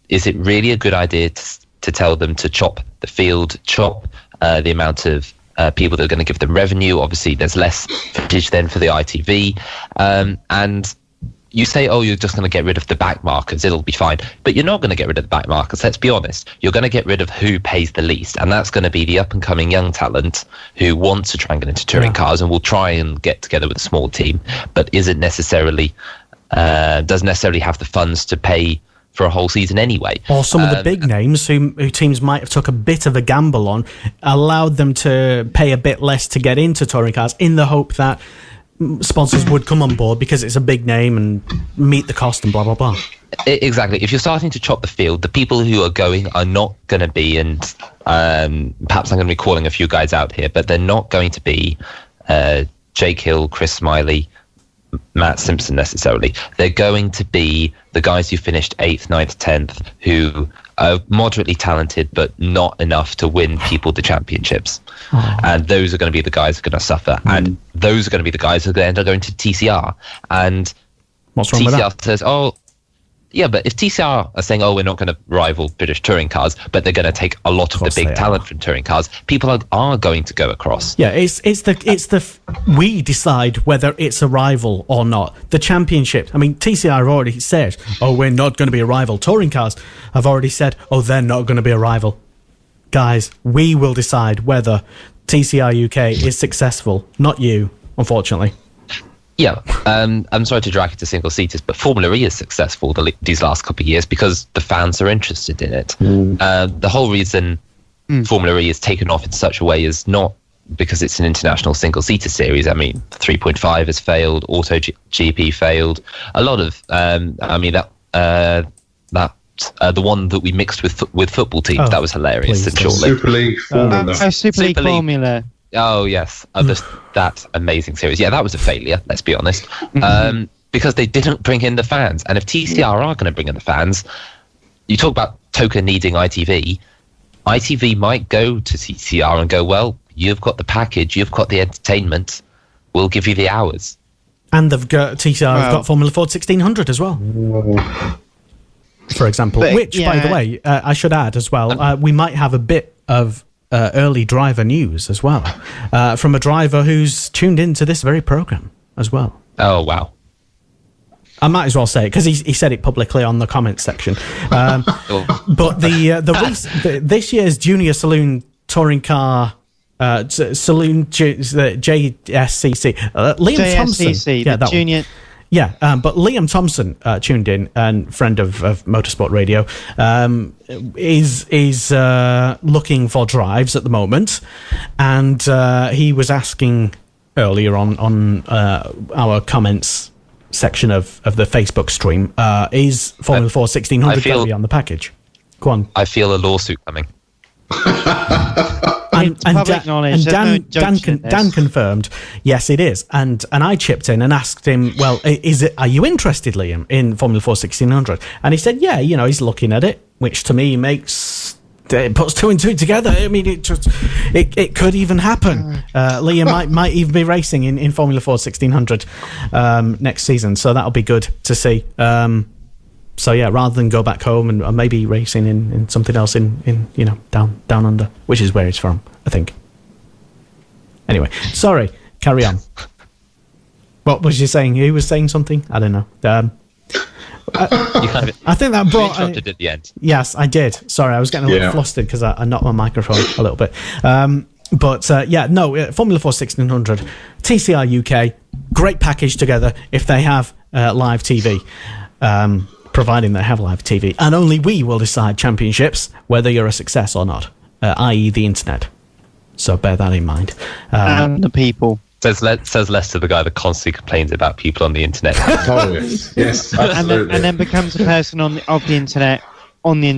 is it really a good idea to tell them to chop the field, chop the amount of people that are going to give them revenue? Obviously, there's less footage then for the ITV. And you say, you're just going to get rid of the back markers, it'll be fine. But you're not going to get rid of the back markers, let's be honest. You're going to get rid of who pays the least, and that's going to be the up-and-coming young talent who wants to try and get into touring cars and will try and get together with a small team, but doesn't necessarily have the funds to pay for a whole season anyway. Or some of the big names who teams might have took a bit of a gamble on, allowed them to pay a bit less to get into touring cars in the hope that sponsors would come on board because it's a big name and meet the cost and blah blah blah. Exactly. If you're starting to chop the field, the people who are going are not going to be, and perhaps I'm going to be calling a few guys out here, but they're not going to be Jake Hill, Chris Smiley, Matt Simpson necessarily. They're going to be the guys who finished 8th, 9th, 10th, who are moderately talented but not enough to win people the championships. And those are going to be the guys who are going to suffer. And those are going to be the guys who are going to end up going to TCR. And what's wrong with that? says, but if TCR are saying, we're not going to rival British touring cars, but they're going to take a lot of the big talent from touring cars, people are going to go across. Yeah, we decide whether it's a rival or not. The championship, I mean, TCR have already said, we're not going to be a rival. Touring cars have already said, they're not going to be a rival. Guys, we will decide whether TCR UK is successful, not you, unfortunately. Yeah, I'm sorry to drag it to single-seaters, but Formula E is successful these last couple of years because the fans are interested in it. The whole reason Formula E is taken off in such a way is not because it's an international single-seater series. I mean, 3.5 has failed, Auto GP failed. A lot of, the one that we mixed with football teams, that was hilarious. Super League Formula. Super League Formula. Oh, yes. That amazing series. Yeah, that was a failure, let's be honest. Because they didn't bring in the fans. And if TCR are going to bring in the fans, you talk about Toka needing ITV. ITV might go to TCR and go, you've got the package, you've got the entertainment, we'll give you the hours. And TCR have got Formula Ford 1600 as well. For example. Which, by the way, I should add as well, we might have a bit of early driver news as well, from a driver who's tuned into this very program as well. Oh, wow. I might as well say it because he said it publicly on the comments section. But this year's Junior Saloon Touring Car Saloon JSCC, Liam Thompson, the junior. Yeah, but Liam Thompson tuned in, and friend of Motorsport Radio, is looking for drives at the moment, and he was asking earlier on our comments section of the Facebook stream, is Formula 4 1600 going to be on the package? Go on. I feel a lawsuit coming. And Dan confirmed, yes, it is. And I chipped in and asked him, well, are you interested, Liam, in Formula 4 1600? And he said, yeah, he's looking at it, which to me it puts two and two together. I mean, it could even happen. Liam might even be racing in Formula 4 1600 next season, so that'll be good to see. So yeah, rather than go back home and maybe racing in something else in down under, which is where he's from, I think. Anyway, sorry, carry on. What was you saying? He was saying something? I don't know. I think that brought. You interrupted at the end. Yes, I did. Sorry, I was getting a little flustered because I knocked my microphone a little bit. Formula 4 1600, TCR UK, great package together if they have live TV. Providing they have live TV, and only we will decide championships whether you're a success or not, i.e. the internet. So bear that in mind. And the people. Says Lester, the guy that constantly complains about people on the internet. Oh, yes, absolutely. and then becomes a person on the internet, and then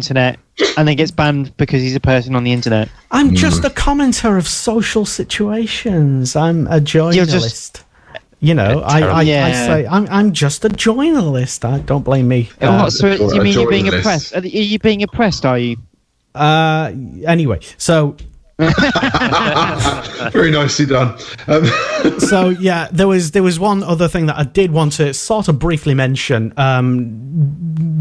gets banned because he's a person on the internet. I'm just a commenter of social situations. I'm a journalist. I say I'm just a journalist. Don't blame me. So do you mean you're being oppressed? Are you being oppressed? Are you? Anyway, so. Very nicely done. So yeah, there was one other thing that I did want to sort of briefly mention.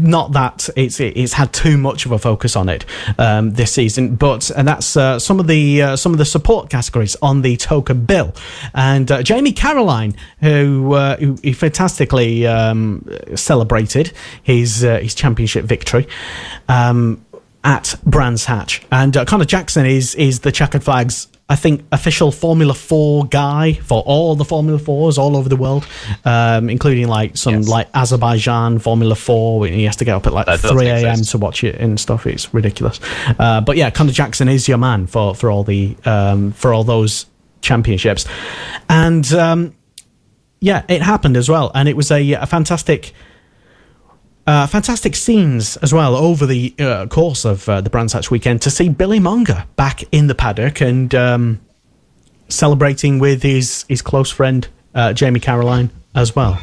Not that it's had too much of a focus on it this season, and that's some of the support categories on the token bill. And Jamie Caroline, who fantastically celebrated his championship victory. At Brands Hatch, and Connor Jackson is the checkered flags, I think, official Formula 4 guy for all the Formula 4s all over the world, including like Azerbaijan Formula 4. He has to get up at 3 a.m. to watch it and stuff. It's ridiculous. But yeah, Connor Jackson is your man for all the for all those championships, and it happened as well, and it was a fantastic. Fantastic scenes as well over the course of the Brands Hatch weekend to see Billy Monger back in the paddock and celebrating with his close friend Jamie Caroline as well.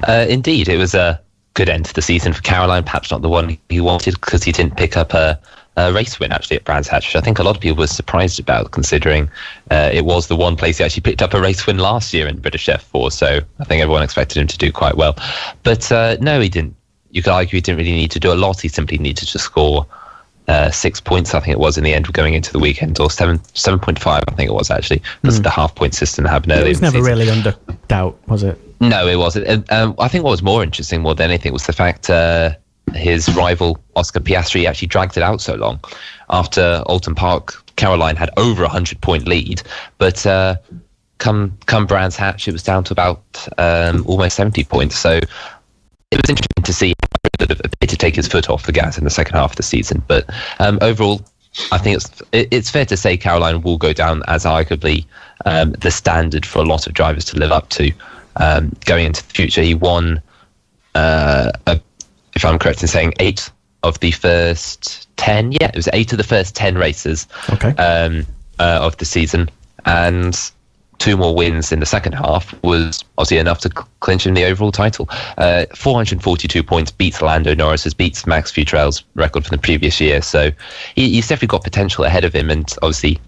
Indeed, it was a good end to the season for Caroline, perhaps not the one he wanted because he didn't pick up a race win actually at Brands Hatch, which I think a lot of people were surprised about, considering it was the one place he actually picked up a race win last year in British F4, so I think everyone expected him to do quite well. But no, he didn't. You could argue he didn't really need to do a lot. He simply needed to score 6 points, I think it was, in the end, going into the weekend, or 7.5, I think it was, actually, because of the half-point system that happened earlier. It was never really under doubt, was it? No, it wasn't. And I think what was more interesting more than anything was the fact his rival Oscar Piastri actually dragged it out so long. After Alton Park, Caroline had over 100-point lead, but come Brands Hatch, it was down to about almost 70 points. So it was interesting to see him to take his foot off the gas in the second half of the season. But overall, I think it's fair to say Caroline will go down as arguably the standard for a lot of drivers to live up to going into the future. He won if I'm correct in saying 8 of the first 10. Yeah, it was 8 of the first 10 races of the season, and 2 more wins in the second half was obviously enough to clinch him the overall title. 442 points, beats Lando Norris's, beats Max Futrell's record from the previous year. So he's definitely got potential ahead of him, and obviously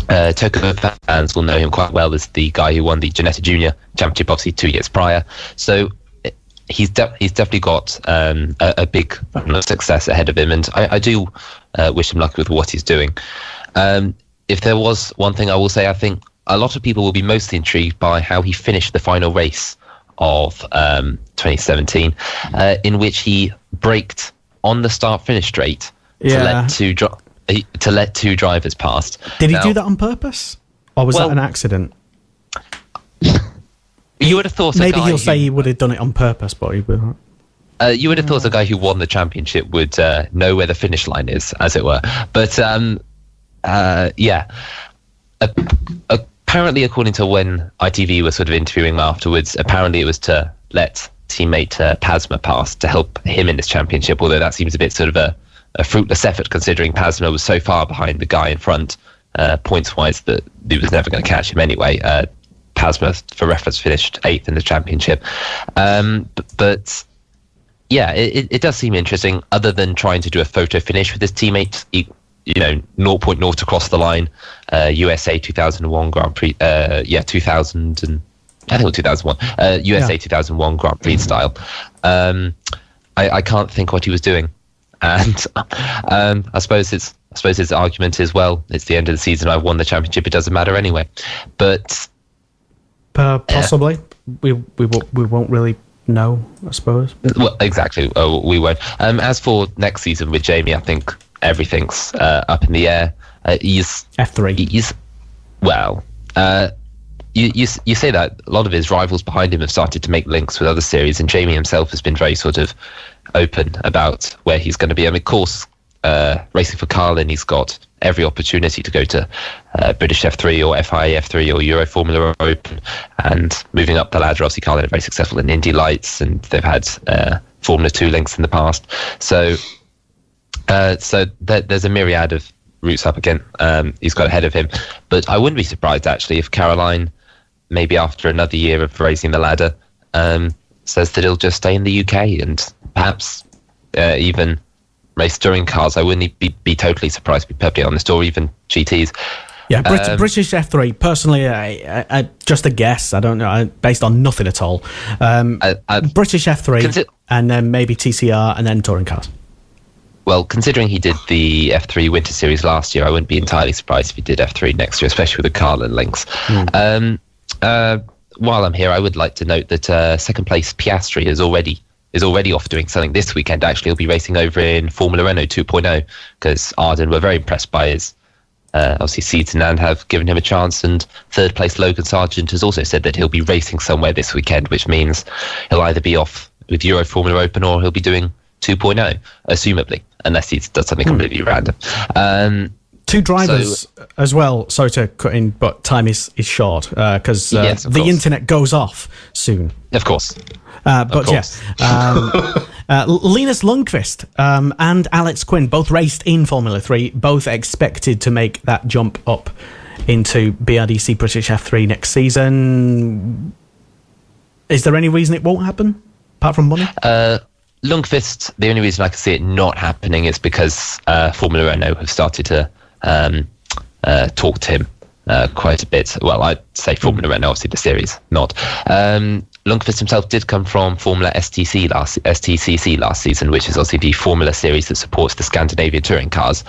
Tokyo fans will know him quite well as the guy who won the Ginetta Junior Championship obviously 2 years prior. So he's definitely got a big run of success ahead of him, and I do wish him luck with what he's doing. If there was one thing I will say, I think a lot of people will be mostly intrigued by how he finished the final race of 2017, in which he braked on the start-finish straight to let 2 drivers past. Did he do that on purpose, or was that an accident? You would have thought maybe he'll say he would have done it on purpose, but he will. You would have thought a guy who won the championship would know where the finish line is, as it were. But yeah. Apparently, according to when ITV was sort of interviewing him afterwards, apparently it was to let teammate Pasma pass to help him in this championship, although that seems a bit sort of a fruitless effort, considering Pasma was so far behind the guy in front, points-wise, that he was never going to catch him anyway. Pasma, for reference, finished 8th in the championship. But yeah, it does seem interesting, other than trying to do a photo finish with his teammate, 0.0 to cross the line, USA 2001 Grand Prix, 2000 and I think it was 2001, USA 2001 Grand Prix style. I can't think what he was doing, and I suppose his argument is, well, it's the end of the season, I've won the championship, it doesn't matter anyway. But possibly we won't really know, I suppose. Well, exactly, we won't. As for next season with Jamie, I think everything's up in the air. He's F3. You say that a lot of his rivals behind him have started to make links with other series, and Jamie himself has been very sort of open about where he's going to be. I mean, of course, racing for Carlin, he's got every opportunity to go to British F3 or FIA F3 or Euro Formula Open, and moving up the ladder. Obviously, Carlin are very successful in Indy Lights, and they've had Formula 2 links in the past. So there's a myriad of routes up again. He's got ahead of him, but I wouldn't be surprised actually if Caroline, maybe after another year of raising the ladder, says that he'll just stay in the UK and perhaps even race touring cars. I wouldn't be totally surprised, to be perfectly honest, or even GTs. Yeah, British F3. Personally, just a guess. I don't know, based on nothing at all. British F3, and then maybe TCR, and then touring cars. Well, considering he did the F3 Winter Series last year, I wouldn't be entirely surprised if he did F3 next year, especially with the Carlin links. While I'm here, I would like to note that second place Piastri is already off doing something this weekend. Actually, he'll be racing over in Formula Renault 2.0, because Arden were very impressed by his obviously season and have given him a chance. And third place Logan Sargent has also said that he'll be racing somewhere this weekend, which means he'll either be off with Euro Formula Open or he'll be doing 2.0, assumably, unless he does something completely random. Two drivers as well. Sorry to cut in, but time is short because the internet goes off soon. Of course. Yes, Linus Lundqvist and Alex Quinn both raced in Formula 3, both expected to make that jump up into BRDC British F3 next season. Is there any reason it won't happen, apart from money? Lundqvist, the only reason I can see it not happening is because Formula Renault have started to talk to him quite a bit. Well, I'd say Formula Renault, obviously the series, not. Lundqvist himself did come from Formula STCC last season, which is obviously the Formula series that supports the Scandinavian touring cars.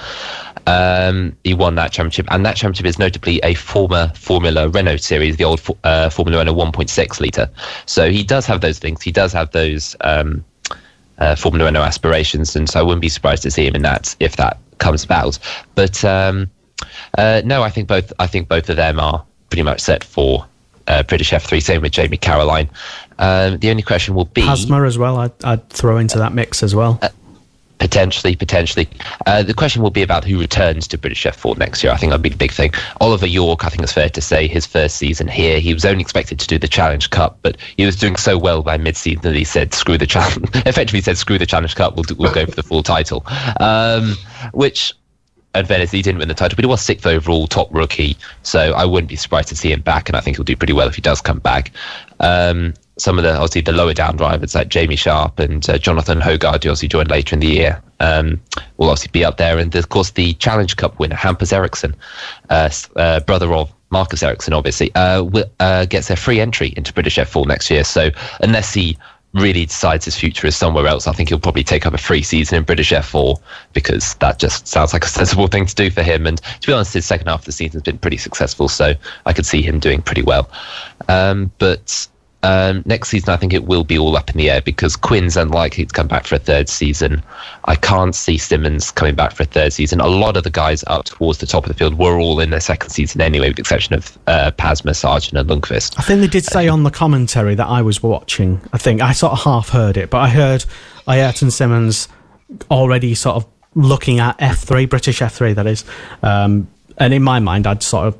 He won that championship, and that championship is notably a former Formula Renault series, the old Formula Renault 1.6 litre. So he does have those things. He does have those Formula Renault aspirations, and so I wouldn't be surprised to see him in that if that comes about. But no, I think both of them are pretty much set for British F3. Same with Jamie Caroline. The only question will be Pasma as well. I'd throw into that mix as well. Potentially. The question will be about who returns to British F4 next year. I think that'd be the big thing. Oliver York, I think it's fair to say, his first season here, he was only expected to do the Challenge Cup, but he was doing so well by mid-season that he said, screw the Challenge. Effectively said, screw the Challenge Cup, we'll go for the full title. Which, in fairness, he didn't win the title, but he was 6th overall, top rookie, so I wouldn't be surprised to see him back, and I think he'll do pretty well if he does come back. Some of the, obviously, the lower down drivers like Jamie Sharp and Jonathan Hogarth, who obviously joined later in the year, will obviously be up there. And, of course, the Challenge Cup winner, Hampus Eriksson, brother of Marcus Eriksson, obviously, gets a free entry into British F4 next year. So unless he really decides his future is somewhere else, I think he'll probably take up a free season in British F4, because that just sounds like a sensible thing to do for him. And to be honest, his second half of the season has been pretty successful, so I could see him doing pretty well. But next season, I think it will be all up in the air because Quinn's unlikely to come back for a third season. I can't see Simmons coming back for a third season. A lot of the guys up towards the top of the field were all in their second season anyway, with the exception of Pasma, Sargent and Lundqvist. I think they did say on the commentary that I was watching, I think, I sort of half heard it, but I heard Ayrton Simmons already sort of looking at F3, British F3 that is, and in my mind I'd sort of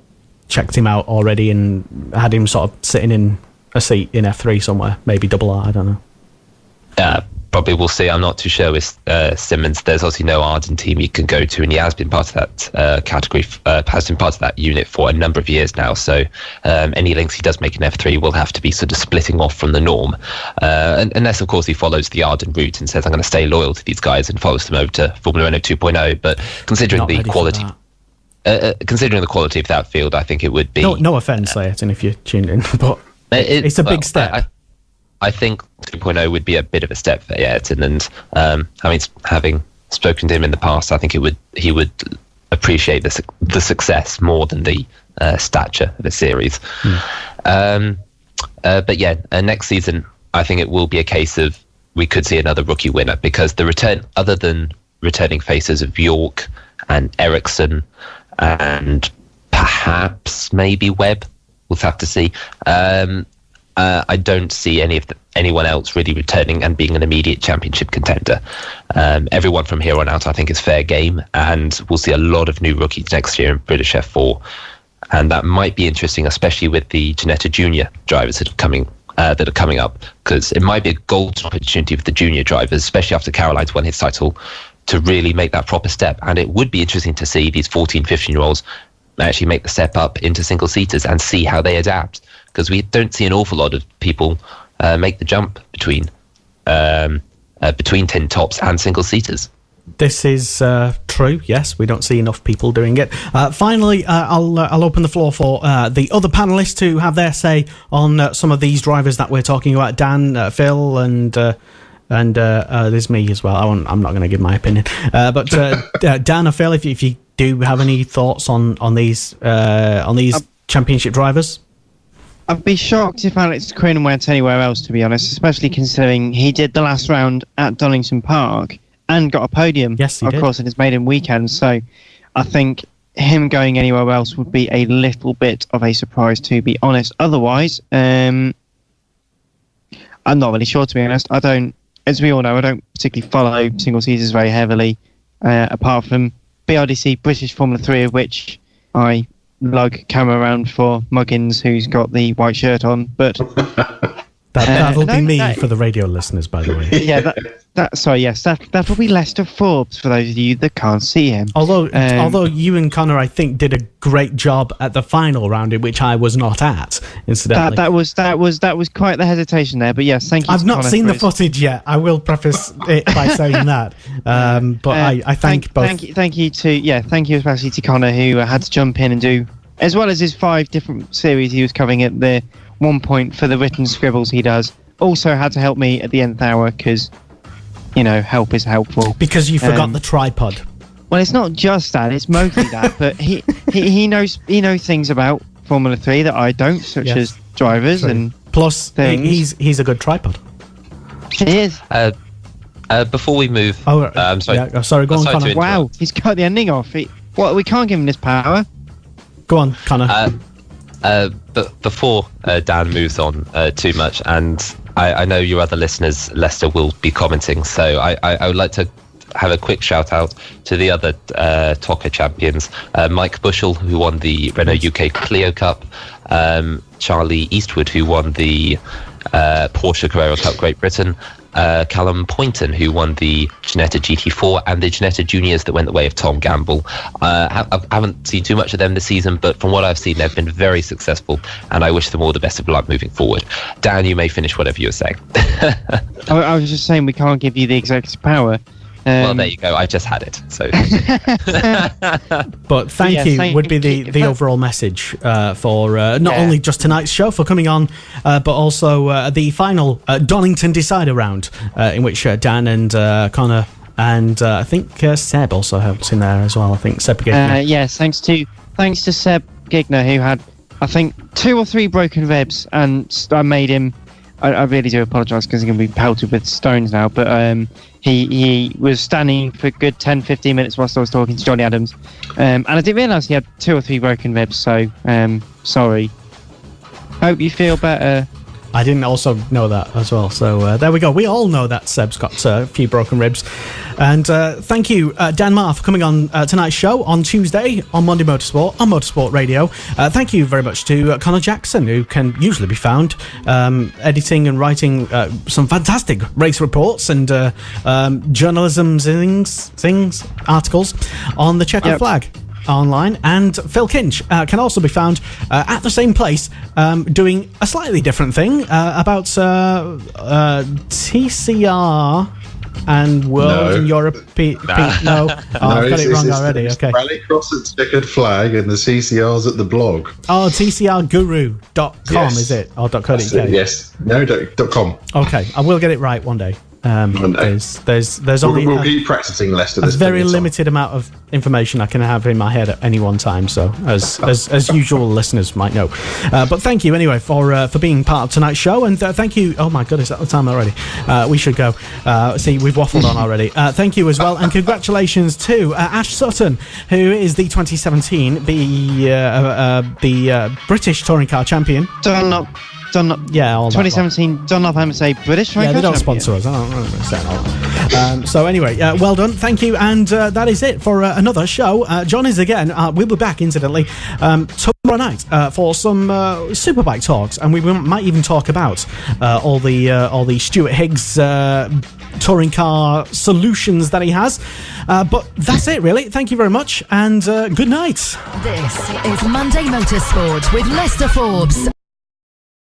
checked him out already and had him sort of sitting in a seat in F3 somewhere, maybe double R, I don't know. Probably we'll see. I'm not too sure with Simmons. There's obviously no Arden team you can go to, and he has been part of that category, has been part of that unit for a number of years now. So any links he does make in F3 will have to be sort of splitting off from the norm, unless of course he follows the Arden route and says I'm going to stay loyal to these guys and follows them over to Formula Renault 2.0. But considering the quality. Considering the quality of that field, I think it would be. No offence, Ayrton, if you tuned in, but it's a big step. I think 2.0 would be a bit of a step for Ayrton, and having spoken to him in the past, I think he would appreciate the success more than the stature of the series. But yeah, next season, I think it will be a case of we could see another rookie winner because the return, other than returning faces of York and Ericsson and perhaps maybe Webb, we'll have to see. I don't see anyone else really returning and being an immediate championship contender. Everyone from here on out, I think, is fair game, and we'll see a lot of new rookies next year in British F4, and that might be interesting, especially with the Ginetta Junior drivers that are coming up, because it might be a golden opportunity for the junior drivers, especially after Caroline's won his title, to really make that proper step. And it would be interesting to see these 14, 15-year-olds actually make the step up into single-seaters and see how they adapt, because we don't see an awful lot of people make the jump between tin tops and single-seaters. This is true, yes. We don't see enough people doing it. Finally, I'll open the floor for the other panellists to have their say on some of these drivers that we're talking about. Dan, Phil, and there's me as well. I'm not going to give my opinion. But Dan or Phil, if you do have any thoughts on these championship drivers? I'd be shocked if Alex Quinn went anywhere else, to be honest, especially considering he did the last round at Donington Park and got a podium, yes, of course, in his maiden weekend. So I think him going anywhere else would be a little bit of a surprise, to be honest. Otherwise, I'm not really sure, to be honest. I don't, as we all know, I don't particularly follow single seasons very heavily, apart from BRDC British Formula 3, of which I lug camera around for Muggins, who's got the white shirt on. But that'll be me for the radio listeners, by the way. Yeah, that will be Lester Forbes for those of you that can't see him. Although you and Connor, I think, did a great job at the final round, in which I was not at. Incidentally, that was quite the hesitation there. But yes, thank you. I've not seen the footage yet. I will preface it by saying that. But I thank both. Thank you especially to Connor, who had to jump in and do, as well as his 5 different series he was covering at the one point for the written scribbles he does. Also had to help me at the nth hour because, help is helpful. Because you forgot the tripod. Well, it's not just that; it's mostly that. But he knows things about Formula 3 that I don't, such as drivers and plus things. He's a good tripod. He is. Before we move, I'm sorry. Yeah, sorry, go on, Connor. Wow, he's cut the ending off. We can't give him this power. Go on, Connor. But before Dan moves on too much, and I know your other listeners, Leicester, will be commenting, so I would like to have a quick shout out to the other TOCA champions, Mike Bushell, who won the Renault UK Clio Cup, Charlie Eastwood, who won the Porsche Carrera Cup Great Britain, Callum Poynton, who won the Ginetta GT4, and the Ginetta Juniors that went the way of Tom Gamble. I haven't seen too much of them this season, but from what I've seen, they've been very successful, and I wish them all the best of luck moving forward. Dan, you may finish whatever you were saying. I was just saying we can't give you the executive power. Well, there you go. I just had it. So, but thank you would be the overall message for not only just tonight's show for coming on, but also the final Donington Decider round, in which Dan and Connor and I think Seb also helped in there as well. I think Seb Gigner. Yes, thanks to Seb Gigner, who had I think 2 or 3 broken ribs, and I made him I really do apologise because I'm going to be pelted with stones now. But he was standing for a good 10-15 minutes whilst I was talking to Johnny Adams, and I didn't realise he had 2 or 3 broken ribs. So sorry. Hope you feel better. I didn't also know that as well. So there we go. We all know that Seb's got a few broken ribs. And thank you, Dan Marr, for coming on tonight's show on Tuesday on Monday Motorsport on Motorsport Radio. Thank you very much to Connor Jackson, who can usually be found editing and writing some fantastic race reports and journalism things, articles on the Checkered Flag online, and Phil Kinch can also be found at the same place doing a slightly different thing about TCR and World and Europe. No, I've got it wrong already. Okay. Rallycross at Checkered Flag and the CCR's at the blog. Oh, tcrguru.com is it? Or .co.uk? Yes. No, .com. Okay, I will get it right one day. There's only we'll keep practicing, Lester. A very limited amount of information I can have in my head at any one time. So, as usual, listeners might know. But thank you anyway for being part of tonight's show, and thank you. Oh my goodness, at the time already. We should go. See, we've waffled on already. Thank you as well, and congratulations to Ash Sutton, who is the 2017 the British touring car champion. Dunlop. Yeah, all 2017 Dunlop MSA British touring car they don't champion. sponsor us. I don't understand all that. So anyway, well done. Thank you, and that is it for another show. John is again. We'll be back, incidentally, tomorrow night for some Superbike talks, and we might even talk about all the Stuart Higgs touring car solutions that he has. But that's it, really. Thank you very much, and good night. This is Monday Motorsport with Lester Forbes.